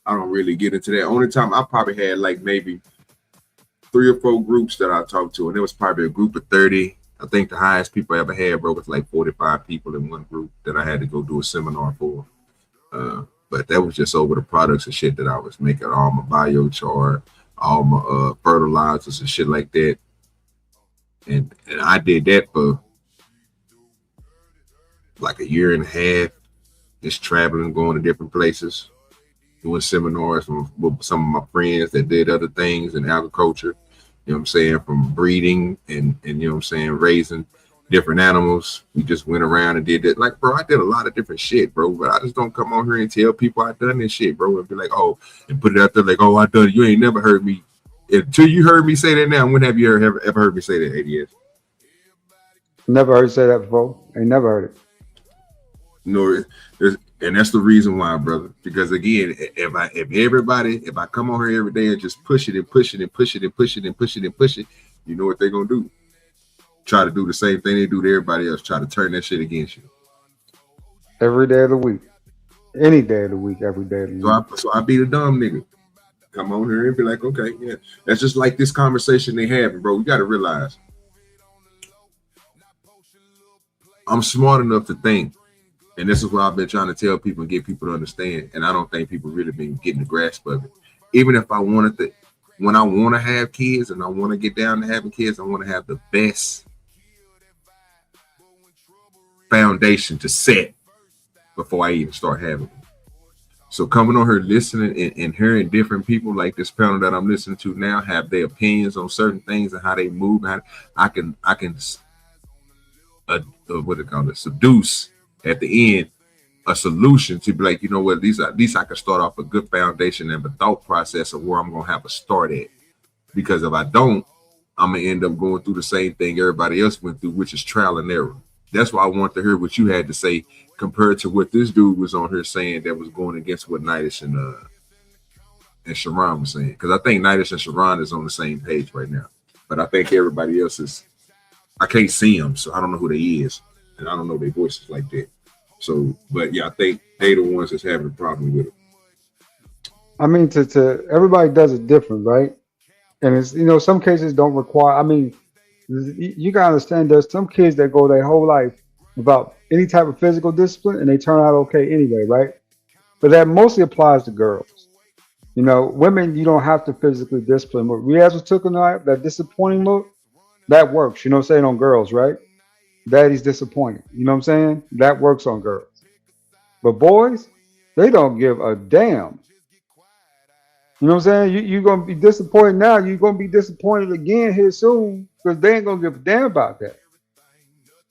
I don't really get into that. Only time I probably had like maybe 3 or 4 groups that I talked to, and it was probably a group of 30. I think the highest people I ever had, bro, was like 45 people in one group that I had to go do a seminar for. But that was just over the products and shit that I was making, all my biochar, all my fertilizers and shit like that. And I did that for like a year and a half, just traveling, going to different places, doing seminars with some of my friends that did other things in agriculture. You know what I'm saying? From breeding and you know what I'm saying, raising different animals. We just went around and did that. Like, bro, I did a lot of different shit, bro. But I just don't come on here and tell people I done this shit, bro. And be like, oh, and put it out there like, oh, I done it. You ain't never heard me. Until you heard me say that now, when have you ever heard me say that, ADS? Never heard you say that before. Ain't never heard it. No, and that's the reason why, brother. Because again, if I come on here every day and just push it and push it and push it and push it and push it and push it, you know what they're gonna do? Try to do the same thing they do to everybody else. Try to turn that shit against you. Every day of the week, any day of the week, every day of the week. So I be the dumb nigga. Come on here and be like, okay, yeah, that's just like this conversation they having, bro. You got to realize, I'm smart enough to think. And this is what I've been trying to tell people and get people to understand. And I don't think people really been getting the grasp of it. Even if I wanted to, when I want to have kids and I want to get down to having kids, I want to have the best foundation to set before I even start having them. So coming on here, listening and hearing different people like this panel that I'm listening to now have their opinions on certain things and how they move, how I can what do they call it? Seduce at the end a solution to be like, you know what, at least I can start off a good foundation and a thought process of where I'm gonna have to start at. Because if I don't, I'm gonna end up going through the same thing everybody else went through, which is trial and error. That's why I want to hear what you had to say compared to what this dude was on here saying that was going against what Nidus and Sharon was saying. Because I think Nidus and Sharon is on the same page right now. But I think everybody else is, I can't see them, so I don't know who they is. And I don't know their voices like that. So, but yeah, I think they the ones that's having a problem with it. I mean, to everybody does it different, right? And it's, some cases don't require. I mean, you gotta understand. There's some kids that go their whole life without any type of physical discipline, and they turn out okay anyway, right? But that mostly applies to girls. Women, you don't have to physically discipline. What Riaz was took tonight, that disappointing look, that works. You know what I'm saying, on girls, right? Daddy's disappointed. You know what I'm saying? That works on girls. But boys, they don't give a damn. You know what I'm saying? You're going to be disappointed now. You're going to be disappointed again here soon because they ain't going to give a damn about that.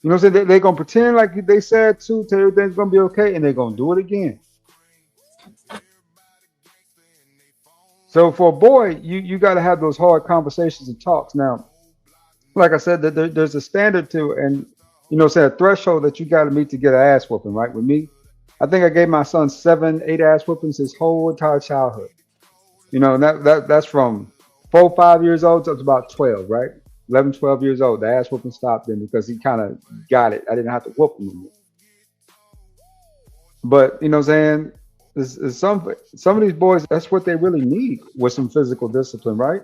You know what I'm saying? They're going to pretend like they sad too, tell everything's going to be okay, and they're going to do it again. So for a boy, you got to have those hard conversations and talks. Now, like I said, there's a standard to, and say a threshold that you got to meet to get an ass whooping. Right? With me, I think I gave my son 7, 8 ass whoopings his whole entire childhood. And that's from 4, 5 years old to about 12, right? 11, 12 years old. The ass whooping stopped then because he kind of got it. I didn't have to whoop him anymore. But you know what I'm saying? Some of these boys, that's what they really need, with some physical discipline, right?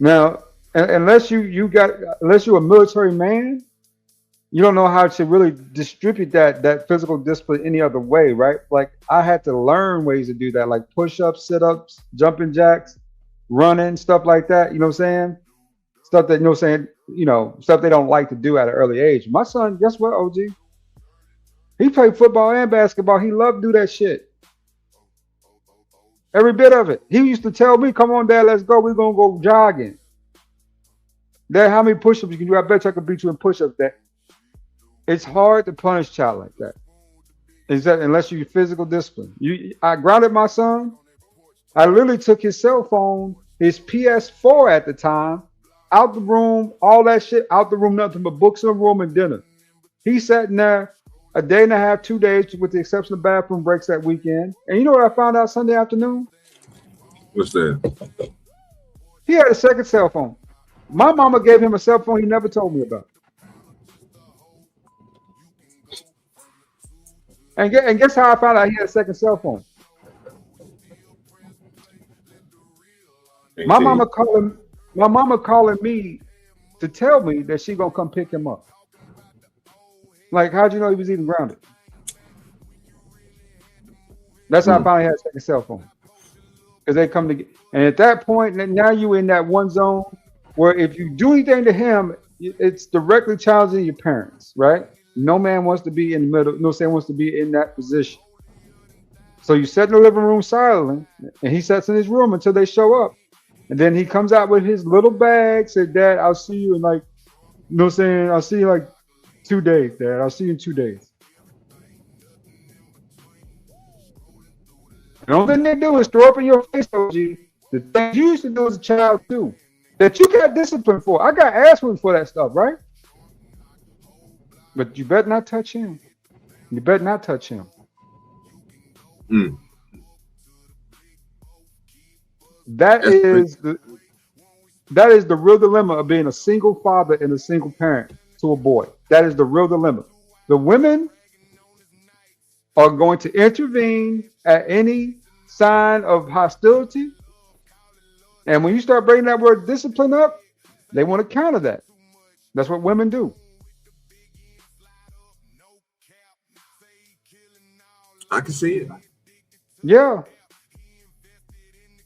Now, unless you're a military man, you don't know how to really distribute that physical discipline any other way, right? Like I had to learn ways to do that, like push-ups, sit-ups, jumping jacks, running, stuff like that. You know what I'm saying? Stuff that stuff they don't like to do at an early age. My son, guess what, OG? He played football and basketball. He loved to do that shit. Every bit of it. He used to tell me, "Come on, Dad, let's go. We're gonna go jogging." Dad, how many push-ups you can do? I bet you I could beat you in push-ups. That it's hard to punish a child like that. Unless you physical discipline. I grounded my son. I literally took his cell phone, his PS4 at the time, out the room, all that shit out the room, nothing but books in the room and dinner. He sat in there a day and a half, 2 days, with the exception of bathroom breaks that weekend. And you know what I found out Sunday afternoon? What's that? He had a second cell phone. My mama gave him a cell phone he never told me about. And guess how I found out he had a second cell phone? My mama calling me to tell me that she gonna come pick him up. Like, how'd you know he was even grounded? That's how I found he had a second cell phone. Because they come together. And at that point, now you in that one zone where if you do anything to him, it's directly challenging your parents, right? No man wants to be in the middle. No man wants to be in that position. So you sit in the living room silently, and he sits in his room until they show up. And then he comes out with his little bag, said, "Dad, I'll see you in I'll see you like 2 days, Dad. I'll see you in 2 days." And the only thing they do is throw up in your face, OG, the things you used to do as a child too, that you got disciplined for. I got ass whipped for that stuff, right? But you better not touch him. You better not touch him. That is the real dilemma of being a single father and a single parent to a boy. That is the real dilemma. The women are going to intervene at any sign of hostility. And when you start bringing that word discipline up, they want to counter that. That's what women do. I can see it. Yeah.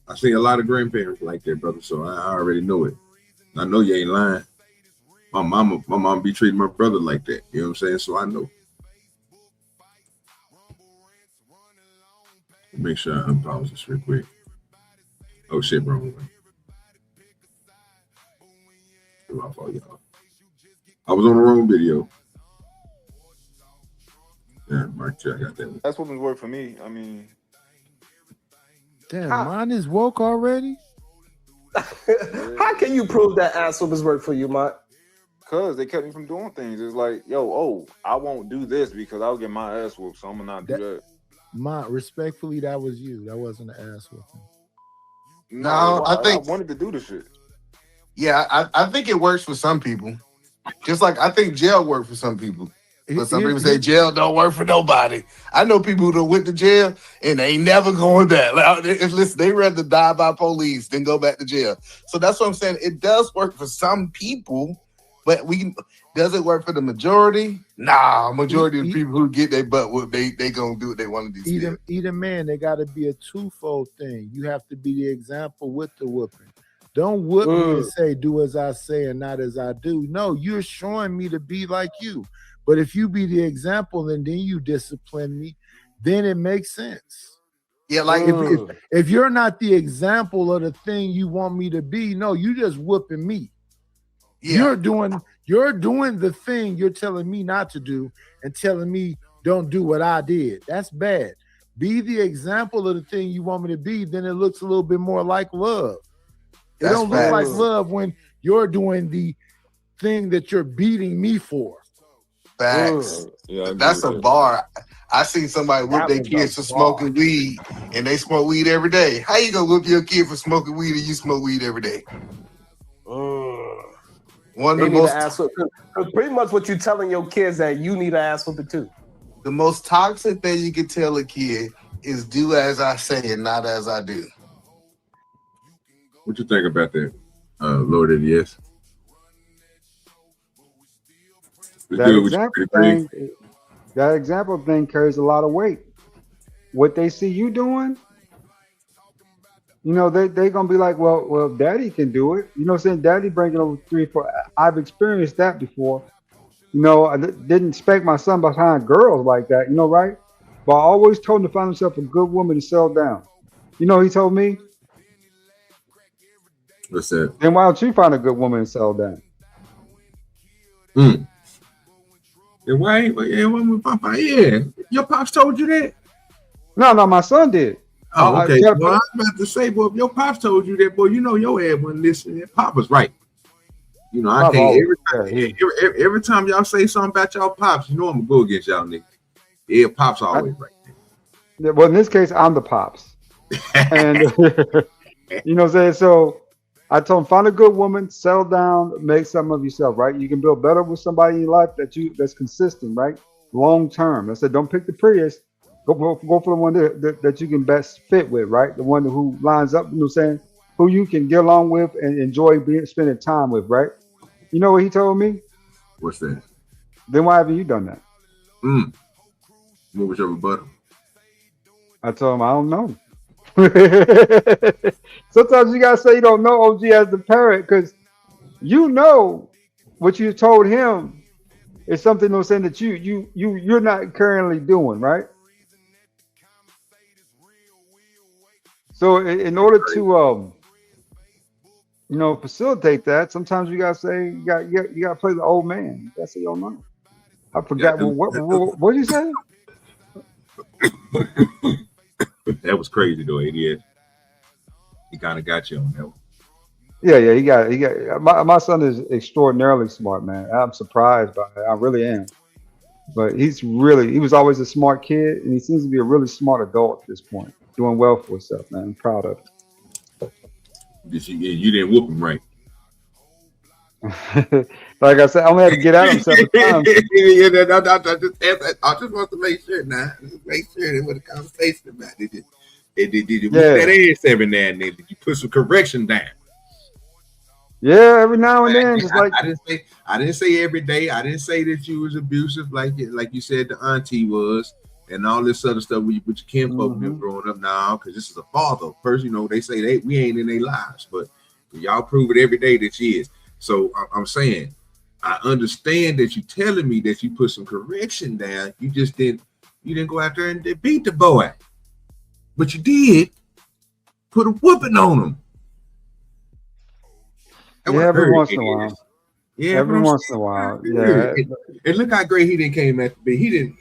I see a lot of grandparents like that, brother. So I already know it. I know you ain't lying. My mama be treating my brother like that. You know what I'm saying? So I know. Make sure I unpause this real quick. Oh shit, wrong way. My fault, y'all. I was on the wrong video. Yeah, Mark, I got that. That's what would work for me. I mean, damn, mine is woke already. How can you prove that ass whoopers work for you, Mike? Because they kept me from doing things. It's like, I won't do this because I'll get my ass whooped, so I'm gonna not do that. Respectfully, that was you. That wasn't an ass whooping. No, I think I wanted to do the shit. Yeah, I think it works for some people. Just like I think jail worked for some people. But some people say jail don't work for nobody. I know people who done went to jail and they ain't never going back. Like, listen, they rather die by police than go back to jail. So that's what I'm saying. It does work for some people, but does it work for the majority? Nah, majority of the people who get their butt whooped, they gonna do what they want to do. Either man, they got to be a twofold thing. You have to be the example with the whooping. Don't whoop me and say, do as I say and not as I do. No, you're showing me to be like you. But if you be the example and then you discipline me, then it makes sense. Yeah, like if you're not the example of the thing you want me to be, no, you just whooping me. Yeah. You're doing the thing you're telling me not to do and telling me don't do what I did. That's bad. Be the example of the thing you want me to be, then it looks a little bit more like love. It don't look like love when you're doing the thing that you're beating me for. Facts. Yeah, that's a bar. I seen somebody whoop their kids for smoking weed, and they smoke weed every day. How you gonna whoop your kid for smoking weed and you smoke weed every day? One of the most pretty much what you're telling your kids that you need an ass whooping too. The most toxic thing you can tell a kid is do as I say and not as I do. What you think about that, Lord? Yes. That example thing carries a lot of weight. What they see you doing, you know, they're gonna be like, well, daddy can do it. You know what I'm saying? Daddy bringing over 3 or 4. I've experienced that before. You know, I didn't expect my son behind girls like that, you know, right? But I always told him to find himself a good woman to settle down. You know, he told me, what's that? Then why don't you find a good woman and settle down? And why your pops told you that? No, my son did. Oh, okay. Well, I was about to say, boy, if your pops told you that, boy, you know your ass wasn't listening. Pop was right. You know, I can't every time y'all say something about y'all pops, you know I'm gonna go against y'all niggas. Yeah, pops always right. Yeah, well, in this case, I'm the pops. And you know what I'm saying? So I told him, find a good woman, settle down, make something of yourself, right? You can build better with somebody in your life that's consistent, right? Long term. I said, don't pick the prettiest. Go for the one that you can best fit with, right? The one who lines up, you know what I'm saying? Who you can get along with and enjoy spending time with, right? You know what he told me? What's that? Then why haven't you done that? What was your rebuttal? I told him, I don't know. Sometimes you gotta say you don't know, OG, as the parent, because you know what you told him is something that's saying that you're not currently doing, right? So in order to you know, facilitate that, sometimes you gotta say you gotta play the old man. You gotta say, you don't know. I forgot what did you say? That was crazy though, idiot. He kind of got you on that one. Yeah, he got my son is extraordinarily smart, man. I'm surprised by it. I really am. But he was always a smart kid, and he seems to be a really smart adult at this point, doing well for himself, man. I'm proud of him. You didn't whoop him right. Like I said, I only had to get at him several times. I just want to make sure now. Just make sure there was a conversation about it. Did you whoop that ass every now and then? Did you put some correction down? Yeah, every now and then. Just like I didn't say every day. I didn't say that you was abusive like you said the auntie was and all this other stuff with your kinfolk growing up now, because this is a father person. You know, they say we ain't in their lives, but y'all prove it every day that she is. So I'm saying, I understand that you telling me that you put some correction down. You just didn't go out there and beat the boy, but you did put a whooping on him. Yeah, every once in a while. Yeah, every once in a while. Yeah. And look how great he didn't came at to be. He didn't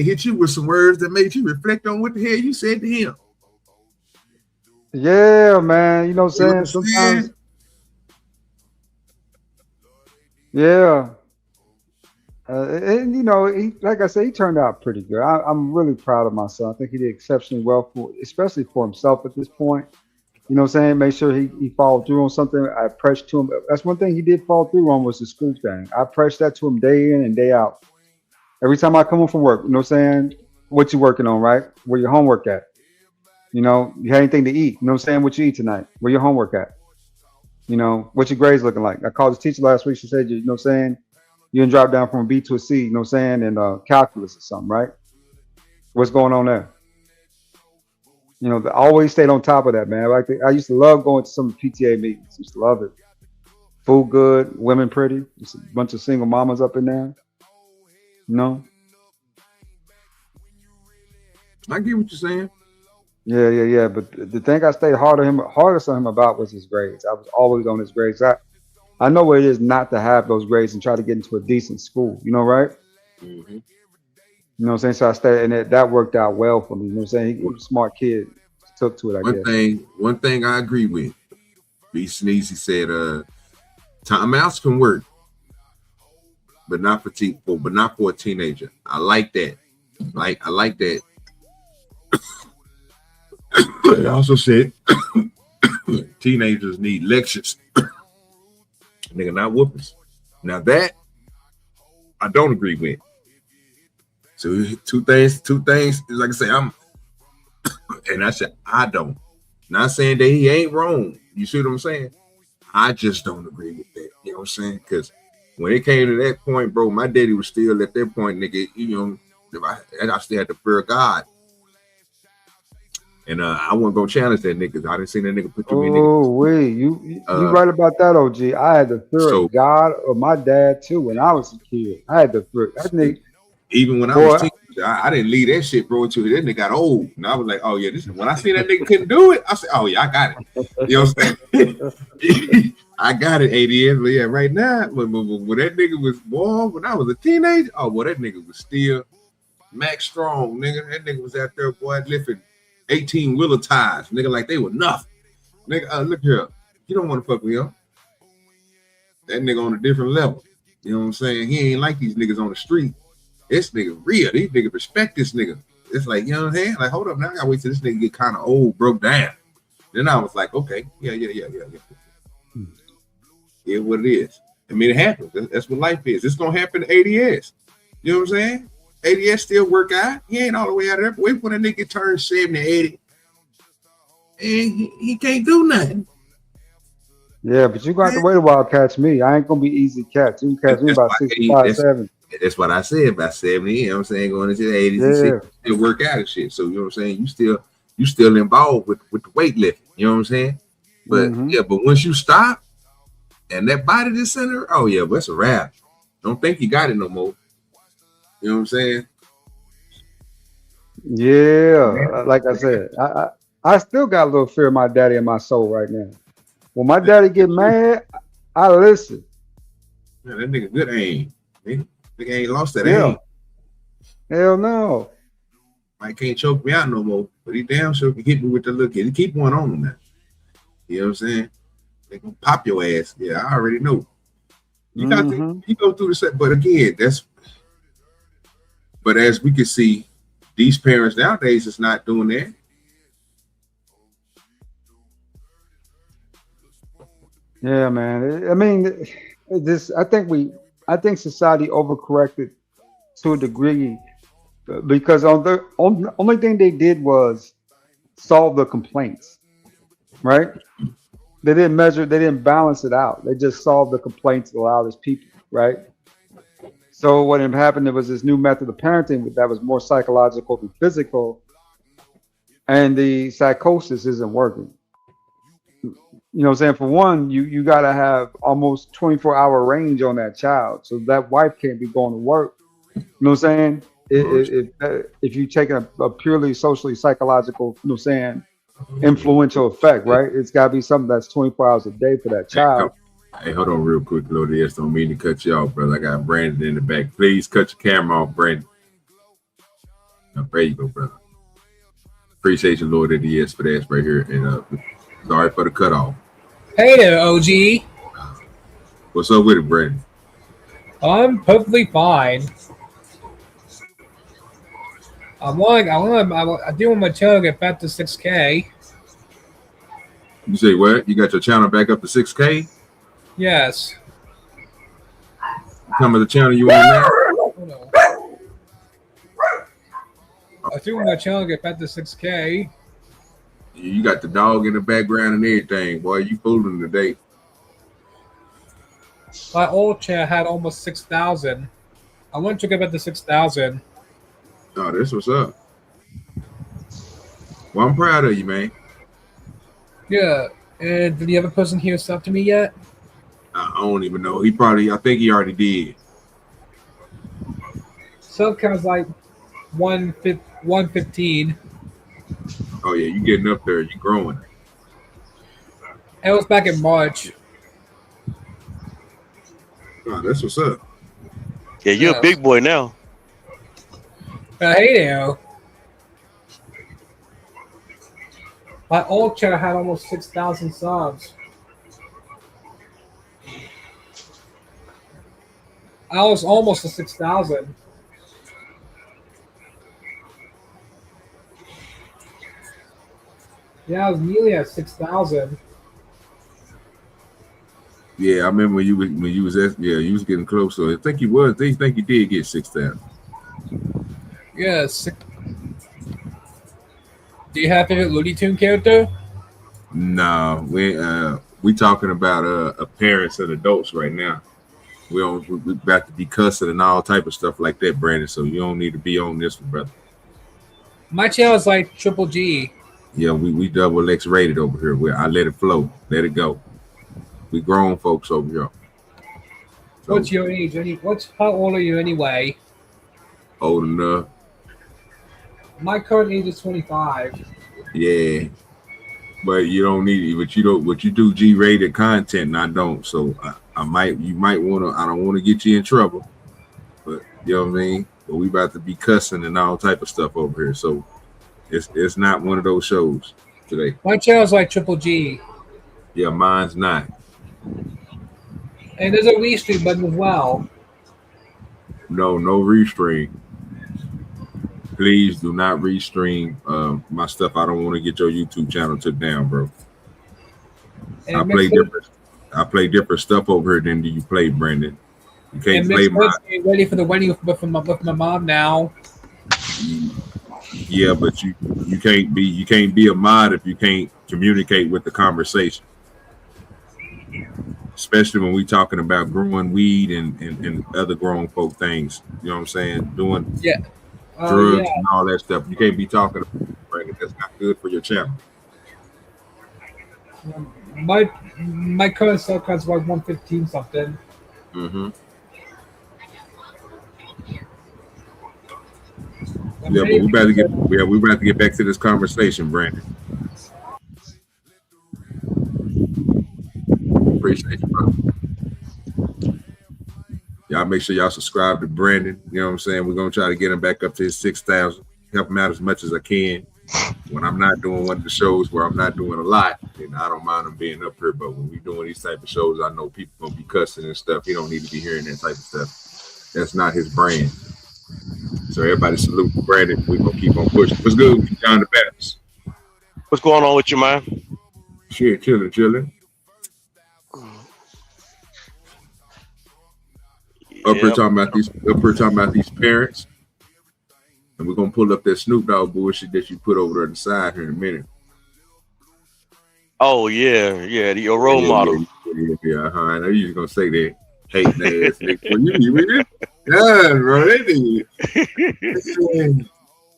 hit you with some words that made you reflect on what the hell you said to him. Yeah, man. You know what I'm saying? Sometimes. Yeah. And you know, like I said, he turned out pretty good. I'm really proud of my son. I think he did exceptionally well, especially for himself at this point. You know what I'm saying? Make sure he followed through on something. I pressed to him. That's one thing he did follow through on was the school thing. I pressed that to him day in and day out. Every time I come home from work, you know what I'm saying? What you working on, right? Where your homework at? You know, you had anything to eat? You know what I'm saying? What you eat tonight? Where your homework at? You know, what your grades looking like? I called the teacher last week. She said, you know what I'm saying? You didn't drop down from a B to a C, you know what I'm saying? And calculus or something, right? What's going on there? You know, I always stayed on top of that, man. Like I used to love going to some PTA meetings. Used to love it. Food good, women pretty. Just a bunch of single mamas up in there. You know? I get what you're saying. Yeah. But the thing I stayed hardest on him about was his grades. I was always on his grades. I know what it is not to have those grades and try to get into a decent school. You know, right? Mm-hmm. You know what I'm saying? So I stayed, and that worked out well for me. You know what I'm saying? He was a smart kid. Took to it, I guess. One thing I agree with. B. Sneezy said, timeouts can work, but not for a teenager. I like that. I like that. They also said teenagers need lectures. Nigga, not whoopings. Now that I don't agree with. So two things. Like I say, and I said I don't. Not saying that he ain't wrong. You see what I'm saying? I just don't agree with that. You know what I'm saying? Because when it came to that point, bro, my daddy was still at that point, nigga. You know, I still had to fear God. And I wasn't gonna challenge that nigga. I didn't see that nigga put too many niggas. Oh, wait, you right about that, OG. I had the fear of God or my dad too when I was a kid. I had the fear. That nigga, even when I was teenager, I didn't leave that shit, bro, until that nigga got old. And I was like, oh yeah, this is when I see that nigga couldn't do it. I said, oh yeah, I got it. You know what I'm saying? I got it, ADS. But yeah, right now, when that nigga was born, when I was a teenager, oh boy, that nigga was still Max Strong, nigga. That nigga was out there, boy, lifting 18-wheeler tires, nigga, like they were nothing. Nigga, look here. You don't want to fuck with him. That nigga on a different level. You know what I'm saying? He ain't like these niggas on the street. This nigga real. These niggas respect this nigga. It's like, you know what I'm saying? Like, hold up, now I gotta wait till this nigga get kind of old, broke down. Then I was like, okay, yeah. Yeah, what it is. I mean, it happens. That's what life is. It's gonna happen to ADS. You know what I'm saying? ADS still work out. He ain't all the way out of there. But wait when a nigga turns 70, 80. And he can't do nothing. Yeah, but you gonna have to wait a while to catch me. I ain't gonna be easy to catch. You can catch me about 65, 70. That's what I said, about 70, you know what I'm saying, going into the 80s and shit, still work out and shit. So you know what I'm saying? You still involved with the weightlifting, you know what I'm saying? But yeah, but once you stop and that body disintegrate, oh yeah, but it's a wrap. Don't think you got it no more. You know what I'm saying? Yeah, like I said, I still got a little fear of my daddy in my soul right now. When my daddy get mad, I listen. Yeah, that nigga good aim. Nigga ain't lost that aim. Hell no. Mike can't choke me out no more, but he damn sure can hit me with the look. He keep one on him now. You know what I'm saying? They gonna pop your ass. Yeah, I already know. You got to you go through the set, but again, but as we can see, these parents nowadays is not doing that. Yeah, man. I mean, I think society overcorrected to a degree because only thing they did was solve the complaints, right? They didn't balance it out. They just solved the complaints of a lot of these people, right? So what had happened, there was this new method of parenting that was more psychological than physical, and the psychosis isn't working. You know what I'm saying? For one, you got to have almost 24-hour range on that child. So that wife can't be going to work. You know what I'm saying? If you take a purely socially psychological, you know what I'm saying, influential effect, right? It's got to be something that's 24 hours a day for that child. Hey, hold on real quick, Lord. Yes, don't mean to cut you off, brother. I got Brandon in the back. Please cut your camera off, Brandon. Now, there you go, brother. Appreciate you, Lord, at the for that right here. And sorry for the cutoff. Hey there, OG. What's up with it, Brandon? I'm perfectly fine. I do want my channel to get back to 6K. You say what? You got your channel back up to 6K? Yes. Come to the channel you on now? I do want my channel to get back to 6K. You got the dog in the background and everything. Boy, you fooling today. My old channel had almost 6,000. I want to get back to 6,000. Oh, this what's up. Well, I'm proud of you, man. Yeah. And did the other person here stop to me yet? I don't even know. I think he already did. Sub count's like 115. Oh yeah, you getting up there. You growing. It was back in March. Oh, that's what's up. Yeah, you're a big boy now. Hey now. My old channel had almost 6,000 subs. I was almost to 6,000. Yeah, I was nearly at 6,000. Yeah, I remember when you was you was getting close. So I think you was. They think you did get 6,000. Yeah, Do you have a favorite Looney Tune character? No, we talking about parents and adults right now. We about to be cussing and all type of stuff like that, Brandon. So you don't need to be on this one, brother. My channel is like Triple G. Yeah, we double X rated over here. I let it flow, let it go. We grown folks over here. So, What's your age? How old are you anyway? Old enough. My current age is 25. Yeah, but you don't need it. But you do G-rated content, and I don't. So you might want to. I don't want to get you in trouble, but you know what I mean. But we about to be cussing and all type of stuff over here. So it's not one of those shows today. My channel's like Triple G. Yeah, mine's not. And there's a restream button as well. No restream. Please do not restream my stuff. I don't want to get your YouTube channel took down, bro. I play different stuff over here than you play, Brandon. You can't play my. Ready for the wedding with my mom now. Yeah, but you can't be a mod if you can't communicate with the conversation. Especially when we talking about growing weed and other grown folk things. You know what I'm saying? Doing drugs and all that stuff. You can't be talking about Brandon. That's not good for your channel. My current sub count's like 115 something. Mm-hmm. Yeah, but we about to get back to this conversation, Brandon. Appreciate you, brother. Y'all make sure y'all subscribe to Brandon. You know what I'm saying? We're gonna try to get him back up to his 6,000. Help him out as much as I can. When I'm not doing one of the shows where I'm not doing a lot, then I don't mind him being up here. But when we doing these type of shows, I know people gonna be cussing and stuff. He don't need to be hearing that type of stuff. That's not his brand. So everybody salute Brandon. We're gonna keep on pushing. What's good with you, John the Baptist? What's going on with you, man? Shit, chilling. Up here talking about these parents. And we're gonna pull up that Snoop Dogg bullshit that you put over there on the side here in a minute. Oh yeah, your role model. Yeah, I know you was gonna say that. Hating ass nigga. When you really? Yeah, bro, they did.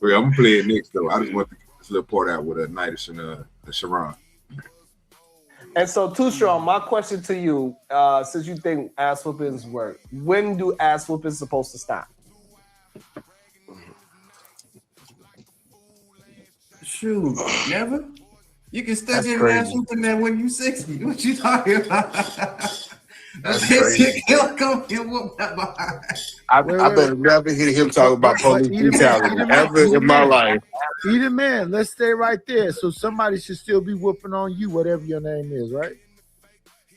Well, I'm gonna play it next though. I just want to get this little part out with a Nidus and Sharon. And so, Too Strong, my question to you, since you think ass whoopings work, when do ass whoopings supposed to stop? Shoot, never? You can still get an ass whooping that when you 60. What you talking about? That's crazy. He'll come and whoop that behind. I better never hear him talk about police brutality ever in my life. Either man, let's stay right there. So somebody should still be whooping on you, whatever your name is, right?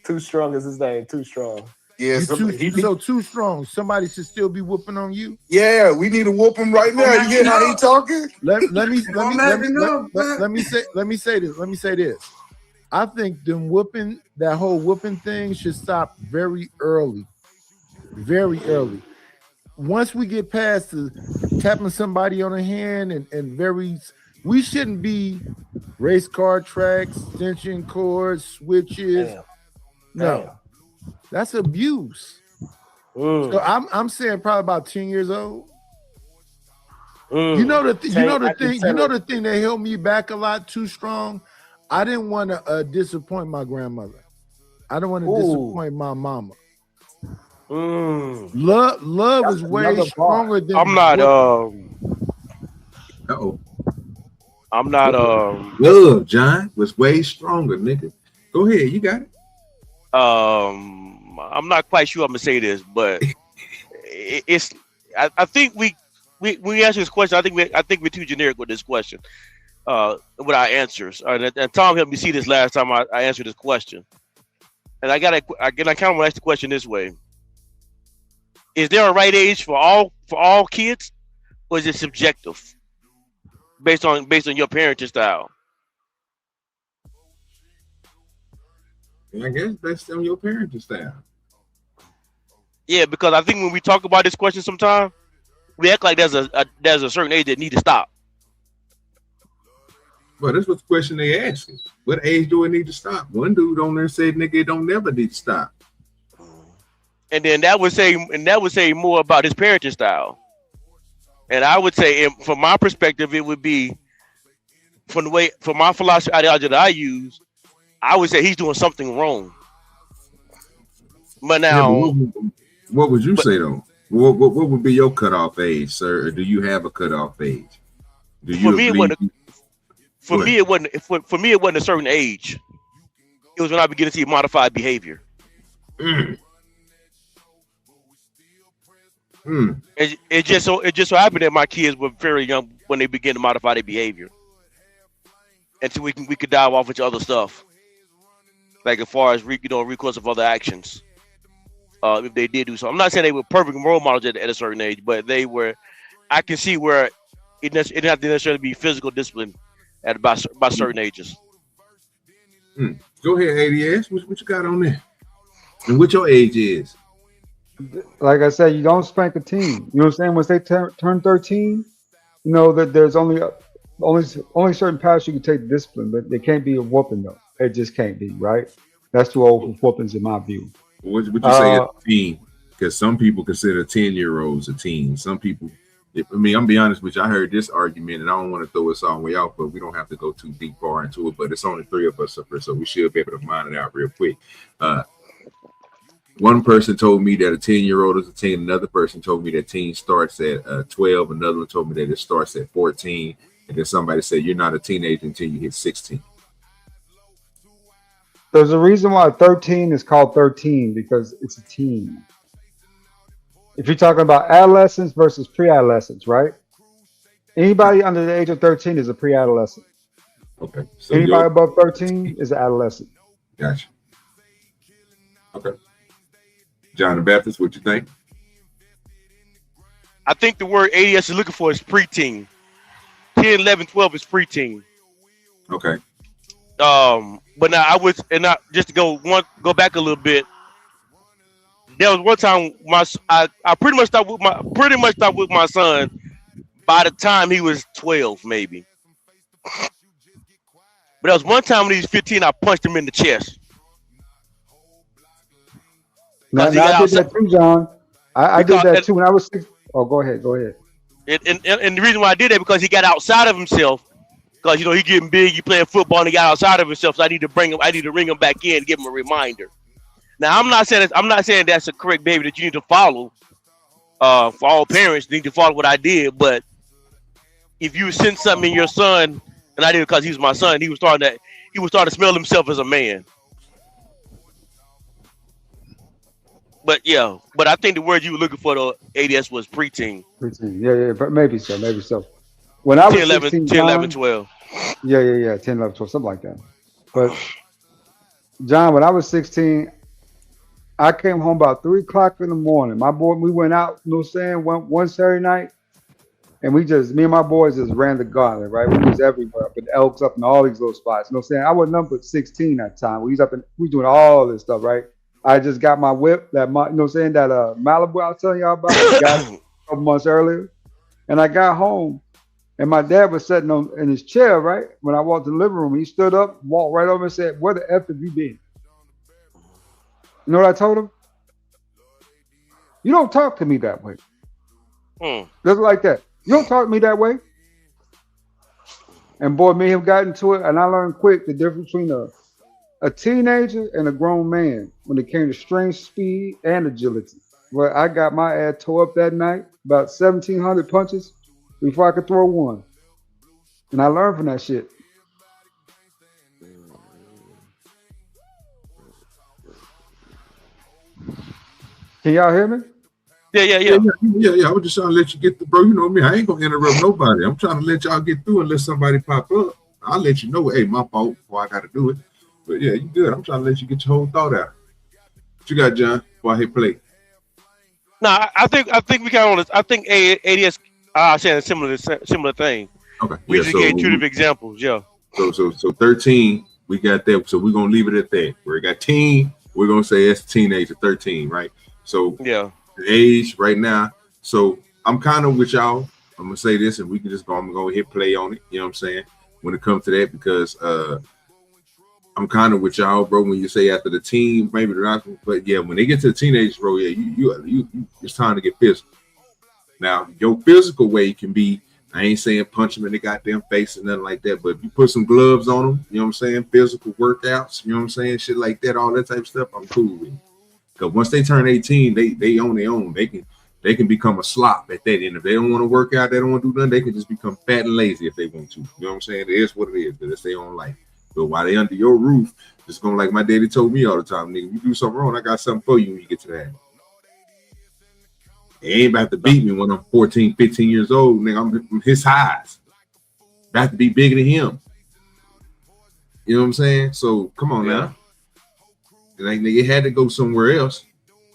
Too Strong is his name. Too Strong. Yeah, Too Strong. Somebody should still be whooping on you. Yeah, we need to whoop him right now. You hear how he talking? Let me say this. I think that whole whooping thing should stop very early. Very early. once we get past the tapping somebody on the hand and we shouldn't be race car tracks, extension cords, switches. Damn. No, that's abuse. So I'm saying probably about 10 years old. You know the thing that held me back a lot too strong. I didn't want to disappoint my grandmother. I don't want to disappoint my mama. Love is way stronger than. I'm not. I'm not. Love, John, was way stronger, nigga. Go ahead, you got it. I'm not quite sure I'm gonna say this, but it's. I think we answer this question. I think we're too generic with this question. With our answers, and Tom helped me see this last time I answered this question, and I kind of want to ask the question this way: is there a right age for all kids, or is it subjective based on your parenting style? I guess based on your parenting style. Yeah, because I think when we talk about this question, sometimes we act like there's a certain age that need to stop. Well, that's what the question they asking. What age do it need to stop? One dude on there said, "Nigga, it don't never need to stop." And then that would say more about his parenting style. And I would say, from my perspective, it would be from my philosophy ideology that I use. I would say he's doing something wrong. But now, what would you say though? What would be your cutoff age, sir? Or do you have a cutoff age? For me, it wasn't a certain age. It was when I began to see modified behavior. It just so happened that my kids were very young when they began to modify their behavior, and so we could dive off into other stuff, like as far as recourse of other actions. If they did do so, I'm not saying they were perfect role models at a certain age, but they were. I can see where it didn't have to necessarily be physical discipline by certain ages. Go ahead, ADS. What you got on there? And what your age is? Like I said, you don't spank a teen. You know what I'm saying? Once they turn 13, you know that there's only certain paths you can take discipline, but they can't be a whooping though. It just can't be, right? That's too old for whoopings in my view. What you say a teen? Because some people consider 10-year-olds a teen. Some people, I'm gonna be honest with you. I heard this argument, and I don't want to throw us all the way out, but we don't have to go too deep far into it. But it's only 3 of us up here, so we should be able to mine it out real quick. One person told me that a 10-year-old is a teen. Another person told me that teen starts at 12. Another one told me that it starts at 14. And then somebody said you're not a teenager until you hit 16. There's a reason why 13 is called 13 because it's a teen. If you're talking about adolescence versus pre-adolescence, right? Anybody under the age of 13 is a pre-adolescent. Okay. So anybody above 13 is an adolescent. Gotcha. Okay. John the Baptist, what you think? I think the word ADS is looking for is preteen. 10, 11, 12 is preteen. Okay. But now just to go back a little bit. There was one time I pretty much stopped with my son by the time he was 12, maybe. But there was one time when he was 15, I punched him in the chest. Now, I did that too, John. I did that too when I was 6. Oh, go ahead. And the reason why I did that because he got outside of himself. Because he getting big, he playing football, and he got outside of himself. So I need to bring him back in, give him a reminder. Now I'm not saying that's a correct behavior that you need to follow. For all parents, need to follow what I did. But if you sense something in your son, and I did it because he was my son, he was starting to smell himself as a man. But I think the word you were looking for the ADS was preteen. Preteen, yeah, but maybe so. When I was 10, 11, 16, 10, John, 11, 12. Yeah, 10, 11, 12, something like that. But John, when I was 16, I came home about 3 o'clock in the morning. My boy, we went out, you know what I'm saying, one Saturday night, and me and my boys just ran the gauntlet, right? We was everywhere, up in Elks, up in all these little spots. You know what I'm saying? I was number 16 at the time. We was doing all this stuff, right? I just got my whip, you know what I'm saying, that Malibu I was telling y'all about. a couple months earlier, and I got home, and my dad was sitting in his chair. Right when I walked in the living room, he stood up, walked right over, and said, "Where the f have you been?" You know what I told him? You don't talk to me that way. Just like that. You don't talk to me that way. And boy, me and him got into it, and I learned quick the difference between a teenager and a grown man when it came to strength, speed, and agility. Well, I got my ass tore up that night, about 1,700 punches before I could throw one. And I learned from that shit. Can y'all hear me? Yeah. I was just trying to let you get the bro. You know me. I ain't gonna interrupt nobody. I'm trying to let y'all get through unless somebody pop up. I'll let you know. Hey, my fault. Before I got to do it. But yeah, you good. I'm trying to let you get your whole thought out. What you got, John? Before I hit play. No, I think we got on this. I think ADS saying a similar thing. Okay. We just gave two different examples. Yeah. So 13. We got that. So we're gonna leave it at that. Where we got teen. We're gonna say that's a teenager, 13, right? So yeah. The age right now. So I'm kind of with y'all. I'm gonna say this, and we can just go. I'm gonna hit play on it. You know what I'm saying? When it comes to that, because I'm kind of with y'all, bro. When you say after the teen, maybe they're not, but yeah, when they get to the teenage, bro, yeah, you it's time to get physical. Now, your physical way can be. I ain't saying punch them in the goddamn face or nothing like that, but if you put some gloves on them, you know what I'm saying? Physical workouts, you know what I'm saying? Shit like that, all that type of stuff. I'm cool with it. Because once they turn 18, they own their own. They can become a slop at that end. If they don't want to work out, they don't want to do nothing, they can just become fat and lazy if they want to. You know what I'm saying? It is what it is, but it's their own life. But while they under your roof, it's going like my daddy told me all the time, nigga, you do something wrong, I got something for you when you get to that. They ain't about to beat me when I'm 14, 15 years old, nigga. I'm his size. About to be bigger than him. You know what I'm saying? So come on now. Like nigga, it had to go somewhere else,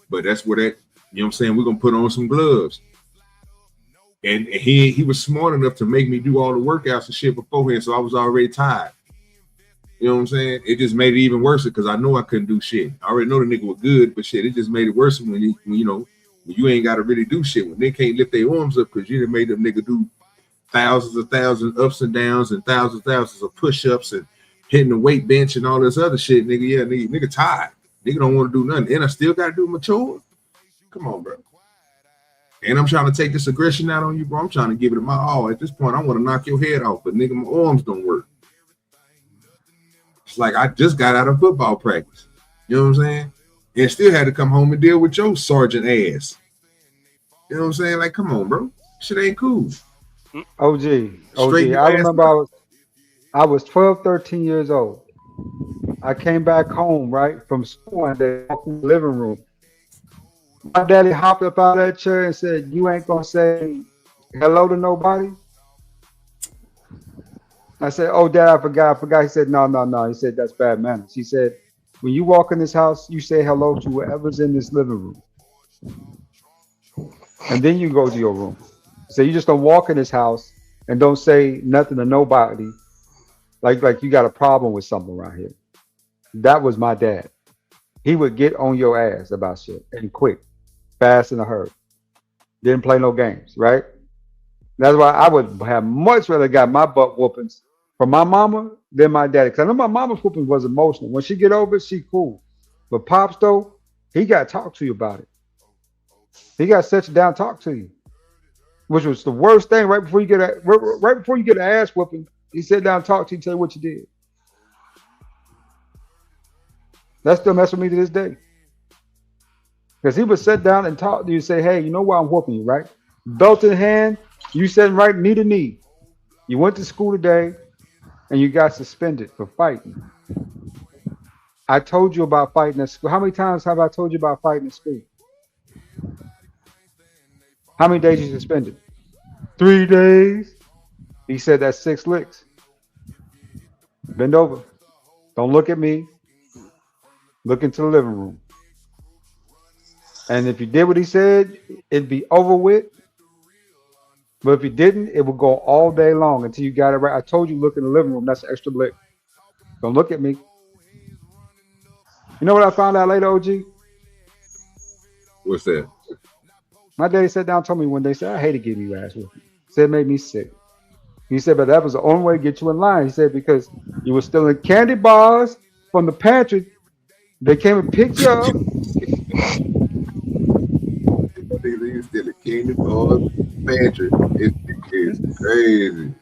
but that's where that, you know what I'm saying, we're gonna put on some gloves. And he was smart enough to make me do all the workouts and shit beforehand, so I was already tired. You know what I'm saying? It just made it even worse because I know I couldn't do shit. I already know the nigga was good, but shit, it just made it worse when you ain't gotta really do shit. When they can't lift their arms up because you done made them nigga do thousands ups and downs and thousands of push-ups and hitting the weight bench and all this other shit, nigga. Yeah, nigga tired. Nigga don't want to do nothing. And I still got to do my chores. Come on, bro. And I'm trying to take this aggression out on you, bro. I'm trying to give it my all. At this point, I want to knock your head off, but nigga, my arms don't work. It's like I just got out of football practice. You know what I'm saying? And still had to come home and deal with your sergeant ass. You know what I'm saying? Like, come on, bro. Shit ain't cool. OG. I remember I was 12, 13 years old. I came back home, right, from school one day, walked in the living room. My daddy hopped up out of that chair and said, "You ain't gonna say hello to nobody?" I said, "Oh, Dad, I forgot." He said, No. He said, "That's bad manners." He said, "When you walk in this house, you say hello to whoever's in this living room. And then you go to your room. So you just don't walk in this house and don't say nothing to nobody like you got a problem with something around here." That was my dad. He would get on your ass about shit and quick, fast in a hurry. Didn't play no games, right? That's why I would have much rather got my butt whoopings from my mama than my daddy. Because I know my mama's whooping was emotional. When she get over it, she cool. But Pops, though, he got to talk to you about it. He got to sit you down and talk to you. Which was the worst thing right before you get an ass whooping. He sat down and talked to you, tell you what you did. That still mess with me to this day. Because he would sit down and talk to you and say, "Hey, you know why I'm whooping you, right? Belt in hand, you sitting right knee to knee. You went to school today and you got suspended for fighting. I told you about fighting at school. How many times have I told you about fighting at school? How many days you suspended? 3 days. He said that's 6 licks. Bend over. Don't look at me. Look into the living room. And if you did what he said, it'd be over with. But if you didn't, it would go all day long until you got it right. I told you, look in the living room. That's an extra lick. Don't look at me. You know what I found out later, OG? What's that? My daddy sat down and told me one day, said, I hated getting you ass whooping. Said it made me sick. He said, but that was the only way to get you in line. He said, because you were stealing candy bars from the pantry. They came and picked you up. You stealing candy bars from the pantry. It's crazy.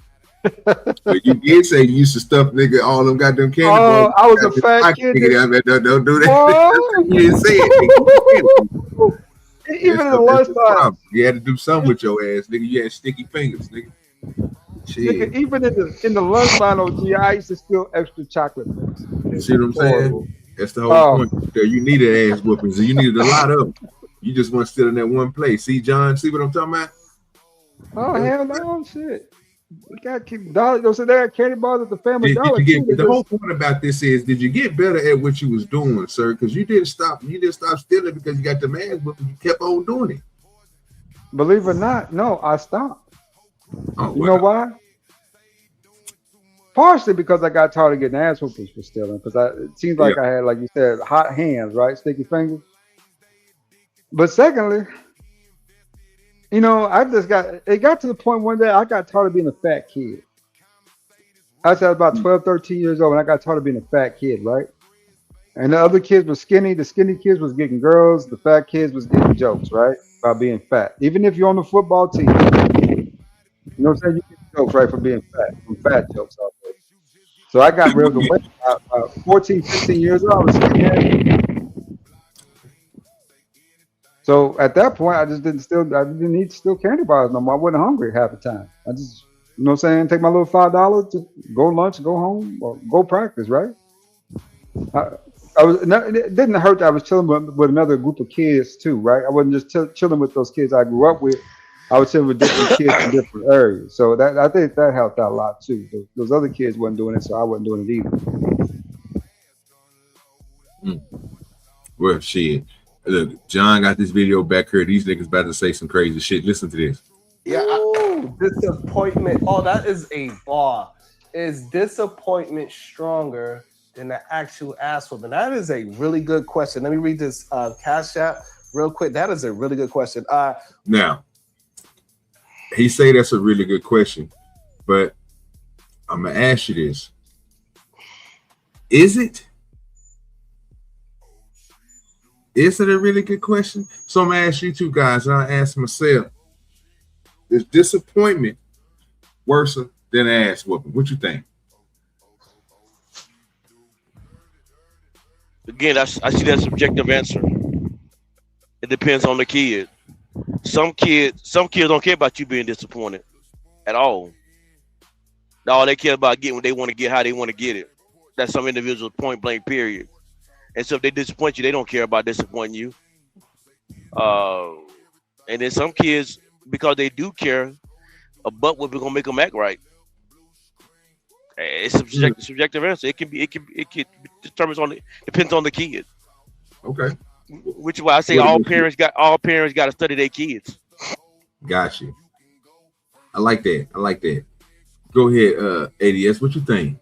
But you did say you used to stuff nigga all them goddamn candy bars. I was a fat kid. Don't do that. You didn't say it. Even in the lunchtime. You had to do something with your ass, nigga. You had sticky fingers, nigga. Nigga, even in the lunchtime, OG, I used to steal extra chocolate mix. You see what I'm saying? That's the whole point. You needed ass whoopings. You needed a lot of them. You just weren't still in that one place. See, John, see what I'm talking about? Oh, hell no, shit. We got dollars. So they had candy bars at the Family Dollar. The whole point about this is, did you get better at what you was doing, sir? Because you didn't stop. You didn't stop stealing because you got the ass whooping. You kept on doing it. Believe it or not, no, I stopped. Oh, you know why? Partially because I got tired of getting ass whoopings for stealing. Because it seems like I had, like you said, hot hands, right? Sticky fingers. But secondly, you know, it got to the point one day I got tired of being a fat kid. I was about 12, 13 years old and I got tired of being a fat kid, right? And the other kids were skinny. The skinny kids was getting girls. The fat kids was getting jokes, right? About being fat. Even if you're on the football team, you know what I'm saying? You get jokes, right, for being fat, from fat jokes out there. So I got rid of the weight about 14, 15 years old. I was skinny. So at that point, I didn't need to steal candy bars no more. I wasn't hungry half the time. I just, you know what I'm saying, take my little $5 to go lunch, go home, or go practice, right? It didn't hurt that I was chilling with another group of kids too, right? I wasn't just chilling with those kids I grew up with. I was chilling with different kids in different areas. So I think that helped out a lot too. Those other kids wasn't doing it, so I wasn't doing it either. Well, shit. Look, John got this video back here. These niggas about to say some crazy shit. Listen to this. Yeah. Disappointment. Oh, that is a bar. Is disappointment stronger than the actual ass whooping? That is a really good question. Let me read this CashApp real quick. That is a really good question. Now, he say that's a really good question, but I'm gonna ask you this: Is it a really good question? So I'm gonna ask you two guys, and I'll ask myself: Is disappointment worse than ass whooping? What you think? Again, I see that subjective answer. It depends on the kid. Some kids don't care about you being disappointed at all. All they care about getting what they want to get, how they want to get it. That's some individuals, point blank, period. And so if they disappoint you, they don't care about disappointing you. And then some kids, because they do care, a butt whipping gonna make them act right. It's a subjective answer. It depends on the kid. Okay. Which is why I say all parents got to study their kids. Got you. I like that. Go ahead, ADS. What you think?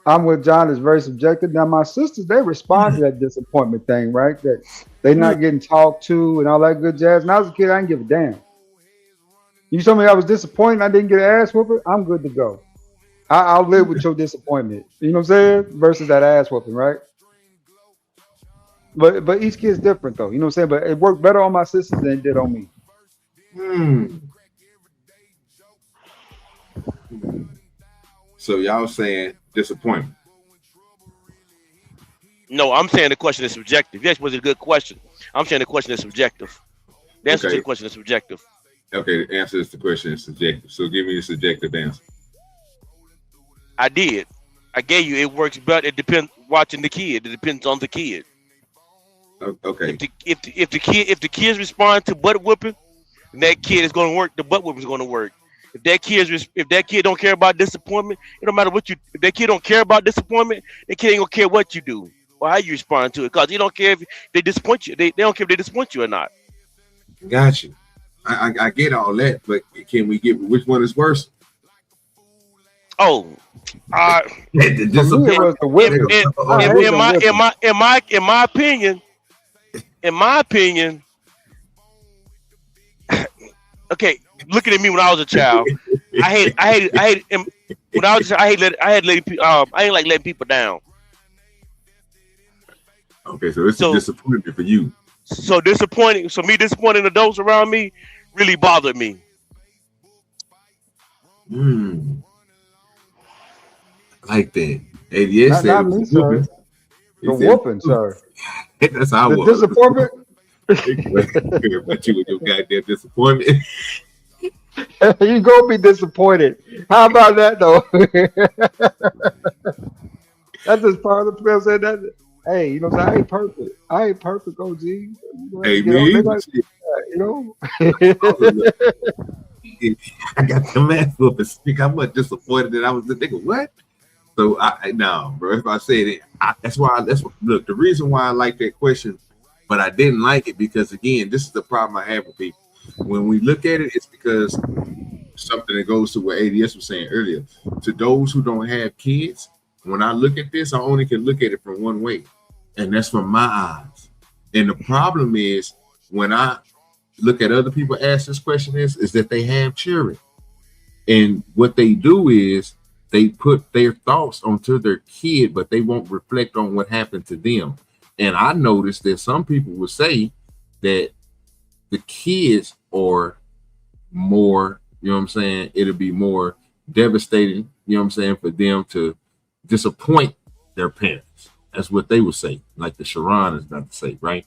I'm with John. It's very subjective. Now my sisters, they respond to that disappointment thing, right? That they not getting talked to and all that good jazz. When I was a kid, I didn't give a damn. You told me I was disappointed, I didn't get an ass whooping, I'm good to go. I'll live with your disappointment. You know what I'm saying? Versus that ass whooping, right? But each kid's different though. You know what I'm saying? But it worked better on my sisters than it did on me. So y'all saying disappointment? No, I'm saying the question is subjective. Yes, was it a good question? I'm saying the question is subjective. The answer to the question is subjective. Okay, the answer to the question is subjective. So give me the subjective answer. I did. I gave you. It works better. It depends. Watching the kid. It depends on the kid. Okay. If the kids respond to butt whooping, then that kid is going to work. The butt whooping is going to work. If that kid don't care about disappointment, it don't matter what you. If that kid don't care about disappointment, that kid ain't gonna care what you do or how you respond to it. Cause he don't care if they disappoint you. They don't care if they disappoint you or not. Got you. I get all that, but can we get which one is worse? Oh, in my opinion, Okay, looking at me when I was a child, I hate when I was a child, I ain't like letting people down. Okay, so it's a disappointment for you. So me disappointing adults around me really bothered me. Like that. ADS said not me, sir. The whooping, sir. That's how I the was. Disappointment. But you with your goddamn disappointment. You gonna be disappointed. How about that though? That's just part of the people saying that. Hey, you know, I ain't perfect. I ain't perfect, OG. Hey, man, you know. I got the math up and speak. I'm much disappointed that I was the nigga. What? So no, bro. If I said it, that's look. The reason why I like that question, but I didn't like it because again, this is the problem I have with people. When we look at it, it's because something that goes to what ADS was saying earlier. To those who don't have kids, when I look at this, I only can look at it from one way, and that's from my eyes. And the problem is when I look at other people ask this question is that they have children, and what they do is they put their thoughts onto their kid, but they won't reflect on what happened to them. And I noticed that some people will say that the kids are more, you know what I'm saying, it'll be more devastating, you know what I'm saying, for them to disappoint their parents. That's what they would say, like the Sharon is about to say, right?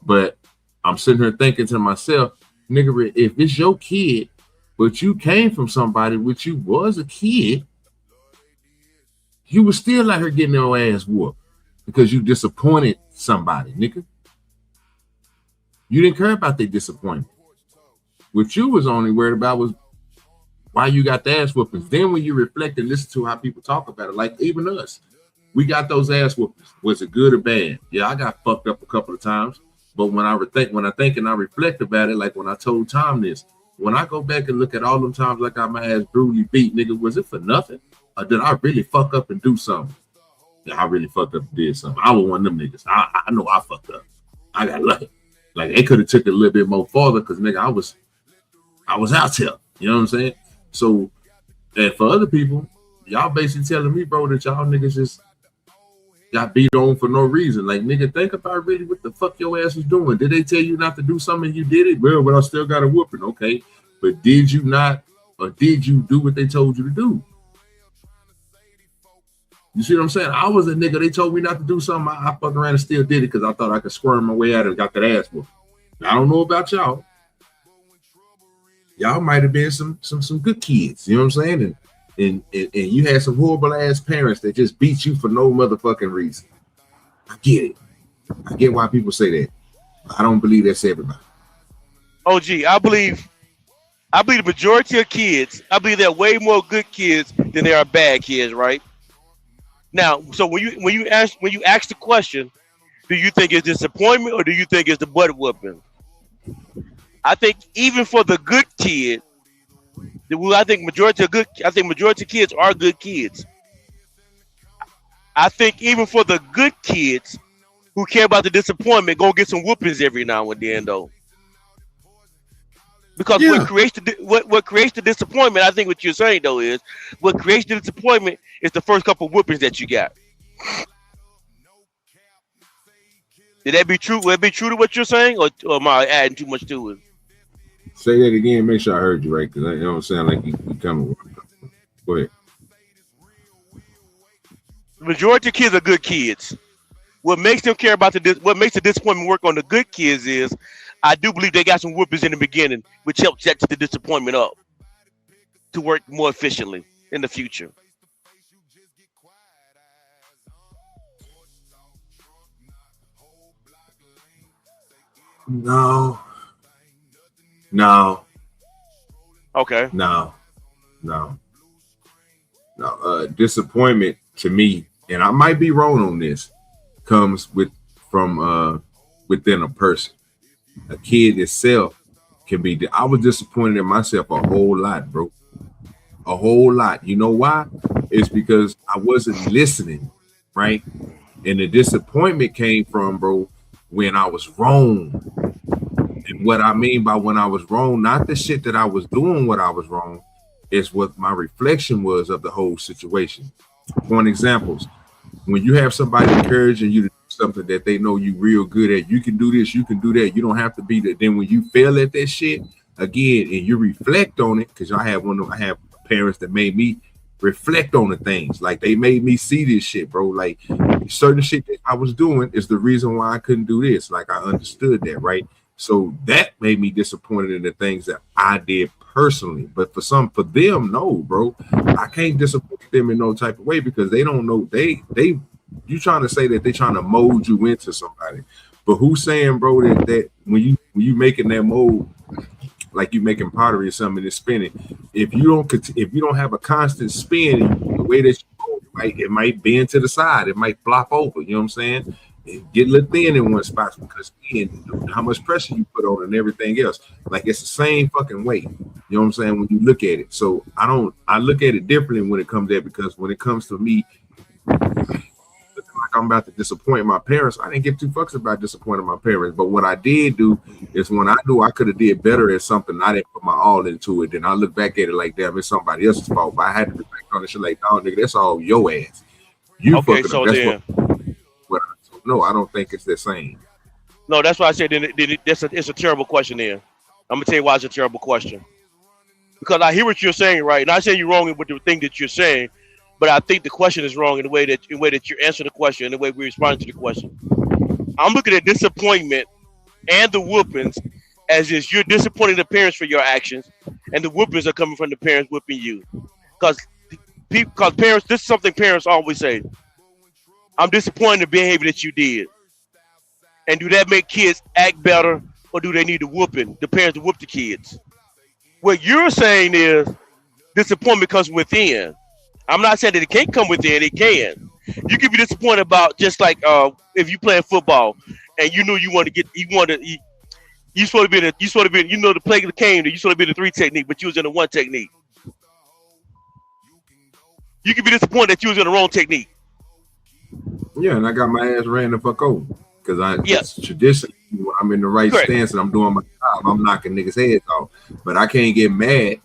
But I'm sitting here thinking to myself, nigga, if it's your kid, but you came from somebody which you was a kid, you would still let her get your ass whooped because you disappointed somebody, nigga. You didn't care about their disappointment. What you was only worried about was why you got the ass whoopings. Then when you reflect and listen to how people talk about it, like even us, we got those ass whoopings. Was it good or bad? Yeah, I got fucked up a couple of times. But when I think and I reflect about it, like when I told Tom this, when I go back and look at all them times I got my ass brutally beat, nigga, was it for nothing? Or did I really fuck up and do something? Yeah, I really fucked up and did something. I was one of them niggas. I know I fucked up. I got lucky. Like they could have took it a little bit more farther because nigga, I was out here. You know what I'm saying? So, and for other people, y'all basically telling me, bro, that y'all niggas just got beat on for no reason. Like, nigga, think about really what the fuck your ass was doing. Did they tell you not to do something and you did it? Well, but I still got a whooping. Okay. But did you not, or did you do what they told you to do? You see what I'm saying? I was a nigga. They told me not to do something. I fucked around and still did it because I thought I could squirm my way out and got that ass whooped. I don't know about y'all. Y'all might have been some good kids. You know what I'm saying? And you had some horrible ass parents that just beat you for no motherfucking reason. I get it. I get why people say that. I don't believe that's everybody. OG, I believe the majority of kids, I believe there are way more good kids than there are bad kids, right? Now, so when you ask the question, do you think it's disappointment or do you think it's the butt whooping? I think even for the good kid, I think majority of kids are good kids. I think even for the good kids who care about the disappointment, gonna get some whoopings every now and then, though. Because what creates the disappointment, I think what you're saying though is what creates the disappointment is the first couple whoopings that you got. Did that be true? Would it be true to what you're saying, or am I adding too much to it? Say that again. Make sure I heard you right, because I don't sound like you coming. Go ahead. The majority of kids are good kids. What makes them care about what makes the disappointment work on the good kids is, I do believe they got some whoopings in the beginning, which helps set the disappointment up to work more efficiently in the future. No. Okay. No. Disappointment to me, and I might be wrong on this, comes from within a person. A kid itself can be. I was disappointed in myself a whole lot, bro. A whole lot. You know why? It's because I wasn't listening, right? And the disappointment came from, bro, when I was wrong. And what I mean by when I was wrong, not the shit that I was doing what I was wrong, is what my reflection was of the whole situation. For examples, when you have somebody encouraging you to do something that they know you real good at, you can do this, you can do that, you don't have to be that. Then when you fail at that shit again and you reflect on it, because I have parents that made me reflect on the things. Like they made me see this shit, bro. Like certain shit that I was doing is the reason why I couldn't do this. Like I understood that, right? So that made me disappointed in the things that I did personally. But for them, no, bro. I can't disappoint them in no type of way because they don't know. You trying to say that they trying to mold you into somebody. But who's saying, bro, that when you making that mold, like you making pottery or something that's spinning, if you don't have a constant spin, the way that you go, it might bend to the side, it might flop over. You know what I'm saying? Get a little thin in one spot because how much pressure you put on it and everything else. Like it's the same fucking weight. You know what I'm saying? When you look at it. So I look at it differently when it comes there, because when it comes to me, like I'm about to disappoint my parents, I didn't give two fucks about disappointing my parents. But what I did do is when I knew I could have did better at something, I didn't put my all into it. Then I look back at it like, damn, it's somebody else's fault. But I had to reflect on this shit like, no, nigga, that's all your ass. You okay, fucking so up. then. No, I don't think it's the same. No, that's why I said it's a terrible question. Then I'm gonna tell you why it's a terrible question. Because I hear what you're saying, right? And I say you're wrong with the thing that you're saying, but I think the question is wrong in the way that you answer the question, and the way we respond to the question. I'm looking at disappointment and the whoopings as is you're disappointing the parents for your actions, and the whoopings are coming from the parents whooping you. Because parents, this is something parents always say. I'm disappointed in the behavior that you did. And do that make kids act better, or do they need a whooping? The parents to whoop the kids. What you're saying is disappointment comes within. I'm not saying that it can't come within, it can. You can be disappointed about just like if you playing football and you know you supposed to be the play that came, you supposed to be the 3 technique, but you was in the 1 technique. You can be disappointed that you was in the wrong technique. Yeah, and I got my ass ran the fuck over because traditionally I'm in the right stance and I'm doing my job. I'm knocking niggas' heads off, but I can't get mad.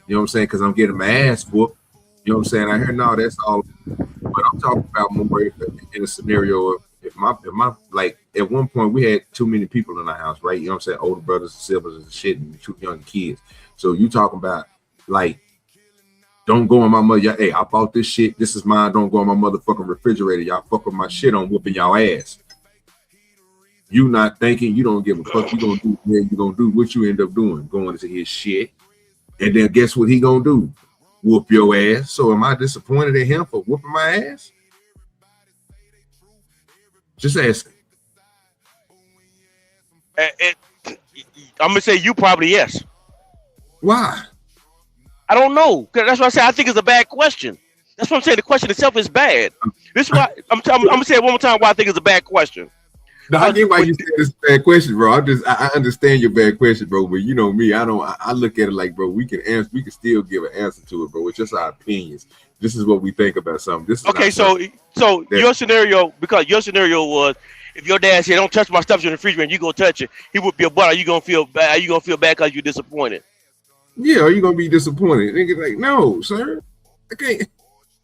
You know what I'm saying? Because I'm getting my ass whooped. You know what I'm saying? I hear no, that's all. But I'm talking about more in a scenario of if my like at one point we had too many people in our house, right? You know what I'm saying? Older brothers and siblings and shit, and 2 young kids. So you talking about like. Don't go on my mother. Hey, I bought this shit. This is mine. Don't go on my motherfucking refrigerator. Y'all fuck with my shit on whooping y'all ass. You not thinking, you don't give a fuck. You gonna do what you gonna do. What you end up doing? Going into his shit. And then guess what he gonna do? Whoop your ass. So am I disappointed at him for whooping my ass? Just asking. I'm gonna say you probably yes. Why? I don't know. That's what I say. I think it's a bad question. That's what I'm saying. The question itself is bad. This is why I'm gonna say it one more time. Why I think it's a bad question. No, I get why you said it's a bad question, bro. I understand your bad question, bro. But you know me, I look at it like, bro, we can still give an answer to it, bro. It's just our opinions. This is what we think about something. This is okay. So your scenario, because your scenario was if your dad said, "Don't touch my stuff in the refrigerator," and you go touch it, he would be a butt. Are you gonna feel bad? Are you gonna feel bad because you're disappointed? Yeah, are you gonna be disappointed? Nigga, like, no, sir, I can't,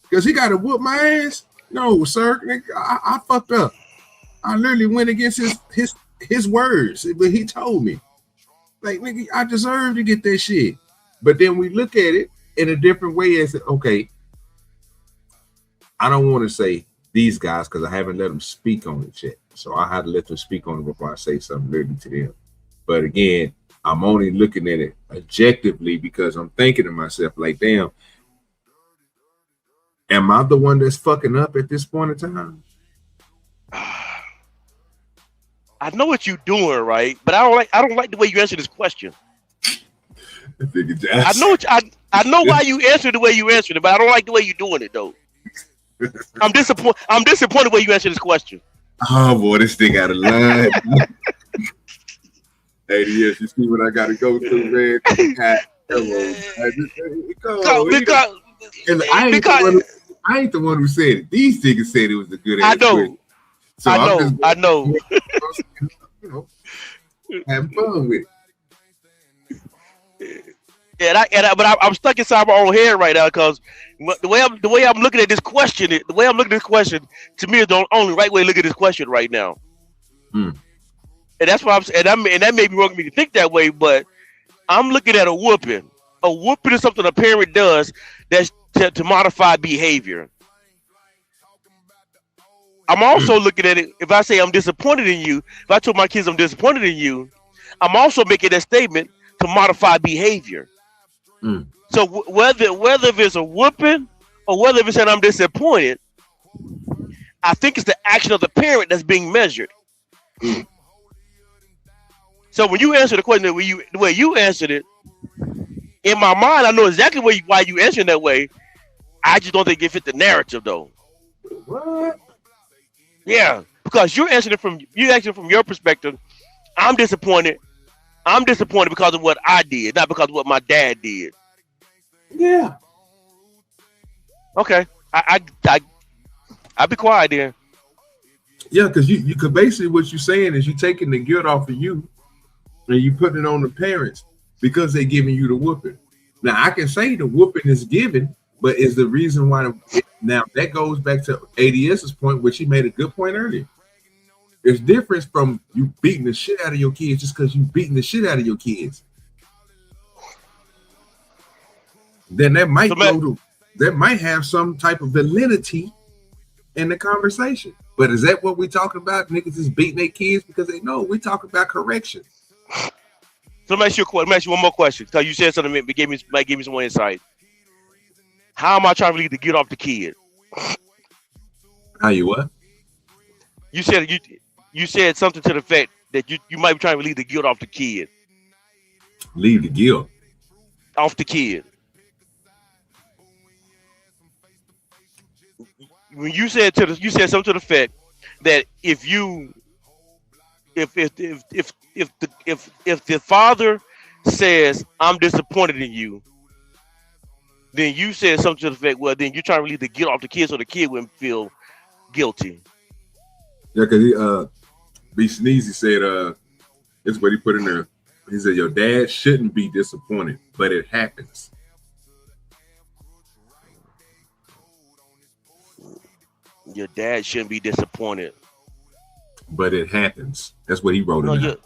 because he got to whoop my ass. No, sir, nigga, I fucked up. I literally went against his words, but he told me, like, nigga, I deserve to get that shit. But then we look at it in a different way and say, okay, I don't want to say these guys because I haven't let them speak on it yet, so I had to let them speak on it before I say something literally to them. But again, I'm only looking at it objectively because I'm thinking to myself, like, damn, am I the one that's fucking up at this point in time? I know what you're doing, right? But I don't like the way you answer this question. I know why you answered the way you answered it, but I don't like the way you're doing it though. I'm disappointed the way you answer this question. Oh boy, this thing out of line. 80 years, you see what I gotta go through, man. I ain't the one who said it. These niggas said it was a good ass question. So I know. You know, Have fun with it. But I'm stuck inside my own head right now because the way I'm looking at this question, to me is the only right way to look at this question right now. Mm. And that's why and that may be wrong for me to think that way, but I'm looking at a whooping. A whooping is something a parent does that's to modify behavior. I'm also looking at it, if I say I'm disappointed in you, if I told my kids I'm disappointed in you, I'm also making that statement to modify behavior. Mm. So whether if it's a whooping or whether if it's saying I'm disappointed, I think it's the action of the parent that's being measured. Mm. So when you answer the question the way you answered it, in my mind, I know exactly why you answered that way. I just don't think it fit the narrative, though. What? Yeah, because you're answering from your perspective. I'm disappointed. I'm disappointed because of what I did, not because of what my dad did. Yeah. Okay. I'll be quiet then. Yeah, because you could basically what you're saying is you're taking the guilt off of you and you putting it on the parents because they're giving you the whooping. Now I can say the whooping is given, but is the reason why now that goes back to ADS's point, which he made a good point earlier. There's difference from you beating the shit out of your kids just because you beating the shit out of your kids. Then that might that might have some type of validity in the conversation. But is that what we're talking about? Niggas is beating their kids because they know we're talking about correction. So let me ask you one more question. Because you said something that might give me some more insight. How am I trying to get off the kid? How you what? You said something to the effect that you might be trying to leave the guilt off the kid. Leave the guilt off the kid. When you said something to the effect that if the father says I'm disappointed in you, then you said something to the effect, well, then you're trying to leave the guilt off the kid so the kid wouldn't feel guilty. Yeah, because B Sneezy said this is what he put in there. He said your dad shouldn't be disappointed, but it happens. Your dad shouldn't be disappointed, but it happens. That's what he wrote in there.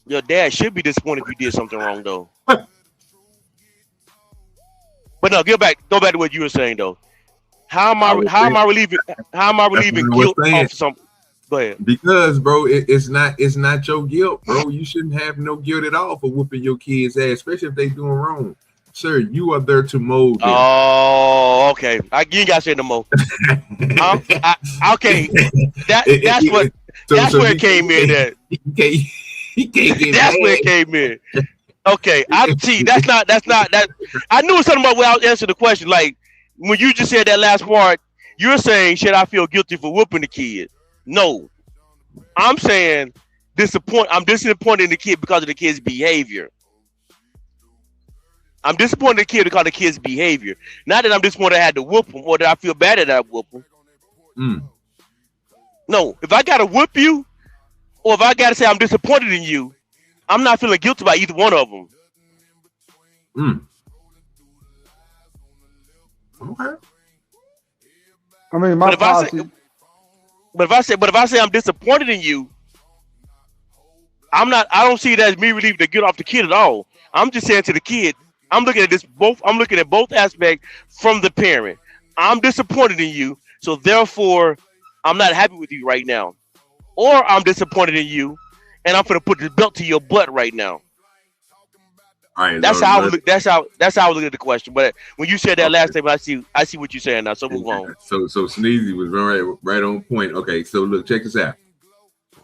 Your dad should be disappointed if you did something wrong, though. But no, go back to what you were saying, though. How am I relieving guilt off something? Go ahead. Because, bro, it's not your guilt, bro. You shouldn't have no guilt at all for whooping your kids' ass, especially if they doing wrong. Sir, you are there to mold them. Oh, okay. You ain't got to say no more. Okay. That's where it came in at. He can't get that's where it came in. Okay. That's not that. I knew something about where I was answering the question. Like, when you just said that last part, you're saying, should I feel guilty for whooping the kid? No. I'm saying I'm disappointed in the kid because of the kid's behavior. I'm disappointed in the kid because of the kid's behavior. Not that I'm disappointed I had to whoop him or that I feel bad that I whoop him. Mm. No, if I got to whoop you or if I got to say I'm disappointed in you, I'm not feeling guilty about either one of them. Mm. Okay. I mean, my policy. But if I say I'm disappointed in you, I don't see it as me relieving the guilt off the kid at all. I'm just saying to the kid, I'm looking at both aspects from the parent. I'm disappointed in you, so therefore I'm not happy with you right now. Or I'm disappointed in you, and I'm gonna put the belt to your butt right now. That's how I look at the question. But when you said that last time, I see what you're saying now. So move on. So Sneezy was right on point. Okay, so look, check this out.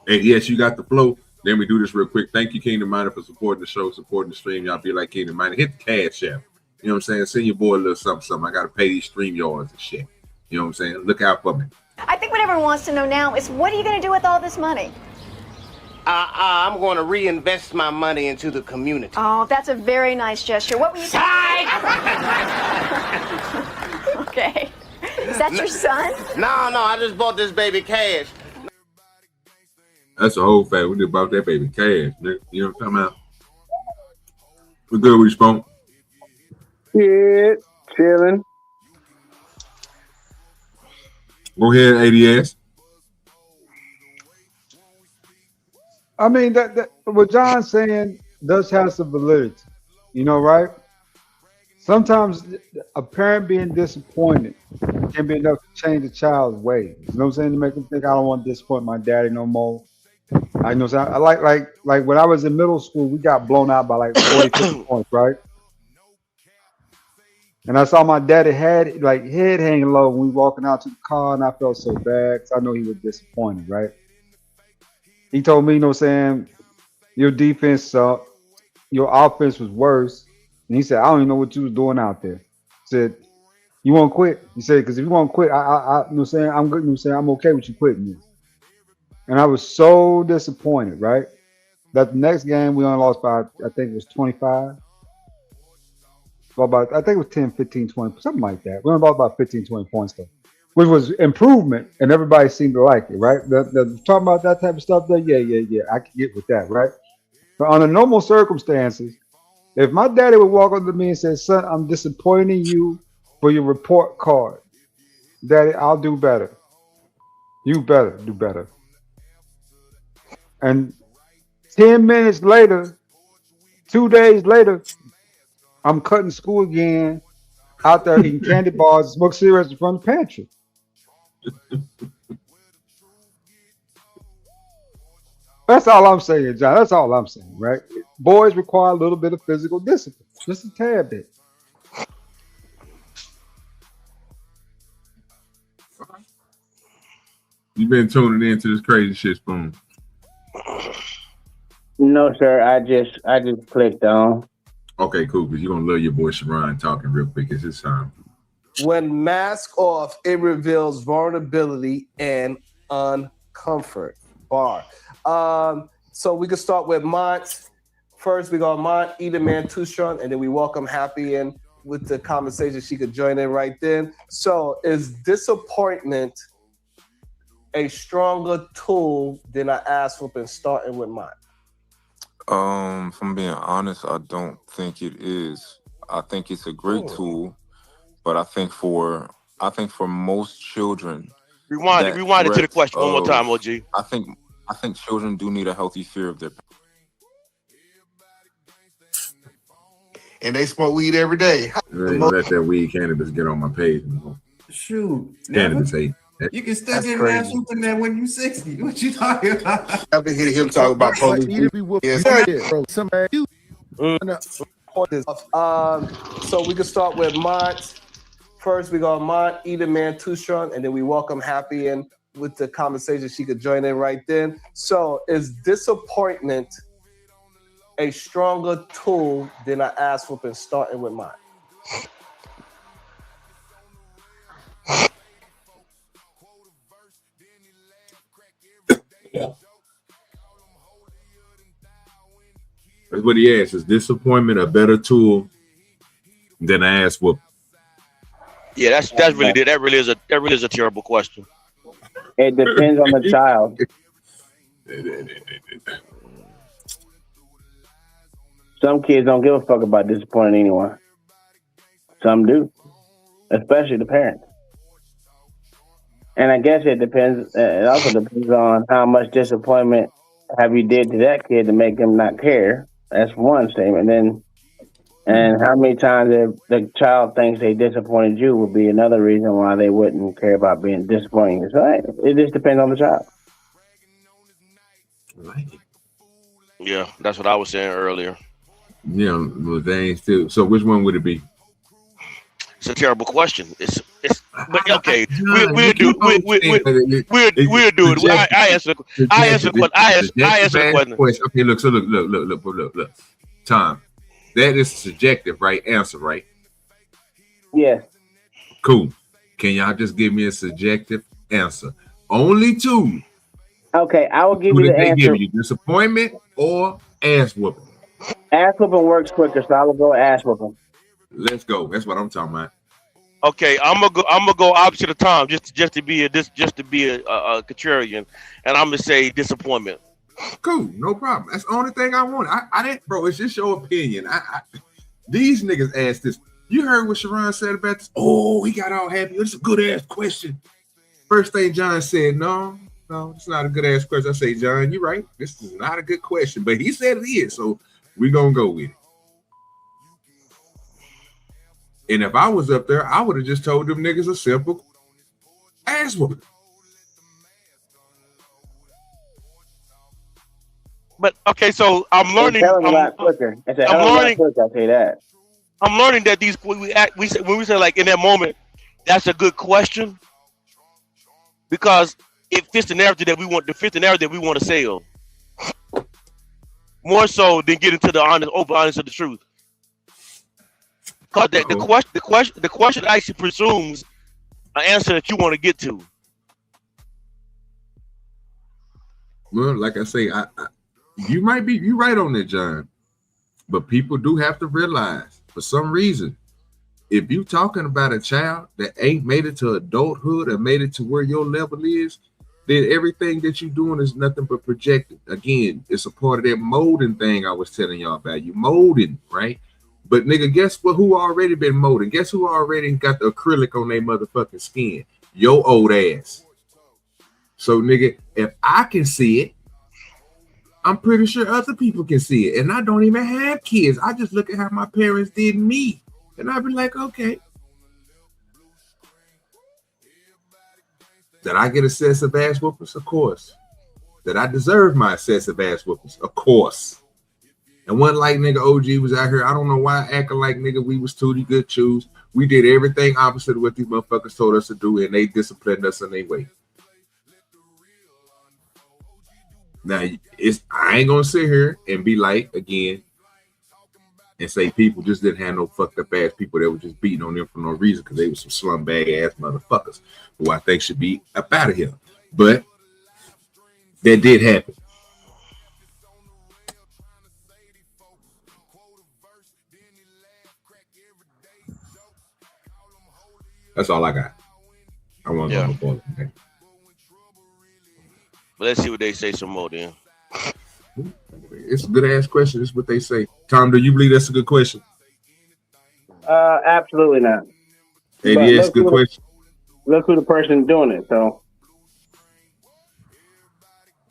And yes, you got the flow. Then we do this real quick. Thank you, Kingdom Miner, for supporting the show, supporting the stream. Y'all be like Kingdom Miner. Hit the CashApp. You know what I'm saying? Send your boy a little something. I got to pay these stream yards and shit. You know what I'm saying? Look out for me. I think what everyone wants to know now is what are you going to do with all this money? I'm going to reinvest my money into the community. Oh, that's a very nice gesture. What were you Okay. Is that your son? No, I just bought this baby Cash. That's the whole fact. We did about that baby cash, nigga. You know what I'm talking about? We're good with you, Spunk. Yeah, chilling. Go ahead, ADS. I mean, that what John's saying does have some validity, you know, right? Sometimes a parent being disappointed can be enough to change a child's ways. You know what I'm saying? To make them think I don't want to disappoint my daddy no more. I know. I like when I was in middle school, we got blown out by like 40, 50 points, right? And I saw my daddy head hanging low when we walking out to the car, and I felt so bad because I know he was disappointed, right? He told me, you know what I'm saying, your defense sucked, your offense was worse. And he said, I don't even know what you was doing out there. He said, you want to quit? He said, because if you want to quit, you know what I'm saying, I'm good, you know what I'm saying, I'm okay with you quitting this. And I was so disappointed, right? That the next game we only lost by, I think it was 25. Well, I think it was 10, 15, 20, something like that. We only lost about 15, 20 points though, which was improvement, and everybody seemed to like it, right? Talking about that type of stuff there, yeah, I can get with that, right? But under normal circumstances, if my daddy would walk up to me and say, son, I'm disappointing you for your report card. Daddy, I'll do better. You better do better. And 10 minutes later, 2 days later, I'm cutting school again, out there eating candy bars and smoking cigarettes in front of the pantry. That's all I'm saying, John. That's all I'm saying, right? Boys require a little bit of physical discipline, just a tad bit. You've been tuning into this crazy shit, Spoon. No, sir. I just clicked on. Okay, cool. Because you're gonna love your boy Sharon talking real quick. It's his time. When mask off, it reveals vulnerability and uncomfort. Bar. So we can start with Mont. First, we got Mont, Eat a Man Too Strong, and then we welcome Happy in with the conversation. She could join in right then. So is disappointment a stronger tool than an ass whooping, starting with Mont? If I'm being honest, I don't think it is. I think it's a great tool, but I think for most children, rewind it to the question one more time, OG. I think children do need a healthy fear of their parents. And they smoke weed every day. Let that weed cannabis get on my page. Shoot. Cannabis hate. You can still get mass whooping that when you 60. What you talking about? I've been hearing him talk about police. So we can start with Mont. First, we got Mont, Eat a Man Too Strong, and then we welcome Happy in with the conversation. She could join in right then. So is disappointment a stronger tool than an ass whooping, starting with Mont? That's what he asked. Is disappointment a better tool than an ass whoop? Yeah, that really is a terrible question. It depends on the child. Some kids don't give a fuck about disappointing anyone. Some do, especially the parents. And I guess it depends. It also depends on how much disappointment have you did to that kid to make him not care. That's one statement. And how many times the child thinks they disappointed you would be another reason why they wouldn't care about being disappointing. So it just depends on the child. Yeah, that's what I was saying earlier. Yeah, well, they ain't still. So which one would it be? It's a terrible question. But okay. We'll do it. I answer the question. Okay, look. Tom, that is subjective, right? Answer, right? Yes. Cool. Can y'all just give me a subjective answer? Only two. Okay, I will give you the answer. Give you disappointment or ass whooping? Ass whooping works quicker, so I will go ass whooping. Let's go. That's what I'm talking about. Okay, I'm gonna go opposite of Tom just to be a contrarian, and I'm gonna say disappointment. Cool, no problem. That's the only thing I want. I didn't, bro. It's just your opinion. These niggas asked this. You heard what Sharon said about this? Oh, he got all happy. It's a good ass question. First thing John said, no, it's not a good ass question. I say, John, you're right. This is not a good question, but he said it is, so we're gonna go with it. And if I was up there, I would have just told them niggas a simple ass whooping. But okay, so I'm learning. It's a lot quicker. It's a hell of a lot quicker, I'll say that. I'm learning that these when we say like in that moment, that's a good question because it fits the narrative that we want. The fits the narrative that we want to sell more so than get into the honest of the truth. Because the question actually presumes an answer that you want to get to. Well, like I say, you right on that, John. But people do have to realize, for some reason, if you talking about a child that ain't made it to adulthood or made it to where your level is, then everything that you're doing is nothing but projecting. Again, it's a part of that molding thing I was telling y'all about. You molding, right? But nigga, guess what? Who already been molding? Guess who already got the acrylic on their motherfucking skin? Your old ass. So nigga, if I can see it, I'm pretty sure other people can see it. And I don't even have kids. I just look at how my parents did me. And I'd be like, okay. Did I get excessive ass whoopers? Of course. Did I deserve my excessive ass whoopers? Of course. And one like nigga OG was out here. I don't know why acting like nigga we was tootie good choose. We did everything opposite of what these motherfuckers told us to do, and they disciplined us in their way. Now, I ain't gonna sit here and be like, again, and say people just didn't have no fucked up ass people that were just beating on them for no reason because they were some slum bag ass motherfuckers who I think should be up out of here. But that did happen. That's all I got. I want to go ball. Okay. But let's see what they say some more then. It's a good ass question. That's what they say. Tom, do you believe that's a good question? Absolutely not. It is a good question. Look who the person doing it. So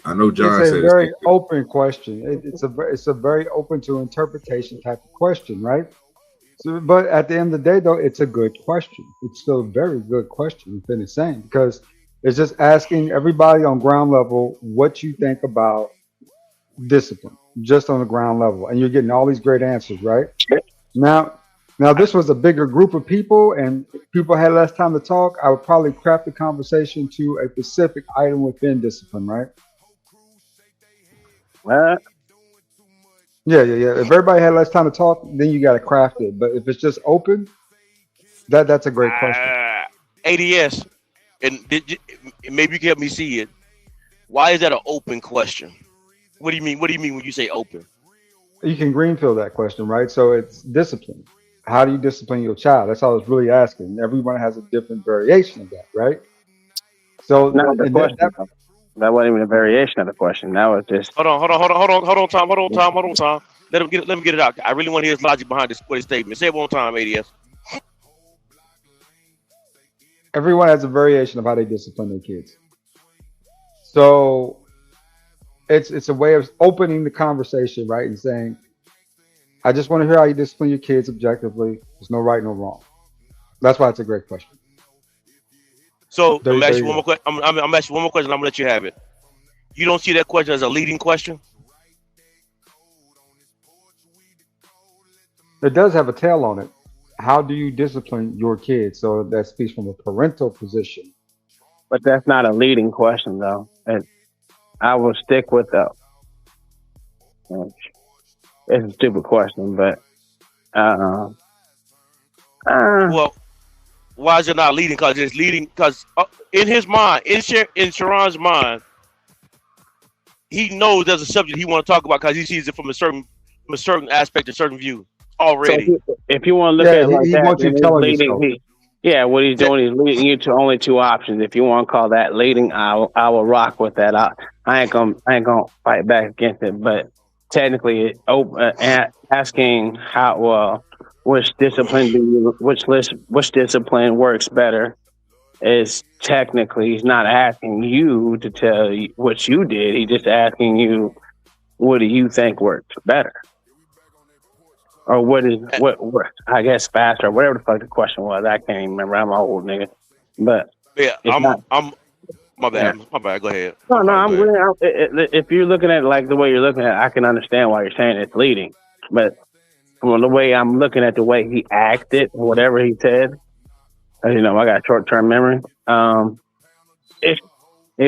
I know John it's said a very open question. It's a very open to interpretation type of question, right? So, but at the end of the day, though, it's a good question. It's still a very good question within the same because it's just asking everybody on ground level what you think about discipline, just on the ground level, and you're getting all these great answers, right? Now this was a bigger group of people, and people had less time to talk. I would probably craft the conversation to a specific item within discipline, right? Yeah. If everybody had less time to talk, then you got to craft it. But if it's just open, that's a great question. ADS, and maybe you can help me see it. Why is that an open question? What do you mean? What do you mean when you say open? You can greenfield that question, right? So it's discipline. How do you discipline your child? That's all it's really asking. Everyone has a different variation of that, right? So not the question. That wasn't even a variation of the question. That was just hold on, Tom. Let him get it out. I really want to hear his logic behind this statement. Say it one time, ADS. Everyone has a variation of how they discipline their kids. So it's a way of opening the conversation, right? And saying, I just want to hear how you discipline your kids objectively. There's no right, no wrong. That's why it's a great question. So I'm asking one more question. I'm asking one more question. I'm gonna let you have it. You don't see that question as a leading question? It does have a tail on it. How do you discipline your kids? So that speaks from a parental position. But that's not a leading question, though. And I will stick with that. It's a stupid question, but well, why is it not leading? Because it's leading. Because in his mind, in Sharon's mind, he knows there's a subject he want to talk about because he sees it from a certain aspect, a certain view already. So if you want to look at it like that, what he's doing is leading you to only two options. If you want to call that leading, I will rock with that. I ain't gonna fight back against it, but technically, asking which discipline works better is technically he's not asking you to tell you what you did. He's just asking you, what do you think works better, or what I guess faster, or whatever the fuck the question was. I can't even remember. I'm an old nigga, but Yeah, I'm. My bad. Yeah. My bad. Go ahead. No, Go I'm ahead. really. If you're looking at it like the way you're looking at it, I can understand why you're saying it's leading. But from the way I'm looking at the way he acted, whatever he said, I got short-term memory. It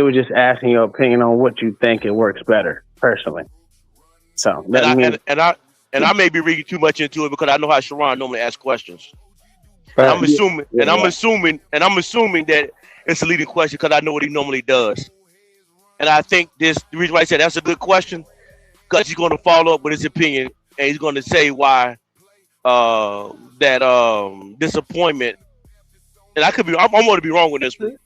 was just asking your opinion on what you think it works better, personally. So And I may be reading too much into it because I know how Sharon normally asks questions. And I'm assuming that it's a leading question because I know what he normally does. And I think the reason why I said that's a good question, because he's going to follow up with his opinion and he's going to say why that disappointment. And I'm going to be wrong with this one.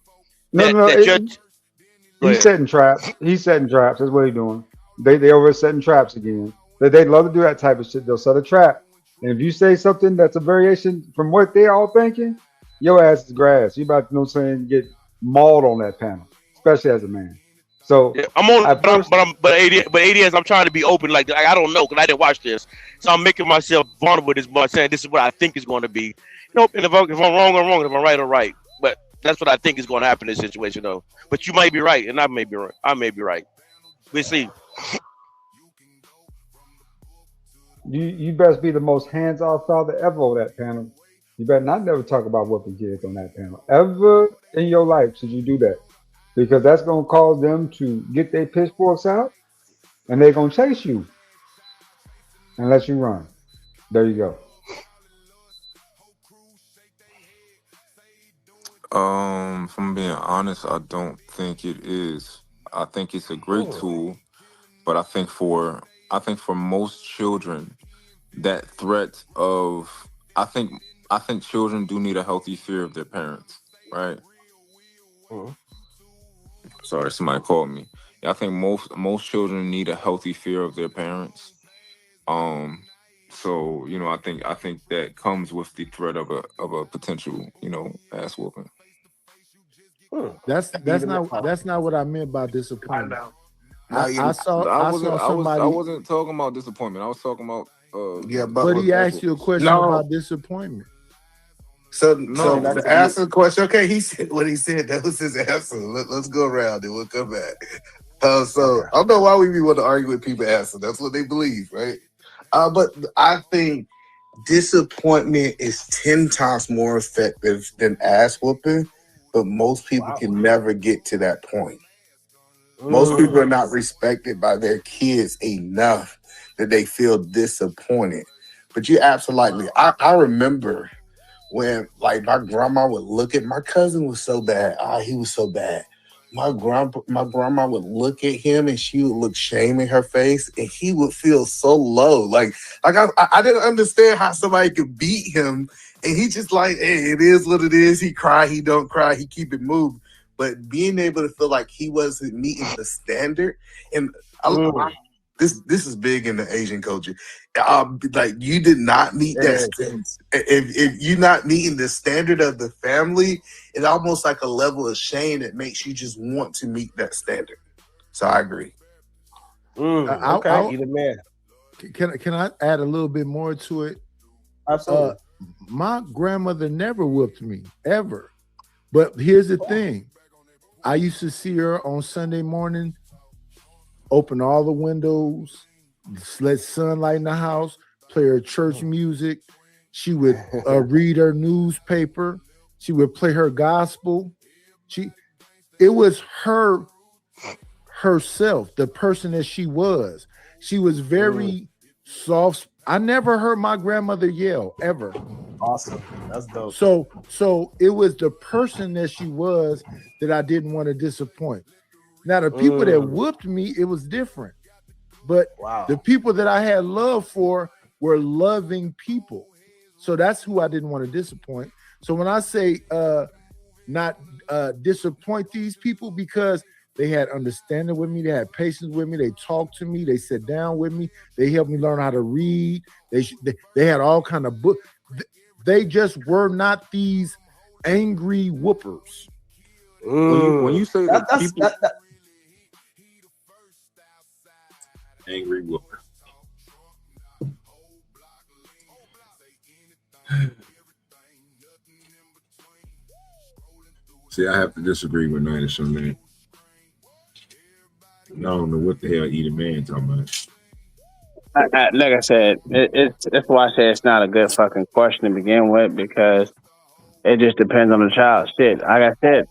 He's setting traps. He's setting traps. That's what he's doing. They over setting traps again. They love to do that type of shit. They'll set a trap. And if you say something that's a variation from what they're all thinking, your ass is grass. You about to get mauled on that panel, especially as a man. So yeah, but ADS, I'm trying to be open. Like I don't know because I didn't watch this, so I'm making myself vulnerable with this by saying this is what I think is going to be. And if I'm wrong, I'm wrong. If I'm right, I'm right. But that's what I think is going to happen in this situation, though. But you might be right, and I may be right. We'll see. You best be the most hands-off father ever on that panel. You better not never talk about whooping kids on that panel ever in your life. Should you do that? Because that's going to cause them to get their pitchforks out, and they're going to chase you unless you run. There you go. If I'm being honest, I don't think it is. I think it's a great tool, but I think for most children, that threat of I think children do need a healthy fear of their parents, right? Sorry, somebody called me. Yeah, I think most children need a healthy fear of their parents. So I think that comes with the threat of a potential ass whooping. That's not what I meant by disappointment. I wasn't talking about disappointment. I was talking about but he asked you a question about disappointment. So to answer the question, okay, he said what he said. That was his answer. Let's go around and we'll come back. So I don't know why we want to argue with people answer. That's what they believe, right? But I think disappointment is 10 times more effective than ass whooping, but most people can never get to that point. Most people are not respected by their kids enough that they feel disappointed. But you absolutely, I remember when like my grandma would look at my cousin was so bad. He was so bad. My grandma would look at him and she would look shame in her face and he would feel so low. Like I didn't understand how somebody could beat him. And he just like, hey, it is what it is. He cry, he don't cry, he keep it moved. But being able to feel like he wasn't meeting the standard, and this is big in the Asian culture. Like you did not meet that. If you're not meeting the standard of the family, it's almost like a level of shame that makes you just want to meet that standard. So I agree. Okay, you're the man. Can I add a little bit more to it? Absolutely. My grandmother never whooped me ever, but here's the thing. I used to see her on Sunday morning, open all the windows, let sunlight in the house, play her church music. She would read her newspaper. She would play her gospel. It was herself, the person that she was. She was very soft. I never heard my grandmother yell ever. Awesome. That's dope. So it was the person that she was that I didn't want to disappoint. Now the people that whooped me, it was different. But the people that I had love for were loving people. So that's who I didn't want to disappoint. So when I say not disappoint these people, because They had understanding with me. They had patience with me. They talked to me. They sat down with me. They helped me learn how to read. They had all kind of books. They just were not these angry whoopers. When you say that people angry whooper. See, I have to disagree with Niners on that. I don't know what the hell either man talking about. Like I said, that's why I say it's not a good fucking question to begin with, because it just depends on the child. Shit, like I said,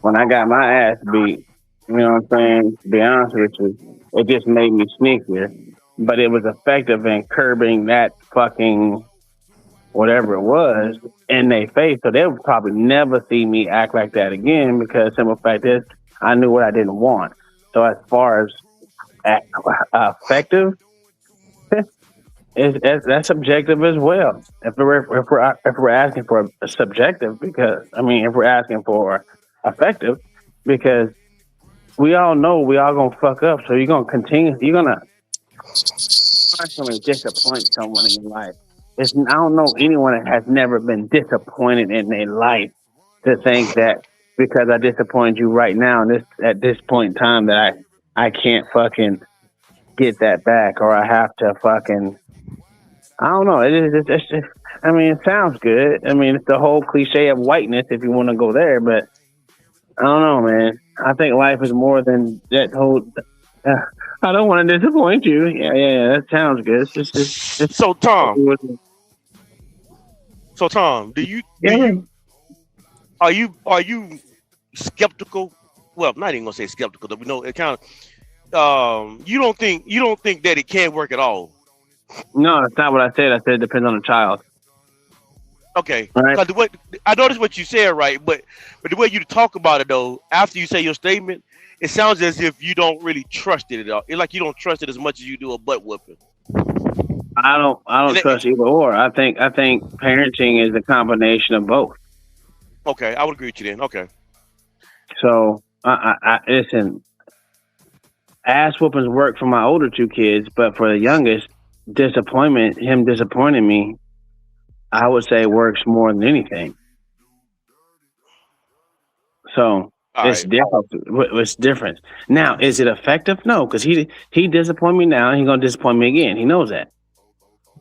when I got my ass beat, you know what I'm saying? To be honest with you, it just made me sneakier. But it was effective in curbing that fucking whatever it was in their face. So they would probably never see me act like that again, because the simple fact is I knew what I didn't want. So as far as effective, that's subjective as well. If we're asking for a subjective, because if we're asking for effective, because we all know we all gonna fuck up. So you're gonna continue. You're gonna constantly disappoint someone in your life. I don't know anyone that has never been disappointed in their life to think that because I disappointed you right now and at this point in time that I can't fucking get that back, or I have to fucking, I don't know. It's just, it sounds good. It's the whole cliche of whiteness if you want to go there, but I don't know, man. I think life is more than that whole, I don't want to disappoint you. Yeah, that sounds good. So Tom, are you skeptical? Well, I'm not even gonna say skeptical, but we know it kind of. You don't think that it can't work at all? No, that's not what I said. I said it depends on the child. Okay, right. I noticed what you said, right? But the way you talk about it though, after you say your statement, it sounds as if you don't really trust it at all. It's like you don't trust it as much as you do a butt whooping. I don't trust either or. I think parenting is a combination of both. Okay, I would agree with you then. Okay. So I listen. Ass whoopings work for my older two kids, but for the youngest, him disappointing me, I would say works more than anything. So it's different. It's different. Now, is it effective? No, because he disappointed me now, and he's gonna disappoint me again. He knows that.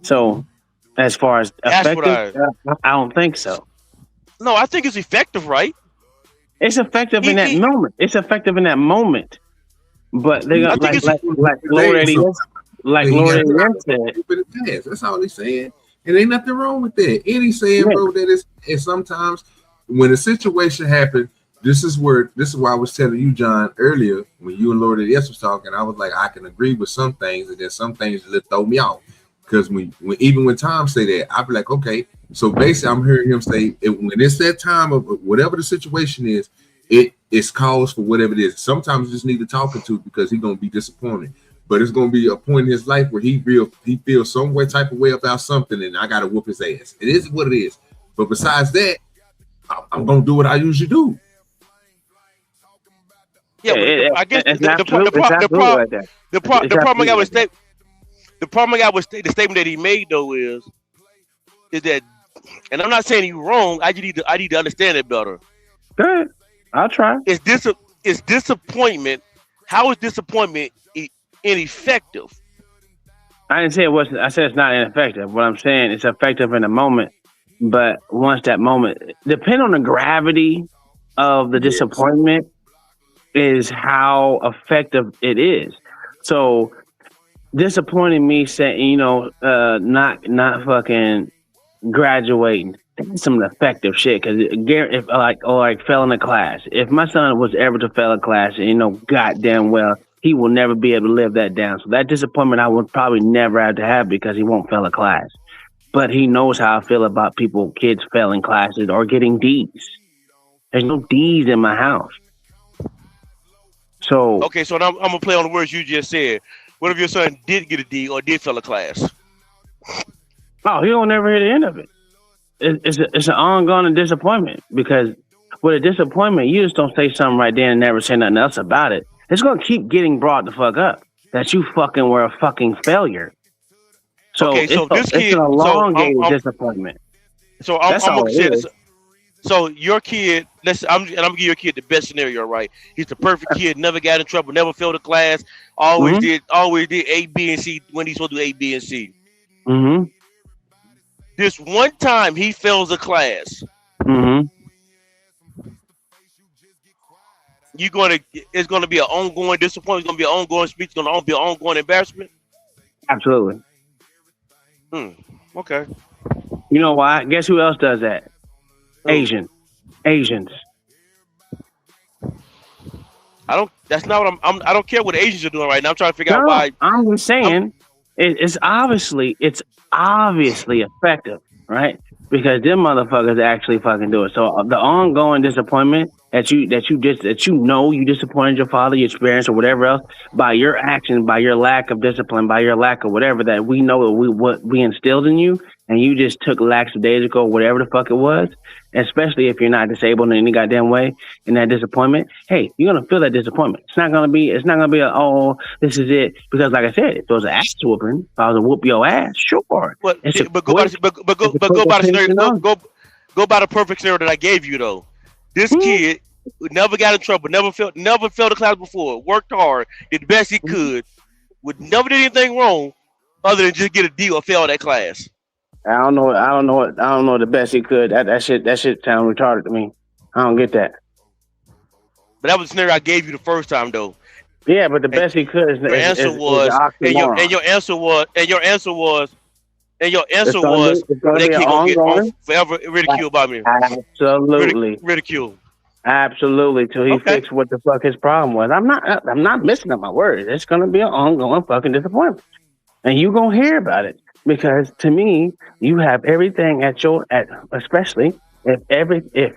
So, as far as effective, I don't think so. No, I think it's effective, right? It's effective in that moment. It's effective in that moment. But they're gonna like Lord said. That's all he's saying. And ain't nothing wrong with that. And he's saying, bro, that is, and sometimes when a situation happens, this is why I was telling you, John, earlier when you and Lord S was talking. I was like, I can agree with some things, and then some things that throw me off. Because even when Tom say that, I'll be like, okay. So basically, I'm hearing him say, when it's that time of whatever the situation is, it's calls for whatever it is. Sometimes you just need to talk to because he's gonna be disappointed. But it's gonna be a point in his life where he feels some type of way about something, and I gotta whoop his ass. It is what it is. But besides that, I'm gonna do what I usually do. Yeah, I guess the problem I got with the statement that he made though is that, and I'm not saying he's wrong. I need to understand it better. Good, I'll try. It's disappointment. How is disappointment ineffective? I didn't say it wasn't. I said it's not ineffective. What I'm saying it's effective in the moment, but once that moment, depending on the gravity of the disappointment, is how effective it is. So disappointing me saying, not fucking graduating, that's some effective shit. Because if like failing a class, if my son was ever to fail a class, and goddamn well he will never be able to live that down. So that disappointment I would probably never have to have because he won't fail a class. But he knows how I feel about kids failing classes or getting D's. There's no D's in my house. So okay, so now I'm gonna play on the words you just said. What if your son did get a D or did fail a class? Oh, he don't never hear the end of it. It's an ongoing disappointment because with a disappointment, you just don't say something right there and never say nothing else about it. It's gonna keep getting brought the fuck up that you fucking were a fucking failure. So Okay, so this it's kid, an so elongated disappointment. so I'm That's all gonna it say is. this. So your kid, I'm gonna give your kid the best scenario, right? He's the perfect kid, never got in trouble, never failed a class, always did A, B, and C when he's supposed to do A, B, and C. Mm-hmm. This one time he fails a class, Mm-hmm. it's gonna be an ongoing disappointment, it's gonna be an ongoing speech, it's gonna be an ongoing embarrassment. Absolutely. Okay. You know why? Guess who else does that? Asians. That's not what I don't care what the Asians are doing right now. I'm trying to figure out why. I'm just saying it's obviously effective, right? Because them motherfuckers actually fucking do it. So the ongoing disappointment that you disappointed your father, your parents, or whatever else by your action, by your lack of discipline, by your lack of whatever that we know what we instilled in you, and you just took lackadaisical, whatever the fuck it was. Especially if you're not disabled in any goddamn way, in that disappointment, hey, you're gonna feel that disappointment. It's not gonna be oh, this is it. Because like I said, if it was an ass whooping, if I was to whoop your ass, sure. But go by the perfect scenario that I gave you though. This kid never got in trouble, never failed a class before, worked hard, did the best he could, never did anything wrong, other than just get a D or fail that class. I don't know the best he could. That shit sound retarded to me. I don't get that. But that was the scenario I gave you the first time though. Yeah, but the best he could is your answer was that kid gonna get forever ridiculed by me. Absolutely. Ridicule. Absolutely, till he fixed what the fuck his problem was. I'm not missing up my words. It's gonna be an ongoing fucking disappointment. And you gonna hear about it. Because to me, you have everything especially if that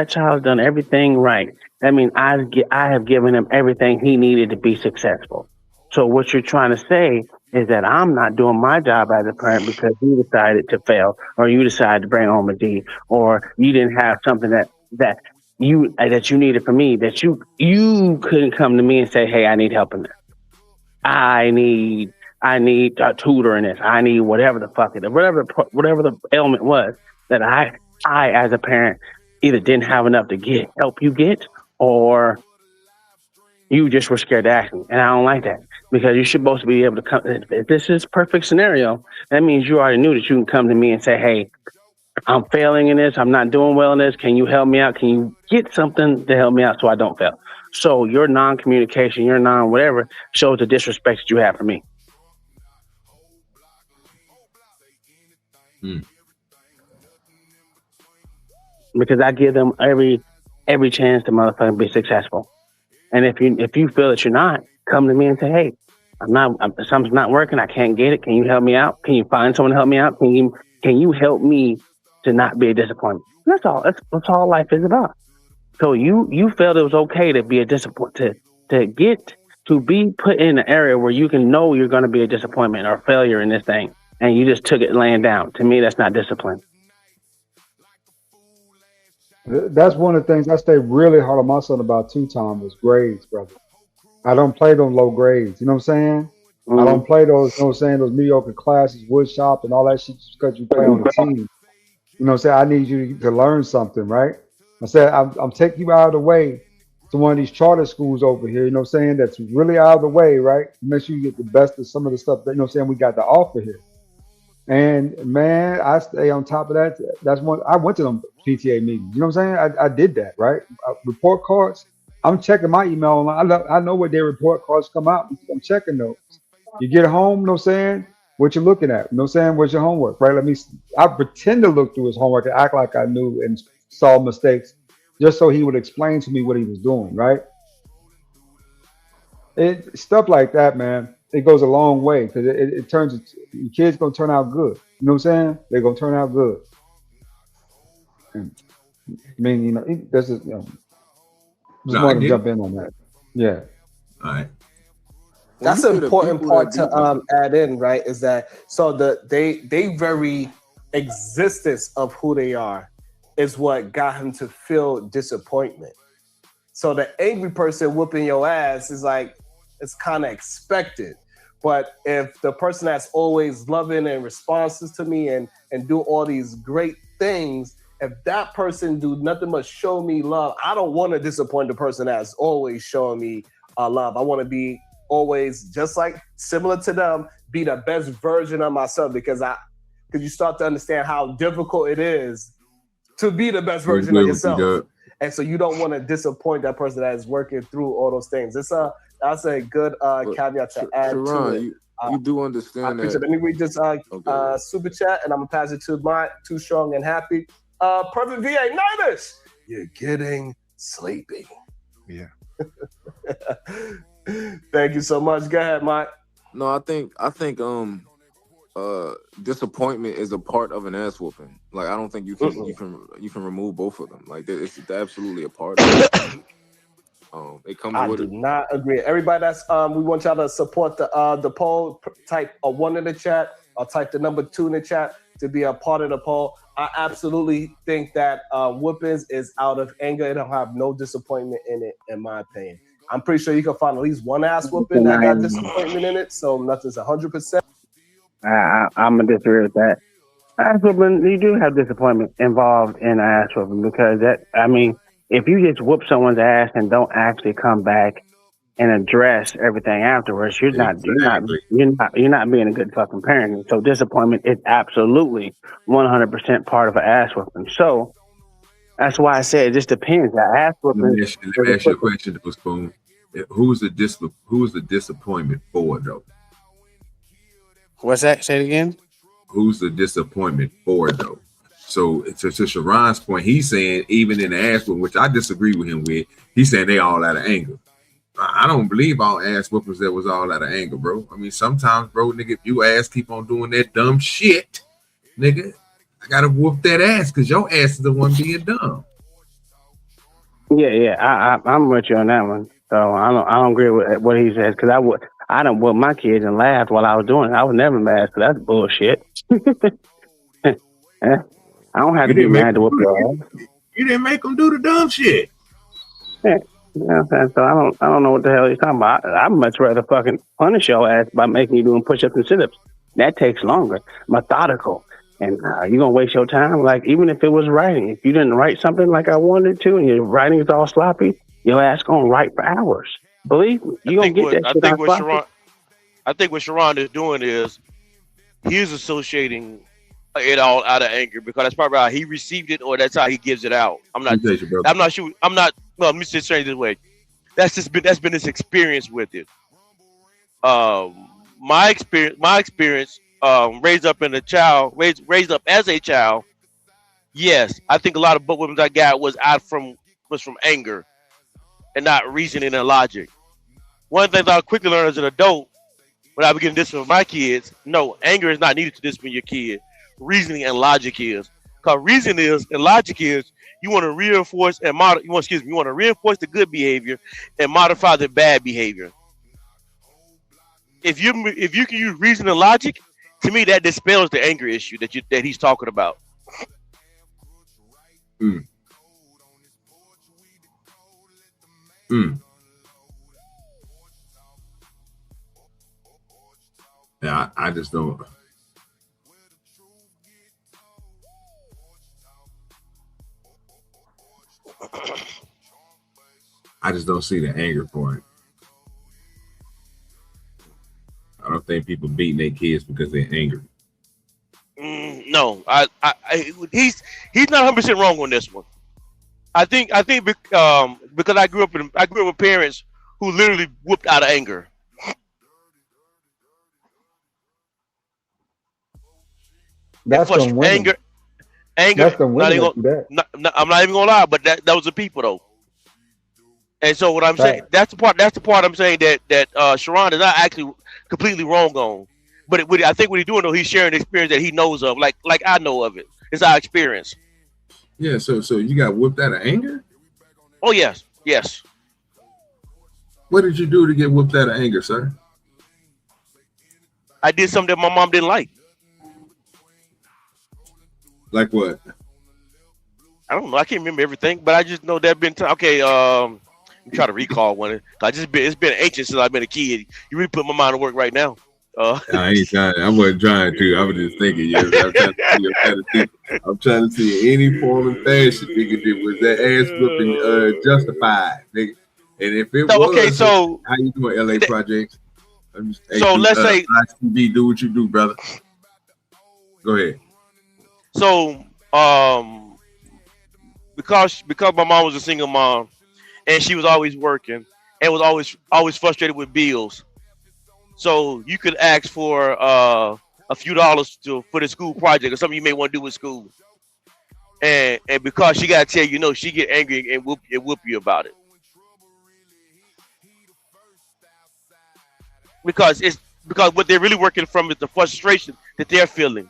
child's done everything right. That means I have given him everything he needed to be successful. So what you're trying to say is that I'm not doing my job as a parent because you decided to fail, or you decided to bring home a D, or you didn't have something that you needed from me, that you couldn't come to me and say, hey, I need help in this. I need a tutor in this. I need whatever the fuck it is, whatever the ailment was that I as a parent either didn't have enough to help you get, or you just were scared to ask me. And I don't like that, because you're supposed to be able to come. If this is perfect scenario, that means you already knew that you can come to me and say, hey, I'm failing in this. I'm not doing well in this. Can you help me out? Can you get something to help me out so I don't fail? So your non-communication, your non-whatever shows the disrespect that you have for me. Because I give them every chance to motherfucking be successful. And if you feel that you're not, come to me and say, hey, something's not working. I can't get it. Can you help me out? Can you find someone to help me out? Can you help me to not be a disappointment? That's all. That's all life is about. So you felt it was okay to be a disappointment, to be put in an area where you can know you're going to be a disappointment or failure in this thing, and you just took it laying down. To me, that's not discipline. That's one of the things I stay really hard on my son about too, Tom, was grades, brother. I don't play them low grades. You know what I'm saying? Mm-hmm. I don't play those, you know what I'm saying, those mediocre classes, wood shop and all that shit just because you play on the team. You know what I'm saying? I need you to learn something, right? I said, I'm taking you out of the way to one of these charter schools over here, you know what I'm saying, that's really out of the way, right? Make sure you get the best of some of the stuff that, you know what I'm saying, we got to offer here. And man, I stay on top of that. That's one. I went to them PTA meetings. You know what I'm saying? I did that, right? Report cards. I'm checking my email. I know what their report cards come out. I'm checking those. You get home, you know what I'm saying? What you're looking at. You know what I'm saying? What's your homework, right? I pretend to look through his homework and act like I knew and saw mistakes just so he would explain to me what he was doing, right? Stuff like that, man. It goes a long way because it turns your kids gonna turn out good. You know what I'm saying? They're gonna turn out good. And, I mean, you know, this is just wanted to jump in on that. Yeah. All right. That's an important part to add in, right? Is that so they very existence of who they are is what got him to feel disappointment. So the angry person whooping your ass is like, it's kind of expected. But if the person that's always loving and responses to me and do all these great things, if that person do nothing but show me love, I don't want to disappoint the person that's always showing me love. I want to be always just like similar to them, be the best version of myself because you start to understand how difficult it is to be the best version of yourself. And so you don't want to disappoint that person that is working through all those things. That's a good caveat to add to it. You do understand that. Let me read this super chat, and I'm gonna pass it to my Too Strong and Happy. Perfect VA Niners, you're getting sleepy. Yeah. Thank you so much. Go ahead, Mike. No, I think disappointment is a part of an ass whooping. Like I don't think you can remove both of them. Like it's absolutely a part of it. It comes with it. I do not agree. Everybody that's we want y'all to support the poll. Type a 1 in the chat or type the number 2 in the chat to be a part of the poll. I absolutely think that whoopings is out of anger. It don't have no disappointment in it, in my opinion. I'm pretty sure you can find at least one ass whooping that got disappointment in it. So nothing's 100%. I'm gonna disagree with that. Ass whooping, you do have disappointment involved in ass whooping because if you just whoop someone's ass and don't actually come back and address everything afterwards, you're not being a good fucking parent. So disappointment is absolutely 100% part of an ass whooping. So that's why I said it just depends. Ass whooping. Let me ask you a question, though, Spoon. Who's the disappointment for, though? What's that? Say it again. Who's the disappointment for, though? So to Sharon's point, he's saying even in the ass whooping, which I disagree with him with, he's saying they all out of anger. I don't believe all ass whoopers that was all out of anger, bro. I mean, sometimes, bro, nigga, if you ass keep on doing that dumb shit, nigga, I gotta whoop that ass because your ass is the one being dumb. Yeah, I'm with you on that one. So I don't agree with what he says because I done whooped my kids and laughed while I was doing it. I was never mad, so that's bullshit. I don't have to be mad to whoop your ass. You didn't make them do the dumb shit. Yeah, so I don't know what the hell you're talking about. I'd much rather fucking punish your ass by making you doing push-ups and sit-ups. That takes longer, methodical, and you're gonna waste your time. Like even if it was writing, if you didn't write something like I wanted to, and your writing is all sloppy, your ass gonna write for hours. Believe me, you gonna get that shit out sloppy. I think what Sharon is doing is he's associating it all out of anger because that's probably how he received it or that's how he gives it out. I'm not sure. No, let me just say it this way. That's been his experience with it. My experience, raised up as a child. Yes, I think a lot of women I got was from anger and not reasoning and logic. One thing that I quickly learned as an adult when I began disciplining my kids, no, anger is not needed to discipline your kid. Reasoning and logic is. Because reason is and logic is you want to reinforce and you want to reinforce the good behavior and modify the bad behavior. If you can use reason and logic, to me that dispels the anger issue that he's talking about. Yeah, I just don't. I just don't see the anger for it. I don't think people beating their kids because they're angry. No, he's not 100% wrong on this one. I think because I grew up with parents who literally whooped out of anger. That's from women. Anger. That's from women. I'm not even gonna lie, but that was the people though. And so what I'm saying, that's the part I'm saying that Sharon is not actually completely wrong on. But I think what he's doing though, he's sharing the experience that he knows of, like I know of it. It's our experience. Yeah. So you got whooped out of anger? Oh yes. What did you do to get whooped out of anger, sir? I did something that my mom didn't like. Like what? I don't know. I can't remember everything, but I just know there been time. Okay, I'm trying to recall one. It's been ancient since I've been a kid. You really put my mind to work right now. I ain't trying. I wasn't trying to. I was just thinking. Yes, I'm trying to see any form of fashion, nigga. That was that ass whooping justified, nigga. And if it was, okay, so how you doing, LA Projects? So let's say ITV, do what you do, brother. Go ahead. So because my mom was a single mom and she was always working and was always frustrated with bills. So you could ask for a few dollars for the school project or something you may want to do with school. And because she gotta tell you no, she get angry and whoop you about it. Because what they're really working from is the frustration that they're feeling.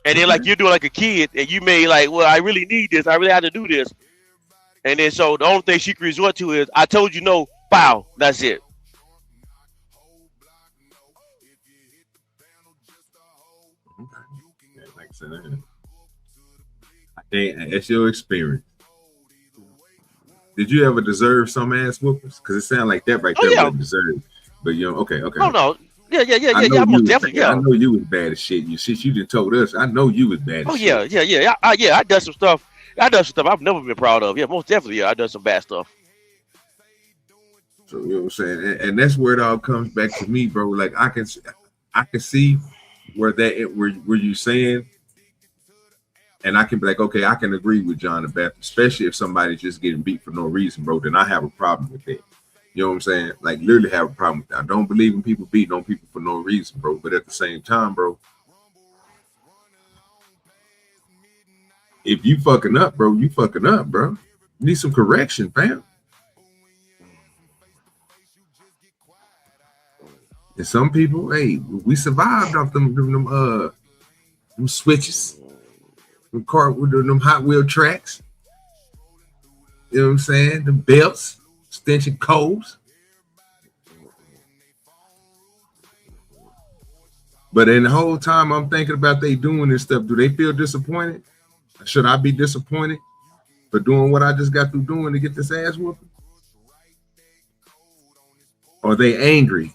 And then like you're doing like a kid and you may like, well, I really need this. I really have to do this. And then so the only thing she can resort to is, I told you no, pow, that's it. Yeah, like I said, I can't, it's your experience. Did you ever deserve some ass whoopers? Because it sounded like that right there wasn't deserved. But you know, okay. No. Yeah, most definitely. Yeah. I know you was bad as shit. You done told us. I know you was bad as shit. Yeah. I done some stuff. I've never been proud of. Yeah, most definitely. Yeah, I done some bad stuff. So you know what I'm saying, and that's where it all comes back to me, bro. Like I can see where you saying, and I can be like, okay, I can agree with John the Baptist, especially if somebody's just getting beat for no reason, bro. Then I have a problem with that. You know what I'm saying? Like literally have a problem with that. I don't believe in people beating on people for no reason, bro. But at the same time, bro, if you fucking up, bro, you fucking up, bro. You need some correction, fam. And some people, hey, we survived off them switches, them Hot Wheel tracks. You know what I'm saying? The belts, extension codes. But in the whole time I'm thinking about they doing this stuff, do they feel disappointed? Should I be disappointed for doing what I just got through doing to get this ass whooping? Or are they angry?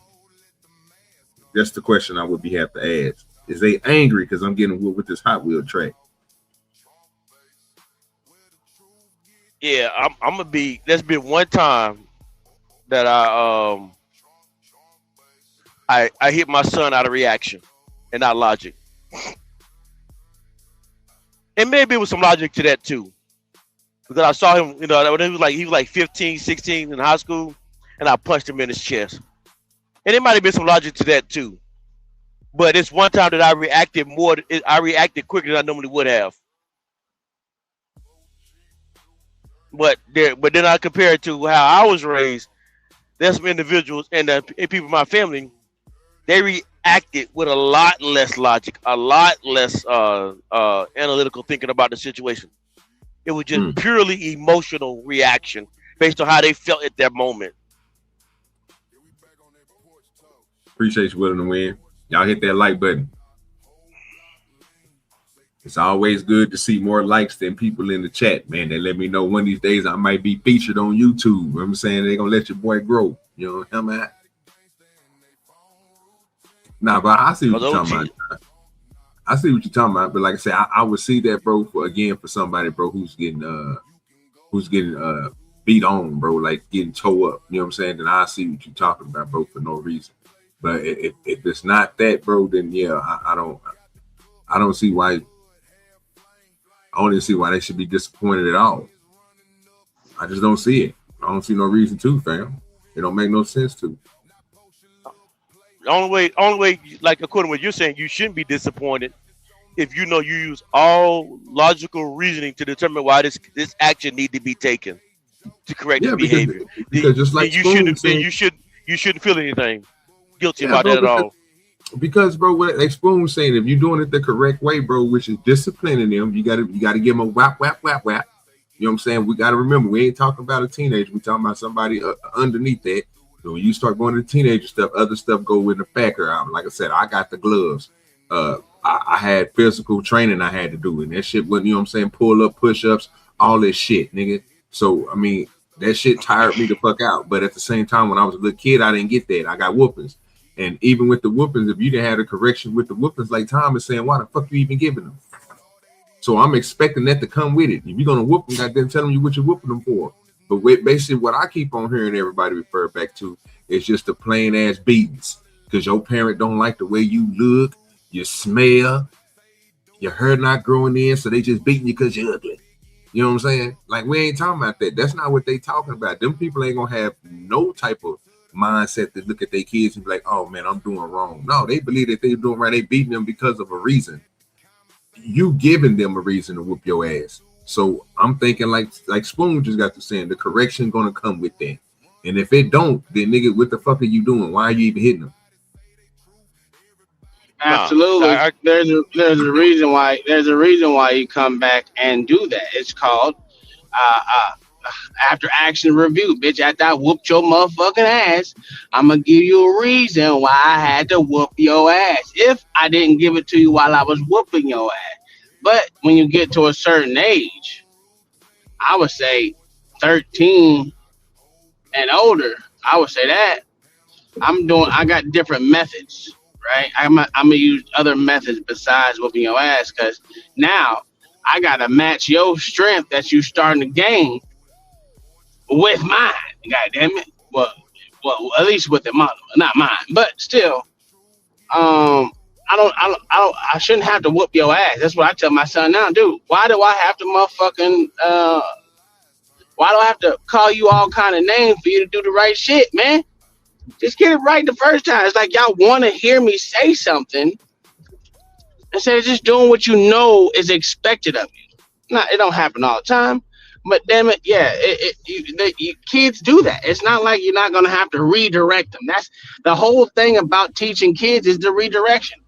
That's the question I would have to ask. Is they angry because I'm getting whooped with this Hot Wheel track? Yeah, I'm gonna be. There's been one time that I hit my son out of reaction and not logic. And maybe it was some logic to that too. Because I saw him, when he was like 15, 16 in high school, and I punched him in his chest. And it might have been some logic to that too. But it's one time that I reacted quicker than I normally would have. But then I compare it to how I was raised. There's some individuals and people in my family, they reacted with a lot less logic, a lot less analytical thinking about the situation. It was just purely emotional reaction based on how they felt at that moment. Appreciate you willing to win. Y'all hit that like button. It's always good to see more likes than people in the chat, man. They let me know one of these days I might be featured on YouTube. You know what I'm saying? They're going to let your boy grow. You know what I'm saying? Nah, but I see what you're talking about. I see what you're talking about. But like I said, I would see that, bro, for somebody, bro, who's getting beat on, bro, like getting towed up. You know what I'm saying? Then I see what you're talking about, bro, for no reason. But if it's not that, bro, then yeah, I don't see why. I don't even see why they should be disappointed at all. I just don't see it. I don't see no reason to, fam. It don't make no sense to. The only way, like according to what you're saying, you shouldn't be disappointed if you use all logical reasoning to determine why this action need to be taken to correct the behavior. Because just like you shouldn't feel anything guilty about that at all. Because, bro, like Spoon was saying, if you're doing it the correct way, bro, which is disciplining them, you gotta give them a whap, whap, whap, whap. You know what I'm saying? We gotta remember, we ain't talking about a teenager. We talking about somebody underneath that. So when you start going to teenager stuff, other stuff go in the factor out. Like I said, I got the gloves. I had physical training I had to do, and that shit wasn't, you know what I'm saying, pull up, push ups, all that shit, nigga. So I mean, that shit tired me the fuck out. But at the same time, when I was a little kid, I didn't get that. I got whoopings. And even with the whoopings, if you didn't have a correction with the whoopings, like Tom is saying, why the fuck you even giving them? So I'm expecting that to come with it. If you're gonna whoop them, goddamn, tell them what you're whooping them for. But with basically what I keep on hearing everybody refer back to is just the plain ass beatings. Because your parent don't like the way you look, you smell, your hair not growing in, so they just beating you because you're ugly. You know what I'm saying? Like, we ain't talking about that. That's not what they talking about. Them people ain't gonna have no type of mindset to look at their kids and be like, oh man, I'm doing wrong. No, they believe that they're doing right. They beating them because of a reason. You giving them a reason to whoop your ass. So I'm thinking like Spoon just got to saying, the correction gonna come with that. And if it don't, then nigga, what the fuck are you doing? Why are you even hitting them? Absolutely. There's a reason why you come back and do that. It's called after action review, bitch. After I whooped your motherfucking ass, I'm gonna give you a reason why I had to whoop your ass. If I didn't give it to you while I was whooping your ass. But when you get to a certain age, I would say 13 and older, I would say that I got different methods, right? I'm gonna use other methods besides whooping your ass, because now I gotta match your strength that you starting to gain with mine. God damn it. Well, at least with the model, not mine, but still, I shouldn't have to whoop your ass. That's what I tell my son now, dude. Why do I have to why do I have to call you all kind of names for you to do the right shit, man? Just get it right the first time. It's like y'all want to hear me say something instead of just doing what you know is expected of you. Now, it don't happen all the time, but damn it, yeah, kids do that. It's not like you're not going to have to redirect them. That's the whole thing about teaching kids is the redirection.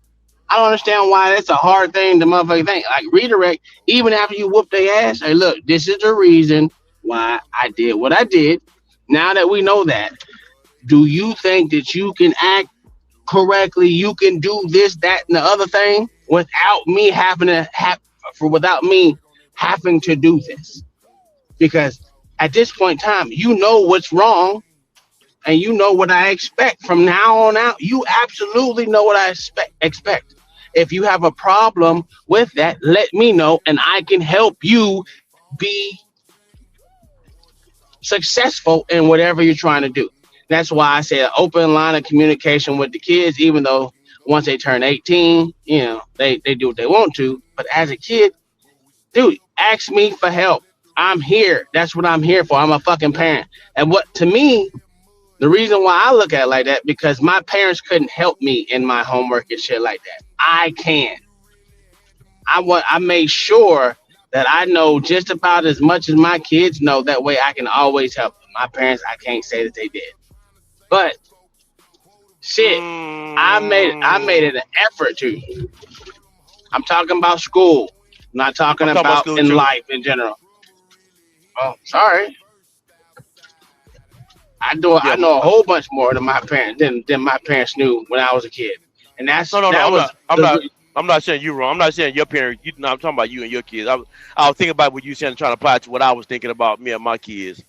I don't understand why that's a hard thing to motherfucking think. Like, redirect, even after you whoop their ass. Hey, look, this is the reason why I did what I did. Now that we know that, do you think that you can act correctly? You can do this, that, and the other thing without me having to do this? Because at this point in time, you know what's wrong, and you know what I expect from now on out. You absolutely know what I expect. If you have a problem with that, let me know, and I can help you be successful in whatever you're trying to do. That's why I say an open line of communication with the kids, even though once they turn 18, you know, they do what they want to. But as a kid, dude, ask me for help. I'm here. That's what I'm here for. I'm a fucking parent. And what, to me, the reason why I look at it like that, because my parents couldn't help me in my homework and shit like that. I can. I made sure that I know just about as much as my kids know. That way I can always help them. My parents, I can't say that they did. But shit, I made it an effort to. I'm talking about school. I'm not talking about in life in general. Oh, sorry. I know a whole bunch more than my parents than my parents knew when I was a kid. And that's I'm not saying you wrong. I'm not saying your parents. I'm talking about you and your kids. I was thinking about what you said and trying to apply it to what I was thinking about me and my kids.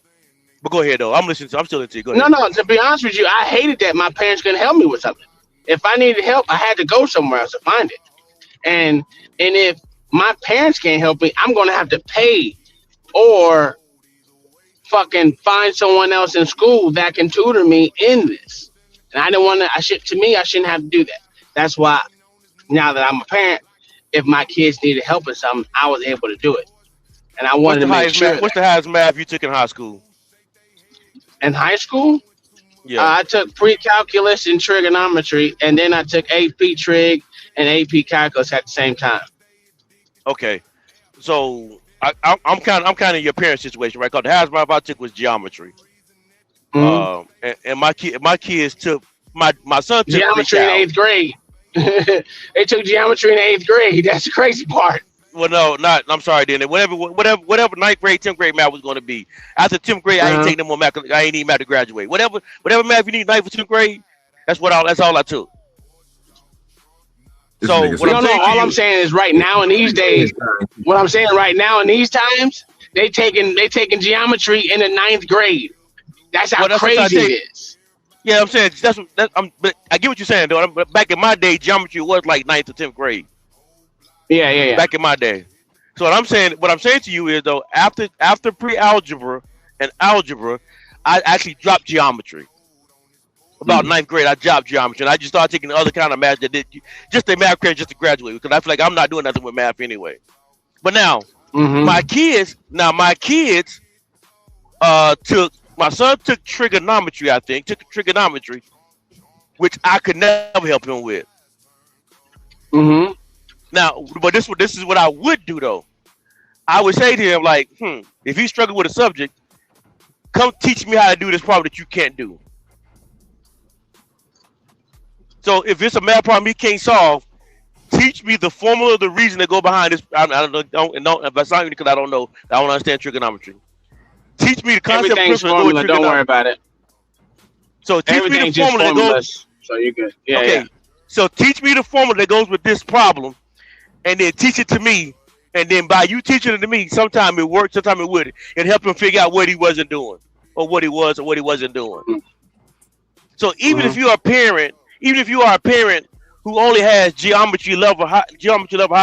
But go ahead though. I'm still listening to you. Go ahead. No. To be honest with you, I hated that my parents couldn't help me with something. If I needed help, I had to go somewhere else to find it. And if my parents can't help me, I'm gonna have to pay or fucking find someone else in school that can tutor me in this. And I didn't want to. I shouldn't have to do that. That's why now that I'm a parent, if my kids needed help with something, I was able to do it. And I wanted to make sure. What's the highest math you took in high school? In high school? Yeah. I took pre-calculus and trigonometry, and then I took AP Trig and AP Calculus at the same time. Okay. So I'm kind of in your parents' situation, right? Because the highest math I took was geometry. And my kids took my son took geometry in 8th grade. They took geometry in 8th grade. That's the crazy part. Well, no, not. I'm sorry, then. Whatever 9th grade, 10th grade math was going to be. After 10th grade, I ain't taking no more math. I ain't even have to graduate. Whatever math you need 9th or 10th grade, that's all I took. So what I'm saying, all I'm saying is right now in these days, what I'm saying right now in these times, they taking geometry in the 9th grade. That's how crazy it is. Yeah, I'm saying but I get what you're saying, though. But back in my day, geometry was like 9th or 10th grade. Yeah. Back in my day. So what I'm saying to you is though, after pre-algebra and algebra, I actually dropped geometry. About 9th grade, I dropped geometry, and I just started taking the other kind of math that did just the math credit just to graduate, because I feel like I'm not doing nothing with math anyway. But now, my kids my son took trigonometry, I think, which I could never help him with. Now, but this is what I would do though. I would say to him like, if he's struggling with a subject, come teach me how to do this problem that you can't do. So if it's a math problem he can't solve, teach me the formula, the reason to go behind this. I don't know if that's not because I don't know. I don't understand trigonometry. Teach me the concept. Everything's formula. Don't worry about it. So teach me the formula that goes. So you're good. Yeah. Okay. Yeah. So teach me the formula that goes with this problem, and then teach it to me. And then by you teaching it to me, sometimes it works, sometimes it wouldn't. And help him figure out what he wasn't doing, or what he was, or what he wasn't doing. So even if you're a parent. Even if you are a parent who only has geometry level high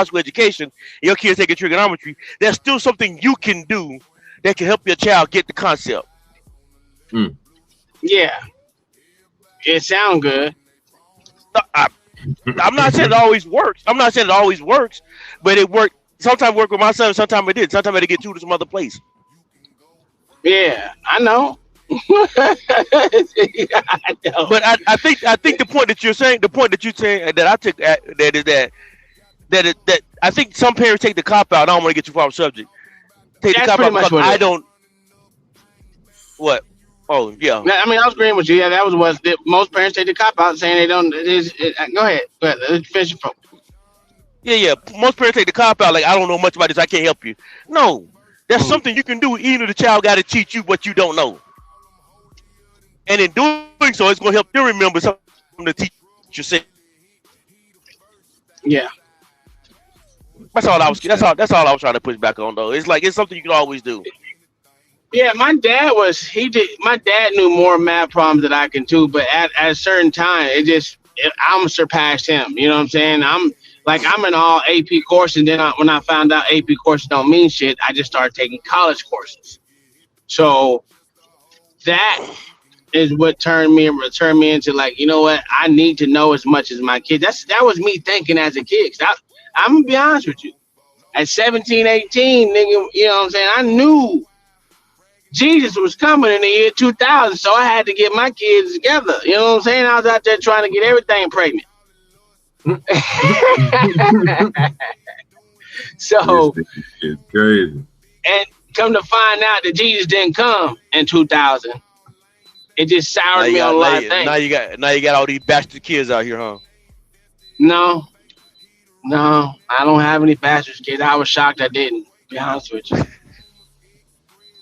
school education, and your kids taking trigonometry, there's still something you can do that can help your child get the concept. Yeah. It sounds good. I'm not saying it always works. But it worked. Sometimes it worked with my son, sometimes it did. Sometimes I had to get to some other place. Yeah, I know. But I think the point that you're saying, that I took that I think some parents take the cop out. I don't want to get too far off subject. Take the cop out because I don't. What? Oh yeah. I mean, I was agreeing with you. Yeah, that was what most parents take the cop out, saying they don't. Go ahead. Let's finish your phone. Yeah. Most parents take the cop out like, I don't know much about this. I can't help you. No, that's something you can do. Even if the child got to teach you what you don't know. And in doing so, it's going to help you remember something the teacher said. Yeah. That's all I was trying to push back on though. It's like it's something you can always do. Yeah, my dad knew more math problems than I can do, but at a certain time, I'm surpassed him. You know what I'm saying? I'm in all AP courses, and then when I found out AP courses don't mean shit, I just started taking college courses. So that is what turned me into like, you know what? I need to know as much as my kids. That was me thinking as a kid. I'm gonna be honest with you. At 17, 18, nigga, you know what I'm saying? I knew Jesus was coming in the year 2000, so I had to get my kids together. You know what I'm saying? I was out there trying to get everything pregnant. So it's crazy. And come to find out that Jesus didn't come in 2000. It just soured me on a lot of things. Now you got all these bastard kids out here, huh? No, I don't have any bastards kids. I was shocked I didn't, to be honest with you.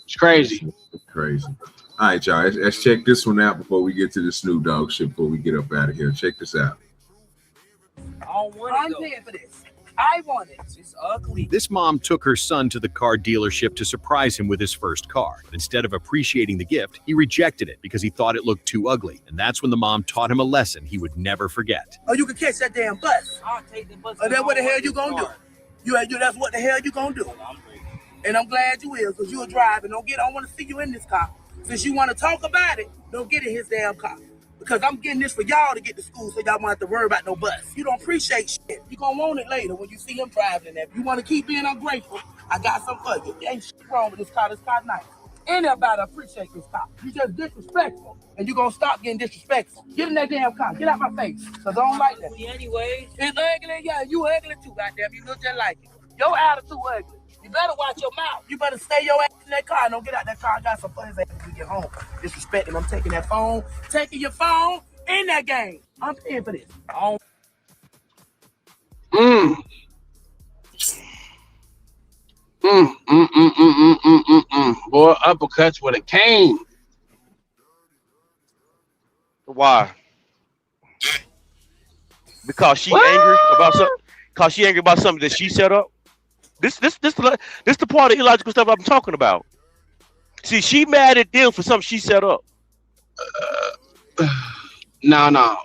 It's crazy. It's crazy. All right, y'all. Let's check this one out before we get to the Snoop Dogg shit, before we get up out of here. Check this out. I'm paying for this. I want it. It's ugly. This mom took her son to the car dealership to surprise him with his first car. But instead of appreciating the gift, he rejected it because he thought it looked too ugly. And that's when the mom taught him a lesson he would never forget. Oh, you can catch that damn bus. I'll take the bus. Oh, then what the hell you gonna do? That's what the hell you gonna do. And I'm glad you will, because you'll drive and I don't want to see you in this car. Since you want to talk about it, don't get in his damn car. Because I'm getting this for y'all to get to school so y'all won't have to worry about no bus. You don't appreciate shit. You're going to want it later when you see him driving there. If you want to keep being ungrateful, I got something for you. There ain't shit wrong with this car. This car nice. Anybody appreciate this car. You just disrespectful. And you're going to stop getting disrespectful. Get in that damn car. Get out my face. Because I don't like that. Anyway. It's ugly. Yeah, you ugly too, goddamn. You look just like it. Your attitude ugly. You better watch your mouth. You better stay your ass in that car and don't get out that car. I got some for his ass when we get home. Disrespecting. I'm taking that phone. Taking your phone in that game. I'm paying for this. Boy, uppercuts with a cane. Why? because she angry about something. Because she angry about something that she set up. This the part of illogical stuff I'm talking about. See, she mad at them for something she set up. No.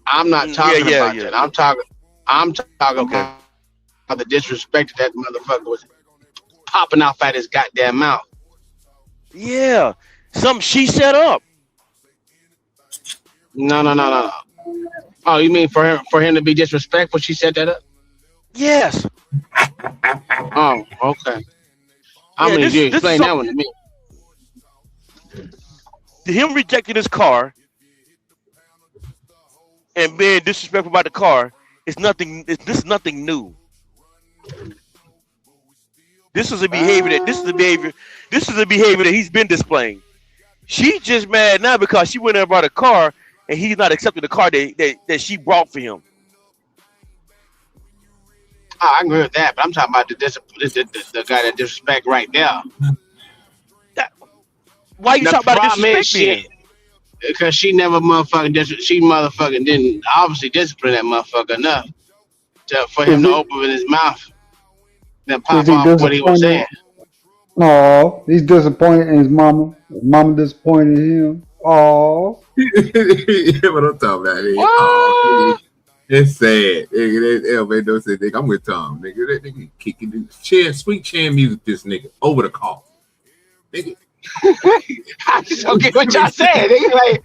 I'm not talking about that. I'm talking about the disrespect that motherfucker was popping off at his goddamn mouth. Yeah, something she set up. No. Oh, you mean for him to be disrespectful? She set that up. Yes. Oh, okay. I mean, you explain that one to me. Him rejecting his car and being disrespectful about the car is nothing. This is nothing new. This is a behavior that he's been displaying. She's just mad now because she went and bought a car and he's not accepting the car that she brought for him. Oh, I agree with that, but I'm talking about the guy that disrespect right now. Why you talking about disrespect? Because she never motherfucking didn't obviously discipline that motherfucker enough for him to open his mouth and pop off what he was saying. No, he's disappointed in his mama. His mama disappointed in him. Oh, what I'm talking about? Oh, it's sad. It made no sense. Nigga, I'm with Tom. Nigga, that nigga kicking sweet chin music. This nigga over the call. Nigga. I just don't get what y'all saying. Nigga, like,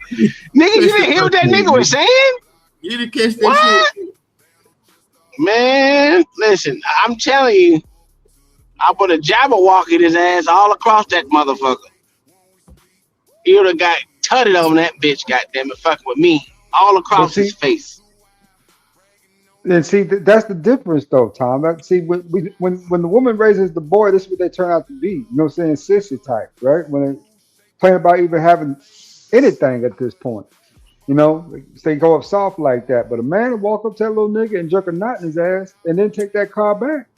nigga, you didn't hear what that nigga was saying? You didn't catch that shit? Man, listen, I'm telling you, I put a Jabberwock in his ass all across that motherfucker. He would have got tutted on that bitch, goddamn it, fucking with me, all across his face. And see, that's the difference, though, Tom. See, when the woman raises the boy, this is what they turn out to be. You know what I'm saying? Sissy type, right? When they playing about even having anything at this point, you know, they go up soft like that. But a man will walk up to that little nigga and jerk a knot in his ass, and then take that car back.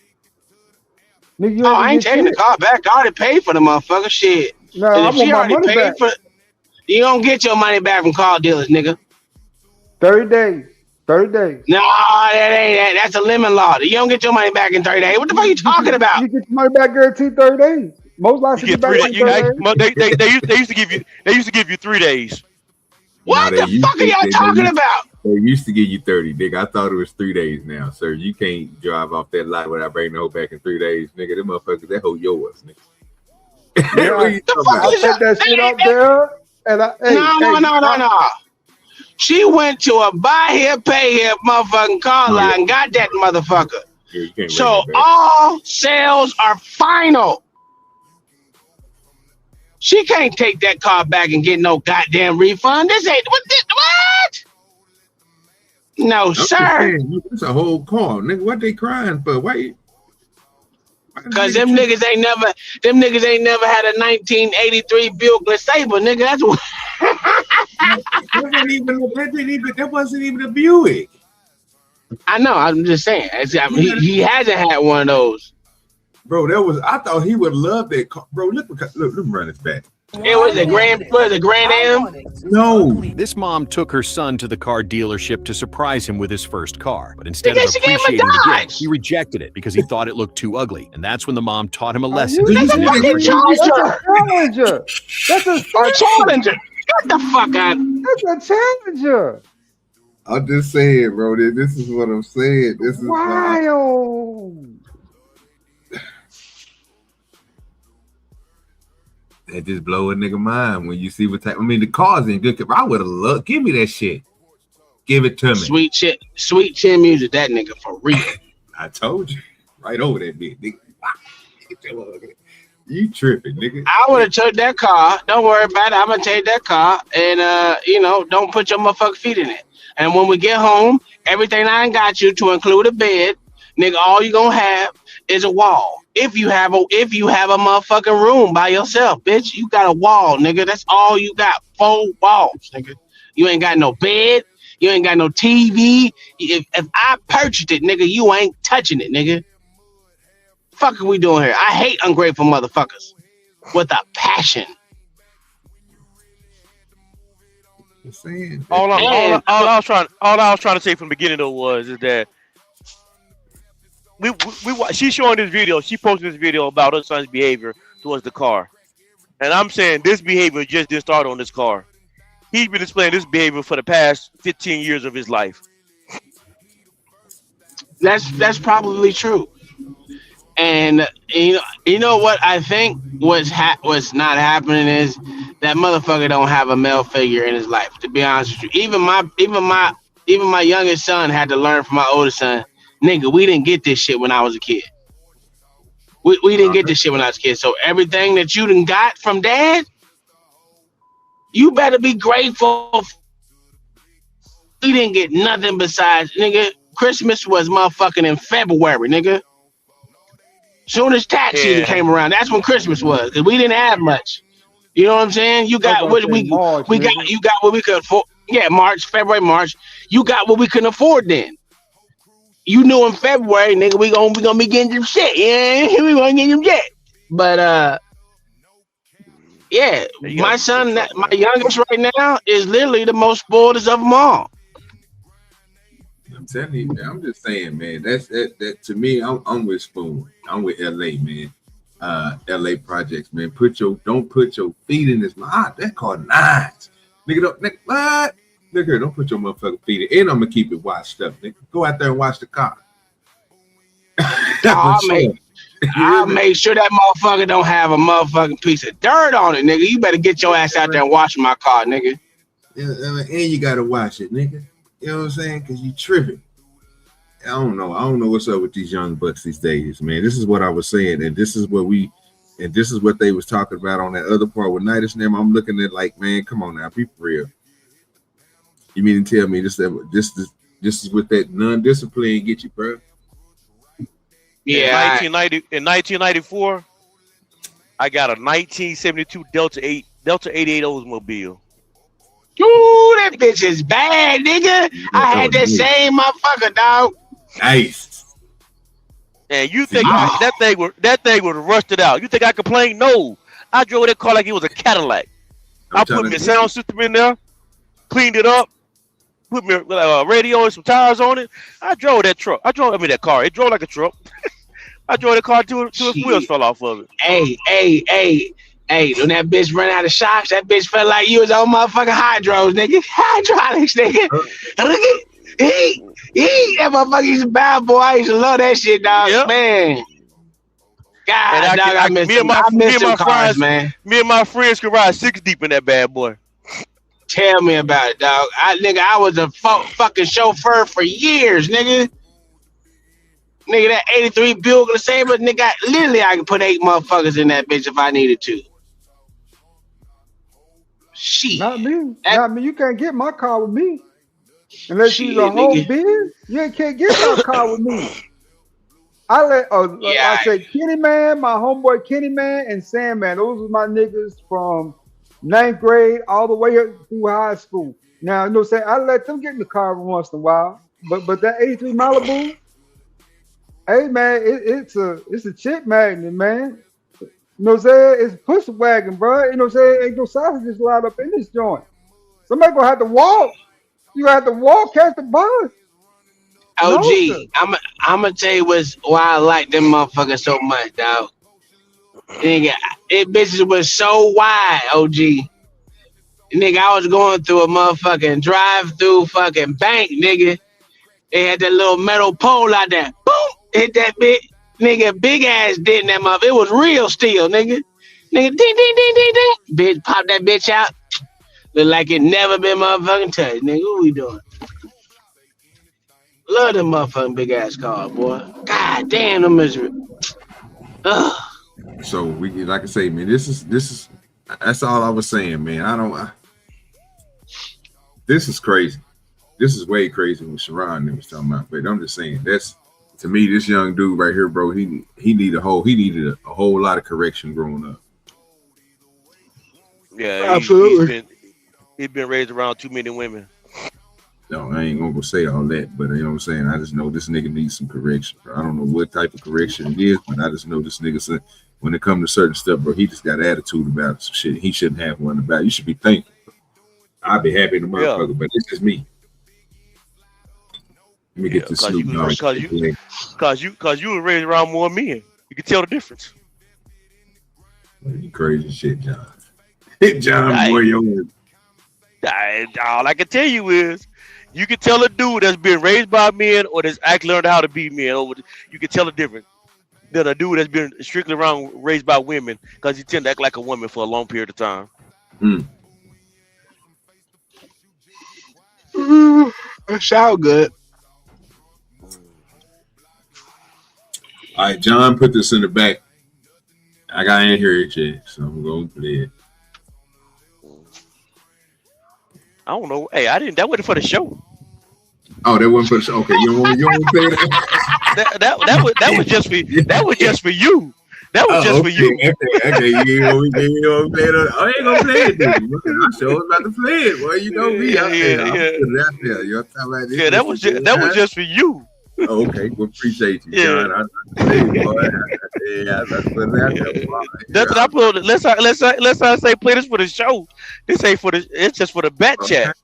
Nigga, I ain't taking the car back. I already paid for the motherfucker. Shit. No, I want my money back. You don't get your money back from car dealers, nigga. 30 days. 30 days. No, that ain't that. That's a lemon law. You don't get your money back in 30 days. What the fuck are you talking about? You get your money back guaranteed 30 days. Most licenses get back in 30 days. They used to give you 3 days. What the fuck are y'all talking about? They used to give you 30, nigga. I thought it was 3 days now, sir. You can't drive off that lot without bringing the hoe back in 3 days, nigga. Them motherfuckers, that hoe yours, nigga. Yeah, I take that shit up there, and No. She went to a buy here, pay here motherfucking car lot and got that motherfucker. Yeah, so all sales are final. She can't take that car back and get no goddamn refund. This ain't what? No, sir. It's a whole car, nigga. What they crying for? Why? Because them niggas ain't never had a 1983 Buick LeSabre, nigga. That's what. That wasn't even a Buick. I know. I'm just saying. He hasn't had one of those. Bro, I thought he would love that car. Bro, look, let me run this back. It was a Grand Am. No. This mom took her son to the car dealership to surprise him with his first car. But instead of Because she gave him a appreciating the Dodge. gift, he rejected it because he thought it looked too ugly. And that's when the mom taught him a lesson. That's a fucking Charger. Challenger. That's a Challenger. Get the fuck out. That's a Challenger. I'm just saying, bro. This is what I'm saying. This is wild. That just blow a nigga mind when you see what type. I mean, the car's in good. I would have loved. Give me that shit. Give it to me. Sweet chin music. That nigga for real. I told you, right over that bitch, nigga. You tripping, nigga? I would have took that car. Don't worry about it. I'm gonna take that car, and don't put your motherfucking feet in it. And when we get home, everything I ain't got you to include a bed, nigga. All you gonna have is a wall. If you have a motherfucking room by yourself, bitch, you got a wall, nigga. That's all you got. 4 walls, nigga. You ain't got no bed. You ain't got no TV. If I purchased it, nigga, you ain't touching it, nigga. Fuck are we doing here? I hate ungrateful motherfuckers with a passion. Just saying. All I was trying to say from the beginning though is that we she's showing this video. She posted this video about her son's behavior towards the car, and I'm saying this behavior just didn't start on this car. He's been displaying this behavior for the past 15 years of his life. That's probably true. And you know what I think what's not happening is that motherfucker don't have a male figure in his life. To be honest with you, even my youngest son had to learn from my oldest son. Nigga, we didn't get this shit when I was a kid. We didn't get this shit when I was a kid. So everything that you done got from dad, you better be grateful. We didn't get nothing besides, nigga, Christmas was motherfucking in February, nigga. Soon as tax season came around, that's when Christmas was. Cause we didn't have much. You know what I'm saying? You got what we got what we could afford. Yeah, February, March. You got what we couldn't afford then. You knew in February, nigga, we gonna be getting some shit. Yeah, we gonna get some shit. But yeah, my son, my youngest right now is literally the most spoilest of them all. I'm telling you, man. I'm just saying, man. That to me. I'm with Spoon. I'm with LA, man. LA projects, man. Don't put your feet in this. That car nice, nigga. What? Nigga, don't put your motherfucking feet in. And I'm gonna keep it washed up, nigga. Go out there and wash the car. I'll make sure that motherfucker don't have a motherfucking piece of dirt on it, nigga. You better get your ass out there and wash my car, nigga. Yeah, and you gotta wash it, nigga. You know what I'm saying? Because you tripping. I don't know what's up with these young bucks these days, man. This is what I was saying, and this is what they was talking about on that other part with Nidus and them. I'm looking at like, man, come on now, be for real. You mean to tell me this is what that non-discipline get you, bro? Yeah. In 1994, I got a 1972 Delta 88 Oldsmobile. Ooh, that bitch is bad, nigga. I had that same motherfucker, dog. Nice. And you think that thing was rusted out? You think I complained? No, I drove that car like it was a Cadillac. I put my sound system in there, cleaned it up, put my radio and some tires on it. I drove that car. It drove like a truck. I drove the car till its wheels fell off of it. Hey, when that bitch ran out of shocks, that bitch felt like you was on motherfucking hydros, nigga. Hydraulics, nigga. That motherfucker used a bad boy. I used to love that shit, dog. Yep. Man. God, dog, I miss them cars, man. Me and my friends could ride 6 deep in that bad boy. Tell me about it, dog. I was a fucking chauffeur for years, nigga. Nigga, that 83 Buick LeSabre, nigga, literally I could put 8 motherfuckers in that bitch if I needed to. Shit. Not me. You can't get my car with me. Unless you're a whole beer, you can't get my car with me. I say Kenny Man, my homeboy Kenny Man and Sandman. Those were my niggas from 9th grade all the way up through high school. Now, you know what I'm saying? I let them get in the car every once in a while. But that 83 Malibu, hey man, it's a chip magnet, man. You know what I'm saying? It's a push wagon, bro. You know what I'm saying? Ain't no sausages lined up in this joint. Somebody gonna have to walk. You gonna have to walk, catch the bus. OG, I'm gonna tell you why I like them motherfuckers so much, dog. Nigga, it bitches was so wide, OG. Nigga, I was going through a motherfucking drive-through fucking bank, nigga. They had that little metal pole out there. Boom! Hit that bit. Nigga, big ass dent in that motherfucker. It was real steel, nigga. Nigga, ding, ding, ding, ding, ding. Bitch, pop that bitch out. Look like it never been motherfucking touched, nigga. What we doing? Love them motherfucking big ass cars, boy. God damn, them misery. Ugh. So we, like I say, man, this is that's all I was saying, man. This is crazy. This is way crazy what Sharon was talking about. But I'm just saying, that's, to me, this young dude right here, bro, he needed a whole lot of correction growing up. Yeah, absolutely. He's been raised around too many women. No, I ain't gonna go say all that, but you know what I'm saying? I just know this nigga needs some correction, bro. I don't know what type of correction it is, but I just know this nigga said when it comes to certain stuff, bro, he just got attitude about some shit he shouldn't have one about. You should be thankful. I'd be happy in the motherfucker, but it's just me. Let me get this Snoop Dogg. Cause you were raised around more men. You can tell the difference. You crazy shit, John. John, boy, all I can tell you is, you can tell a dude that's been raised by men or that's actually learned how to be men. You can tell the difference than a dude that's been strictly raised by women, because he tend to act like a woman for a long period of time. That sound good. All right, John, put this in the back. I ain't hear it yet, so I'm going to play it. I don't know. Hey, I didn't. That wasn't for the show. Oh, that wasn't for the show. Okay, you don't want to play that. that was just for that was just for you. That was just for you. Okay, you ain't gonna play it. I ain't gonna play it. Dude. I sure was about to play it. Boy, you know me. Yeah, that was just for you. Oh, okay, well, appreciate you, John. I that's what I put. Let's not say play this for the show. This ain't for the. It's just for the bat chat.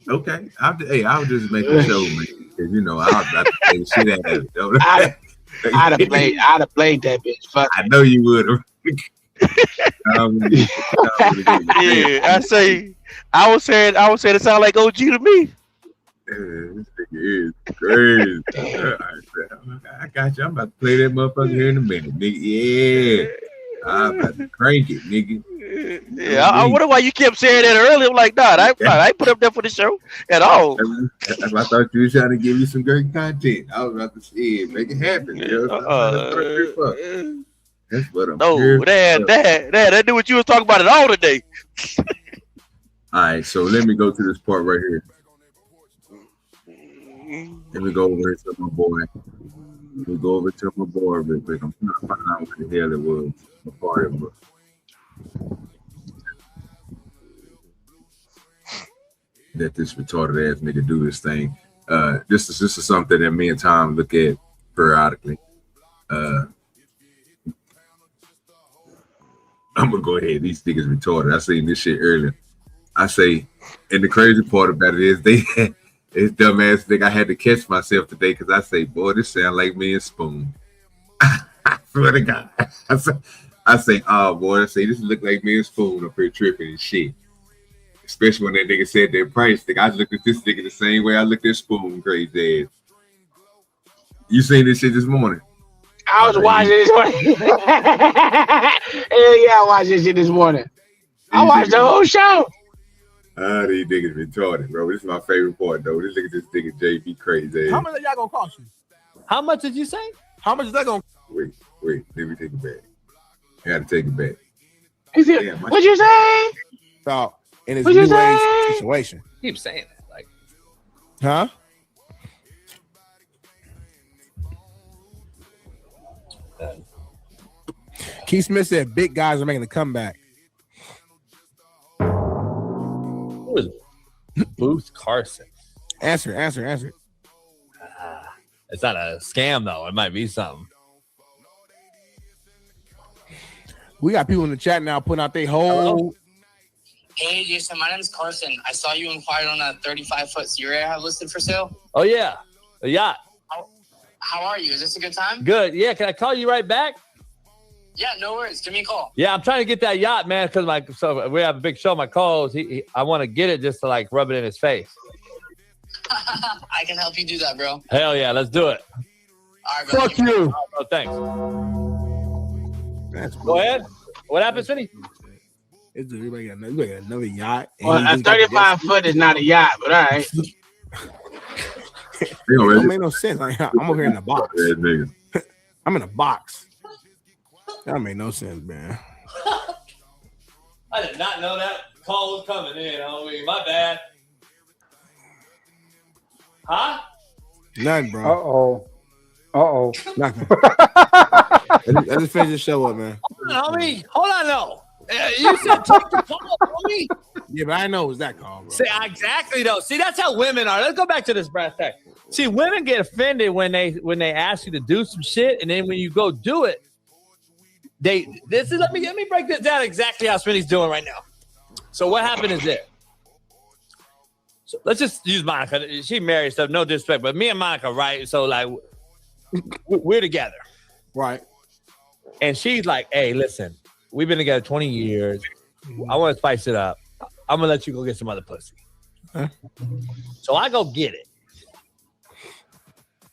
Okay, I'll just make a show, man. Because I'll play the shit out of it. I'd have played that bitch. Fuck. I know you would have. I would say it sound like OG to me. This nigga is crazy. I got you. I'm about to play that motherfucker here in a minute, nigga. Yeah. I'm about to crank it, nigga. Yeah, I wonder why you kept saying that earlier. I'm like, nah, I put up there for the show at all. I thought you were trying to give me some great content. I was about to say it, make it happen. That's what I'm here. That do what you was talking about at all today. All right, so let me go to this part right here. Let me go over here to my boy. Let me go over to my boy real quick. I'm trying to find out what the hell it was. Before it was. That this retarded ass nigga do this thing. This is something that me and Tom look at periodically. I'm gonna go ahead. These niggas retarded. I seen this shit earlier. I say, and the crazy part about it is this dumbass thing. I had to catch myself today because I say, boy, this sound like me and Spoon. I swear to God. I say, oh boy, I say this look like me and Spoon up here tripping and shit. Especially when that nigga said their price. I looked at this nigga the same way I looked at Spoon, crazy ass. You seen this shit this morning? I was watching this morning. Hell yeah, I watched this shit this morning. I watched the whole show. These niggas retarded, bro. This is my favorite part, though. Look at this nigga JB crazy. How much are y'all gonna cost you? How much did you say? How much is that gonna? Wait. Let me take it back. I gotta take it back. What'd you say? So in his new age situation. Keep saying that, like, huh? Keith Smith said big guys are making a comeback. Who is Booth Carson? Answer. It's not a scam though. It might be something. We got people in the chat now putting out their whole. Hey, Jason, my name's Carson. I saw you inquired on a 35-foot Sierra I have listed for sale. Oh yeah, a yacht. How are you? Is this a good time? Good. Yeah, can I call you right back? Yeah, no worries. Give me a call. Yeah, I'm trying to get that yacht, man, because so we have a big show. My co-host, I want to get it just to like rub it in his face. I can help you do that, bro. Hell yeah, let's do it. All right, bro. Fuck you. Oh, thanks. Go ahead. What happened, Smitty? Everybody got another yacht. Well, a 35-foot is not a yacht, but all right. It don't make no sense. I'm over here in the box. I'm in a box. That made no sense, man. I did not know that call was coming in, homie. My bad. Huh? Nothing, bro. Nothing. Let's just finish the show up, man. Homie, hold on, though. You said take the call, homie. Yeah, but I know it was that call, bro. See, exactly, though. See, that's how women are. Let's go back to this brass tack. See, women get offended when they ask you to do some shit, and then when you go do it, let me break this down exactly how Smitty's doing right now. So what happened is this. So let's just use Monica. She married stuff, no disrespect, but me and Monica, right? So like, we're together, right? And she's like, "Hey, listen, we've been together 20 years. I want to spice it up. I'm gonna let you go get some other pussy." Huh? So I go get it,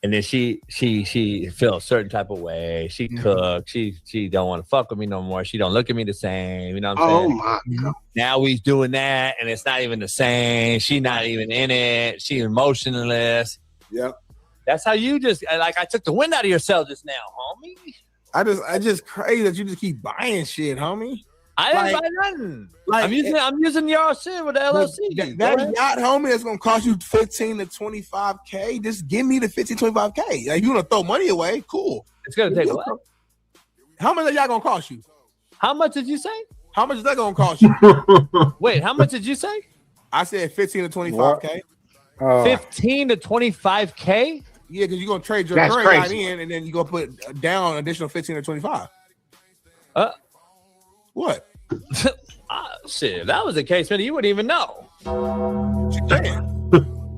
and then she feels a certain type of way. She cooks. She don't want to fuck with me no more. She don't look at me the same. You know what I'm saying? Oh my God. Now he's doing that, and it's not even the same. She's not even in it. She's emotionless. Yep. That's how you just like. I took the wind out of yourself just now, homie. I just crazy that you just keep buying shit, homie. I didn't buy nothing. Like, I'm using your shit with the LLC. That yacht, homie, that's gonna cost you 15 to 25K. Just give me the 15, 25K. Like, you gonna throw money away? Cool. It's gonna take what? How much is that y'all gonna cost you? How much did you say? How much is that gonna cost you? Wait, how much did you say? I said 15 to 25K. 15 to 25K? Yeah, because you're gonna trade your That's current yacht crazy. in, and then you're gonna put down additional 15 to 25. What? Shit, if that was the case, man, you wouldn't even know.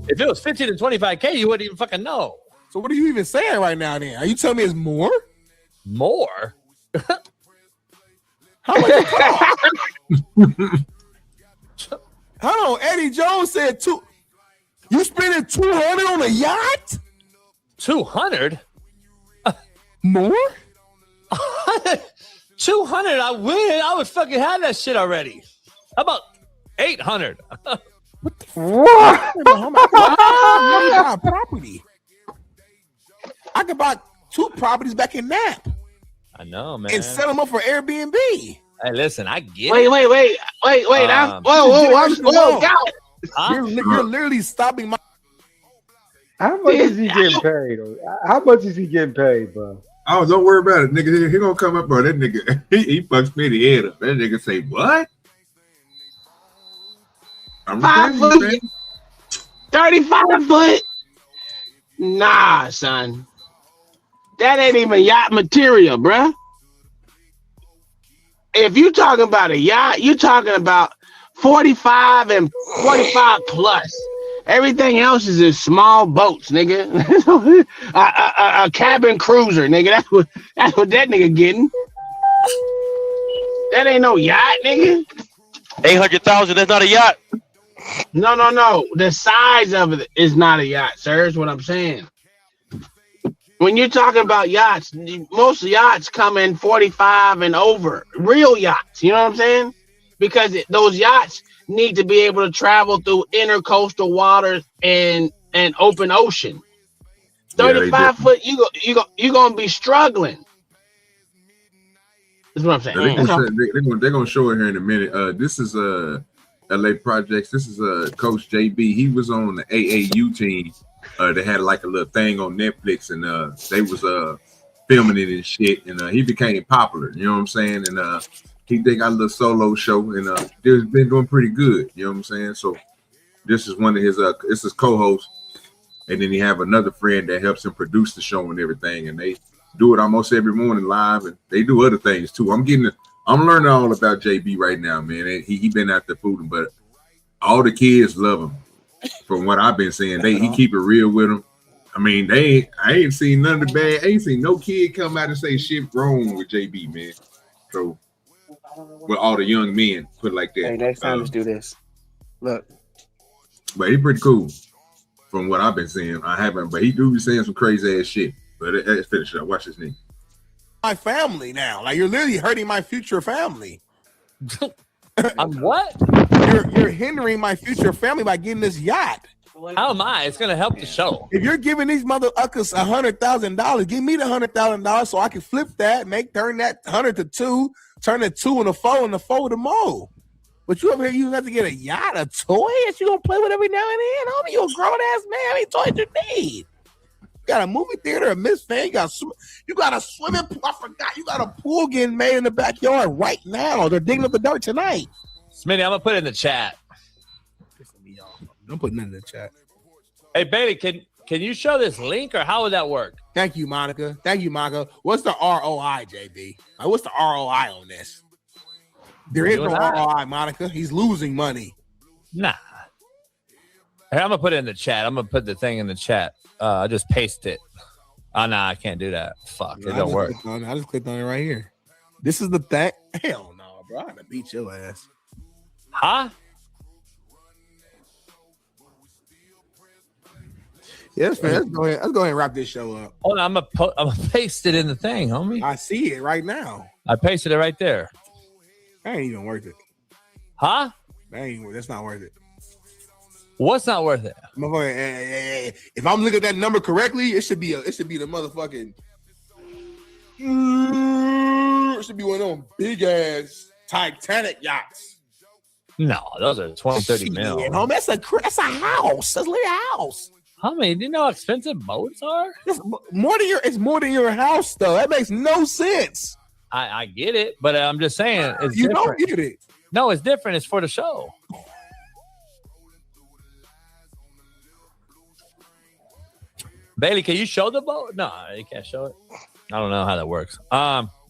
If it was 15 to 25K, you wouldn't even fucking know. So what are you even saying right now then? Are you telling me it's more? More? How much it cost? Hold on, Eddie Jones said you spending 200 on a yacht? 200? More? 200, I win. I would fucking have that shit already. How about 800? What? Property. I could buy 2 properties back in Nap I know, man. and set them up for Airbnb. Hey, listen, I get Wait. it. Whoa, You're literally stopping my. How much is he getting paid? How much is he getting paid, bro? Oh, don't worry about it, nigga. He gonna come up, bro. That nigga, he fucks me the head up. That nigga say, what? I'm 5 foot, 35 foot. Nah, son. That ain't even yacht material, bruh. If you talking about a yacht, you talking about 45 and 45 plus. Everything else is in small boats, nigga. a cabin cruiser, nigga. That's what that nigga getting. That ain't no yacht, nigga. 800,000. That's not a yacht. No. The size of it is not a yacht, sir. Is what I'm saying. When you're talking about yachts, most yachts come in 45 and over. Real yachts, you know what I'm saying? Because those yachts need to be able to travel through intercoastal waters and open ocean. 35 foot, you gonna be struggling. That's what I'm saying. They're gonna show it here in a minute. This is LA Projects. This is Coach JB. He was on the AAU team. They had like a little thing on Netflix, and they was filming it and shit. And he became popular. You know what I'm saying? And they got a little solo show, and they've been doing pretty good. You know what I'm saying? So this is one of his this is co-host, and then he have another friend that helps him produce the show and everything. And they do it almost every morning live, and they do other things too. I'm learning all about JB right now, man. And he been out there fooling, but all the kids love him. From what I've been seeing, he keep it real with them. I mean, I ain't seen none of the bad. I ain't seen no kid come out and say shit wrong with JB, man. So, with all the young men, put it like that. Hey, next time, let's do this. Look. But he pretty cool. From what I've been seeing, I haven't, but he do be saying some crazy ass shit. But let's finish it up. Watch this nigga. My family now. Like, you're literally hurting my future family. I'm what? You're hindering my future family by getting this yacht. How am I? It's gonna help the show. If you're giving these motherfuckers $100,000, give me the $100,000 so I can flip that, turn that 100 to 2, turn the 2 into 4, and the 4 to more. But you over here, you have to get a yacht, a toy that you gonna play with every now and then. Homie, you a grown ass man. How many toys you need? You got a movie theater, a Miss Fan. You got a swimming pool. I forgot. You got a pool getting made in the backyard right now. They're digging up the dirt tonight. Smitty, I'm gonna put it in the chat. I'm putting it in the chat. Hey, Bailey, can you show this link, or how would that work? Thank you, Monica. What's the ROI, JB? Like, what's the ROI on this? There is no ROI, Monica. He's losing money. Nah. Here, I'm gonna put it in the chat. I'm gonna put the thing in the chat. I just paste it. Oh no, I can't do that. Fuck, it don't work. I just clicked on it right here. This is the thing. Hell no, bro. I'm gonna beat your ass. Huh? Yes, man. Let's go ahead and wrap this show up. Hold on, I'm gonna paste it in the thing, homie. I see it right now. I pasted it right there. That ain't even worth it. Huh? That's not worth it. What's not worth it? If I'm looking at that number correctly, it should be the motherfucking. It should be one of them big ass Titanic yachts. No, those are 20, 30 mil. Home, that's a house. That's like a house. How many? Do you know how expensive boats are? It's more than your house, though. That makes no sense. I get it, but I'm just saying it's you different. don't get it. No, it's different. It's for the show. Bailey, can you show the boat? No, you can't show it. I don't know how that works.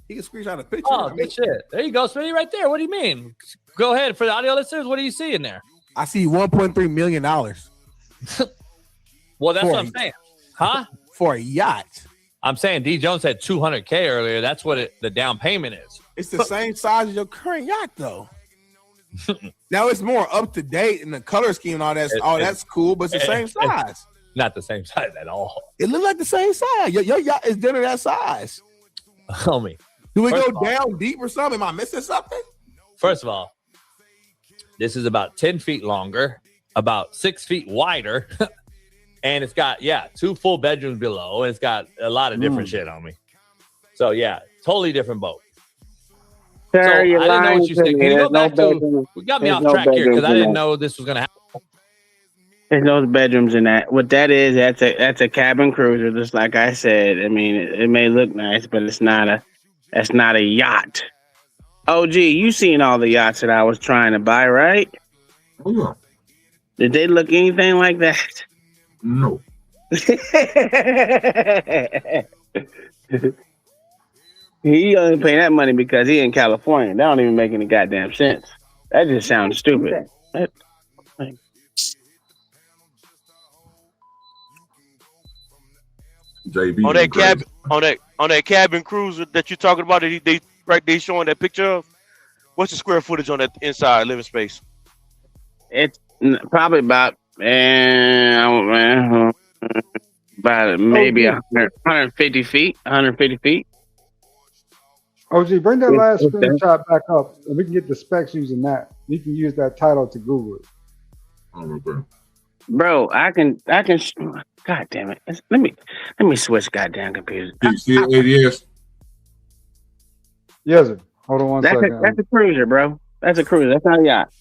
He can screenshot a picture. Oh, good shit. There you go, Smitty, right there. What do you mean? Go ahead for the audio listeners. What do you see in there? I see $1.3 million. Well, that's what I'm saying. Huh? For a yacht. I'm saying D Jones said $200K earlier. That's what the down payment is. It's the same size as your current yacht, though. Now it's more up to date and the color scheme and all that. That's cool, but it's the same size. Not the same size at all. It looks like the same size. Your yacht is dinner that size. Homie. Do we go down deep or something? Am I missing something? First of all, this is about 10 feet longer, about 6 feet wider, and it's got, 2 full bedrooms below, and it's got a lot of different shit on me. So, totally different boat. Sir, so I you're didn't know lying what you to said. me. Can you go There's no back to, bedroom. we got me There's off no track here because I bedrooms in didn't that. know this was going to happen. There's no bedrooms in that. What that is, that's a cabin cruiser. Just like I said. I mean, it may look nice, but that's not a yacht. OG, you seen all the yachts that I was trying to buy, right? Oh, yeah. Did they look anything like that? No. He only paying that money because he in California. That don't even make any goddamn sense. That just sounds stupid. JB on that cabin cruiser that you're talking about, they showing that picture of. What's the square footage on that inside living space? It's probably about maybe 150 feet. 150 feet. OG, bring that last screenshot back up, and we can get the specs using that. You can use that title to Google it. Bro, I can. God damn it! Let me switch goddamn computers. You see it? Yes. Yes, sir. Hold on one second. That's a cruiser, bro. That's a cruiser. That's not a yacht.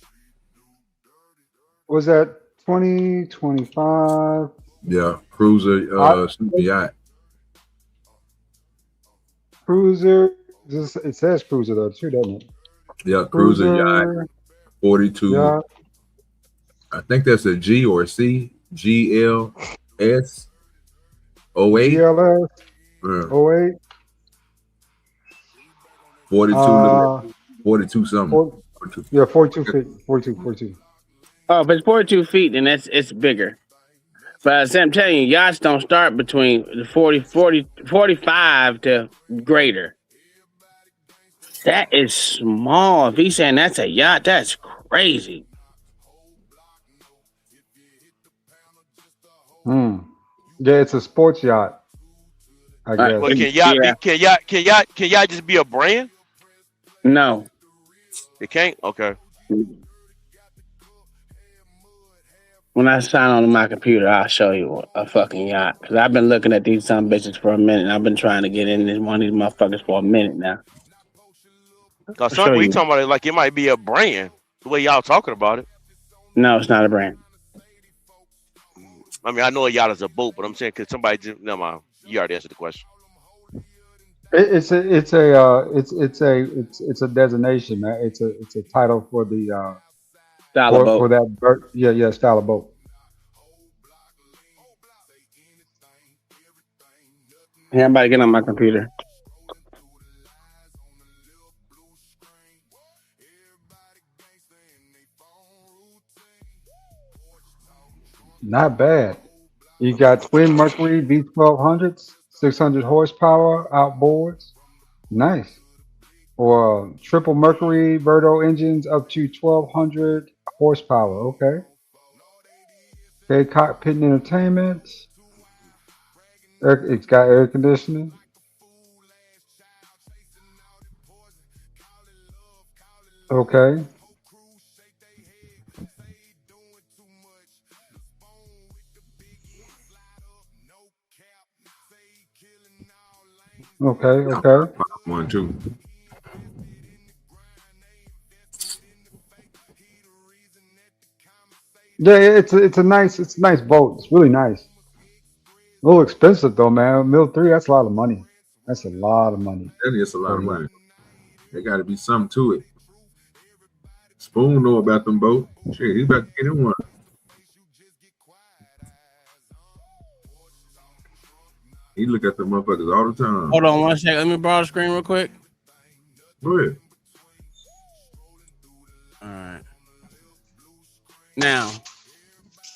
Was that 2025? Yeah, cruiser, super yacht. Cruiser. It says cruiser though too, doesn't it? Yeah, cruiser yacht. 42. Yacht. I think that's a G or a C. GLS 08. GLS 08. 42. 42 something. 42. Yeah, 42 feet. 42. Oh, if it's 42 feet, then it's bigger. But I'm telling you, yachts don't start between 45 to greater. That is small. If he's saying that's a yacht, that's crazy. Yeah, it's a sports yacht. I guess. Well, can yacht just be a brand? No. It can't? Okay. When I sign on my computer, I'll show you a fucking yacht. Because I've been looking at these some bitches for a minute. I've been trying to get in this one of these motherfuckers for a minute now. Because some we talking about it like it might be a brand, the way y'all talking about it. No, it's not a brand. I mean, I know a yacht is a boat, but I'm saying because somebody just never mind. You already answered the question. It's a designation, man. It's a title for the style of boat. For that style of boat. Hey, everybody get on my computer. Not bad. You got twin Mercury V1200s, 600 horsepower outboards. Nice. Or triple Mercury Verdo engines up to 1200 horsepower. Okay. Okay, cockpit and entertainment. It's got air conditioning. Okay. Okay. One, two. Yeah, it's a nice boat. It's really nice. A little expensive though, man. Mil 3, that's a lot of money. That's a lot of money. That is a lot of money. There got to be something to it. Spoon know about them boats. Shit, he about to get in one. He look at the motherfuckers all the time. Hold on one second. Let me borrow the screen real quick. Go ahead. All right. Now,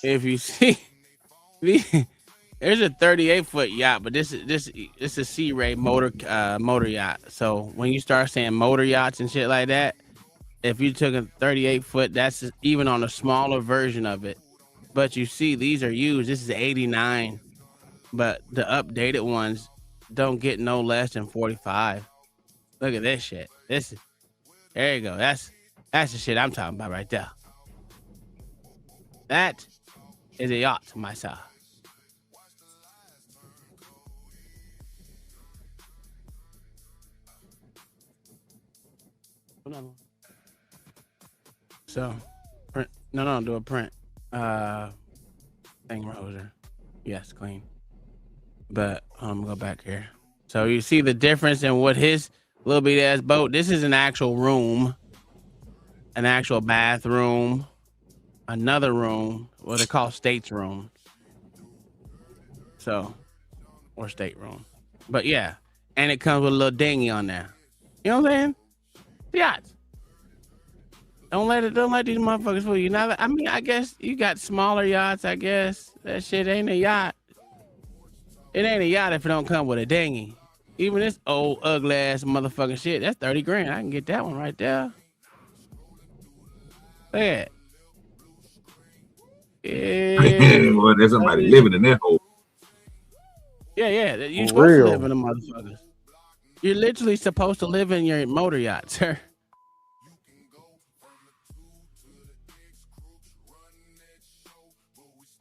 if you see, there's a 38-foot yacht, but this is a Sea Ray motor yacht. So when you start saying motor yachts and shit like that, if you took a 38-foot, that's even on a smaller version of it. But you see, these are used. This is 89, but the updated ones don't get no less than 45. Look at this shit. There you go. That's the shit I'm talking about right there. That is a yacht, myself. So, print. No, do a print. Thing Roser. Yes, clean. But I'm gonna go back here. So you see the difference in what his little bit ass boat. This is an actual room, an actual bathroom, another room, what they call states room. So, or state room. But yeah, and it comes with a little dinghy on there. You know what I'm saying? Yachts. Don't let these motherfuckers fool you. Now, I mean, I guess you got smaller yachts. I guess that shit ain't a yacht. It ain't a yacht if it don't come with a dinghy. Even this old ugly ass motherfucking shit, that's 30 grand. I can get that one right there. Look at it. Yeah. Well, there's somebody living in that hole. Yeah. You're supposed to live in the motherfuckers. You're literally supposed to live in your motor yacht, sir.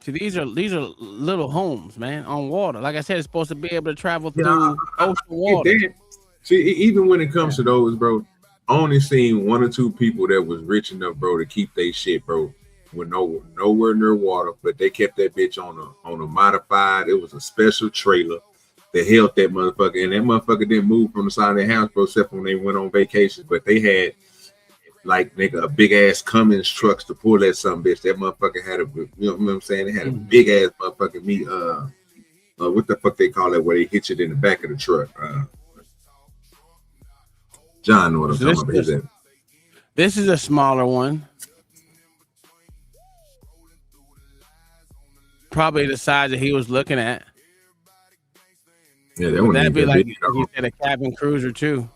See, these are little homes, man, on water. Like I said, it's supposed to be able to travel through ocean water. See, even when it comes to those, bro, I only seen one or two people that was rich enough, bro, to keep their shit, bro, with nowhere near water. But they kept that bitch on a modified. It was a special trailer that held that motherfucker, and that motherfucker didn't move from the side of their house, bro, except when they went on vacation. But they had, like, nigga, a big ass Cummins trucks to pull that some bitch. That motherfucker had you know what I'm saying? They had a big ass motherfucking what the fuck they call it where they hit it in the back of the truck? John know what I'm talking about. This is a smaller one. Probably the size that he was looking at. Yeah, that'd be like you said, a cabin cruiser too.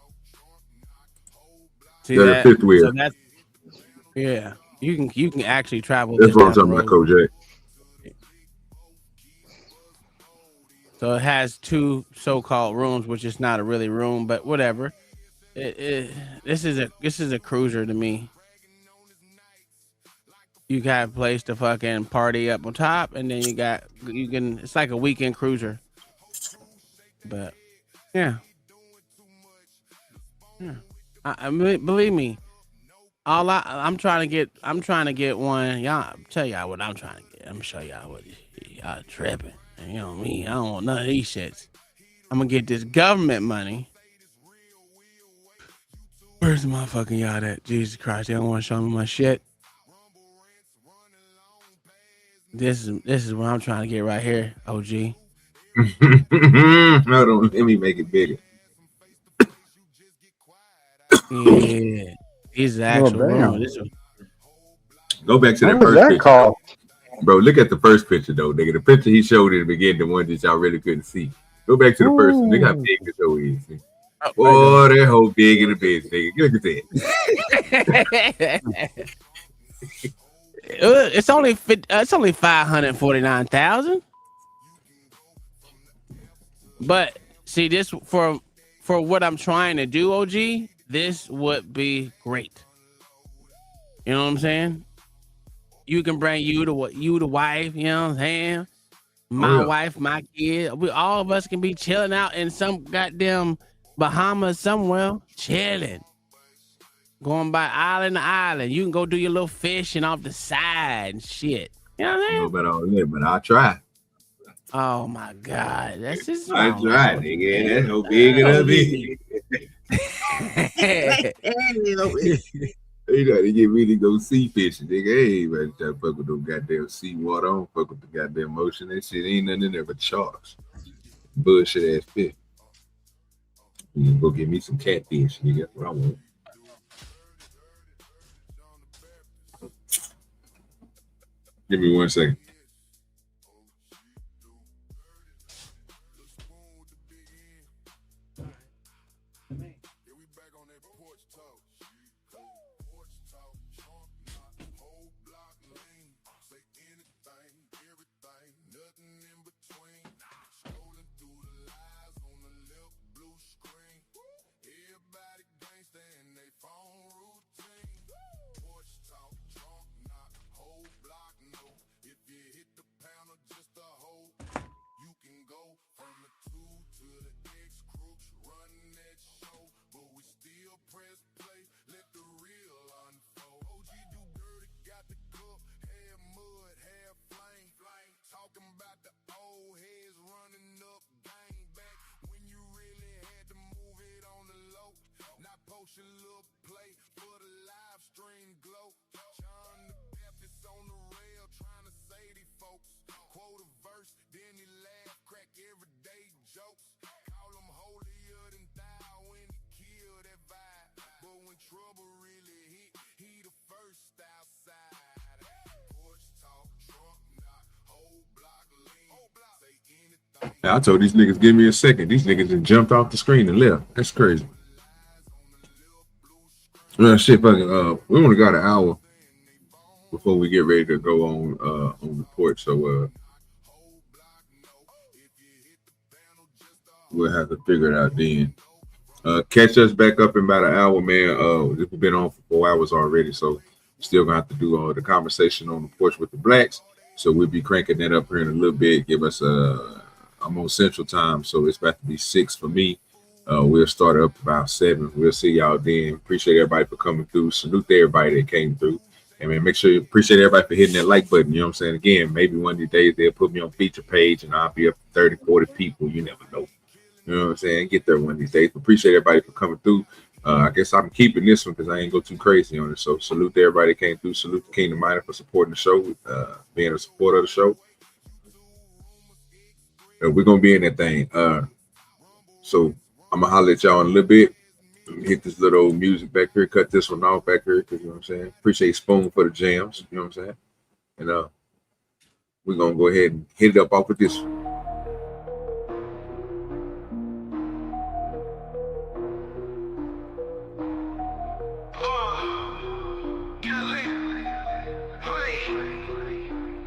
See that? Fifth wheel. So that's, yeah, you can actually travel. That's what I'm talking about, Kojak. So it has two so-called rooms, which is not a really room, but whatever. This is a cruiser to me. You got a place to fucking party up on top, and then it's like a weekend cruiser. But yeah. I believe me. I'm trying to get one. Y'all tell y'all what I'm trying to get. I'm gonna show y'all what y'all tripping. And you know me, I don't want none of these shits. I'm gonna get this government money. Where's the motherfucking yacht at? Jesus Christ, they don't want to show me my shit. This is what I'm trying to get right here, OG. Hold on, let me make it bigger. Yeah, these are actual rooms. Go back to that first picture. Bro, look at the first picture though, nigga. The picture he showed in the beginning, the one that y'all really couldn't see. Go back to the first one. Look how big the show is. Oh, that whole big in the bitch, nigga. Look at that. It's only 549,000. But see, this for what I'm trying to do, OG, this would be great. You know what I'm saying? You can bring you the wife, you know what I'm saying? My wife, my kid, all of us can be chilling out in some goddamn Bahamas somewhere, chilling. Going by island to island. You can go do your little fishing off the side and shit. You know what I'm saying? I don't know about all that, but I'll try. Oh my God. That's just I tried, nigga. That's how big it'll be. They try to get me to go sea fishing, nigga. Hey, man, try to fuck with them goddamn sea water. I don't fuck with the goddamn ocean. That shit ain't nothing in there but sharks. Bullshit ass fish. You can go get me some catfish, nigga. That's what I want. Give me 1 second. I told these niggas, give me a second. These niggas just jumped off the screen and left. That's crazy. Well, shit, fucking, we only got an hour before we get ready to go on the porch. So we'll have to figure it out then. Catch us back up in about an hour, man. We've been on for 4 hours already, so still gonna have to do the conversation on the porch with the blacks. So we'll be cranking that up here in a little bit. Give us I'm on Central Time, so it's about to be 6 for me. We'll start up about 7. We'll see y'all then. Appreciate everybody for coming through. Salute to everybody that came through. And man, make sure you appreciate everybody for hitting that like button. You know what I'm saying? Again, maybe one of these days they'll put me on feature page and I'll be up to 30, 40 people. You never know. You know what I'm saying? Get there one of these days. Appreciate everybody for coming through. I guess I'm keeping this one because I ain't go too crazy on it. So salute to everybody that came through. Salute to Kingdom Minor for supporting the show, being a supporter of the show. We're gonna be in that thing. So I'm gonna holler at y'all in a little bit. Hit this little old music back here, cut this one off back here, because you know what I'm saying. Appreciate Spoon for the jams, you know what I'm saying. And we're gonna go ahead and hit it up off with this one.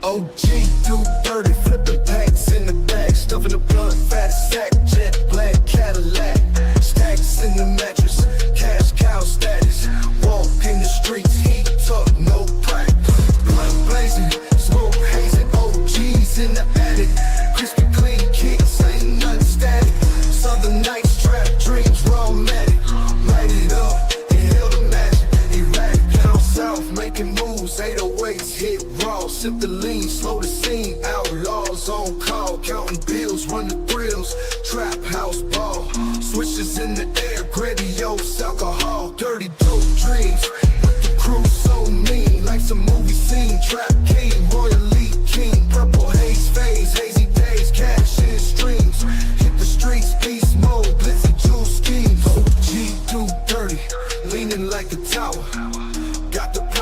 OGDoDirty, flipping packs in the bag, stuffing the blunt, fat sack, jet black Cadillac, stacks in the mattress, cash cow status, walk in the streets, heat up, no crack, blunt blazing, smoke hazing, OGs in the attic, crispy clean kicks, ain't nothing static, Southern Nights, trap dreams, raw matic, light it up, inhale the magic, erratic, down south, making moves, 808s, hit raw, sip the lean, slow the scene, outlaws on call, counting bills, run the thrills, trap house ball, switches in the air, grandiose alcohol, dirty dope dreams, with the crew so mean, like some movie scene, trap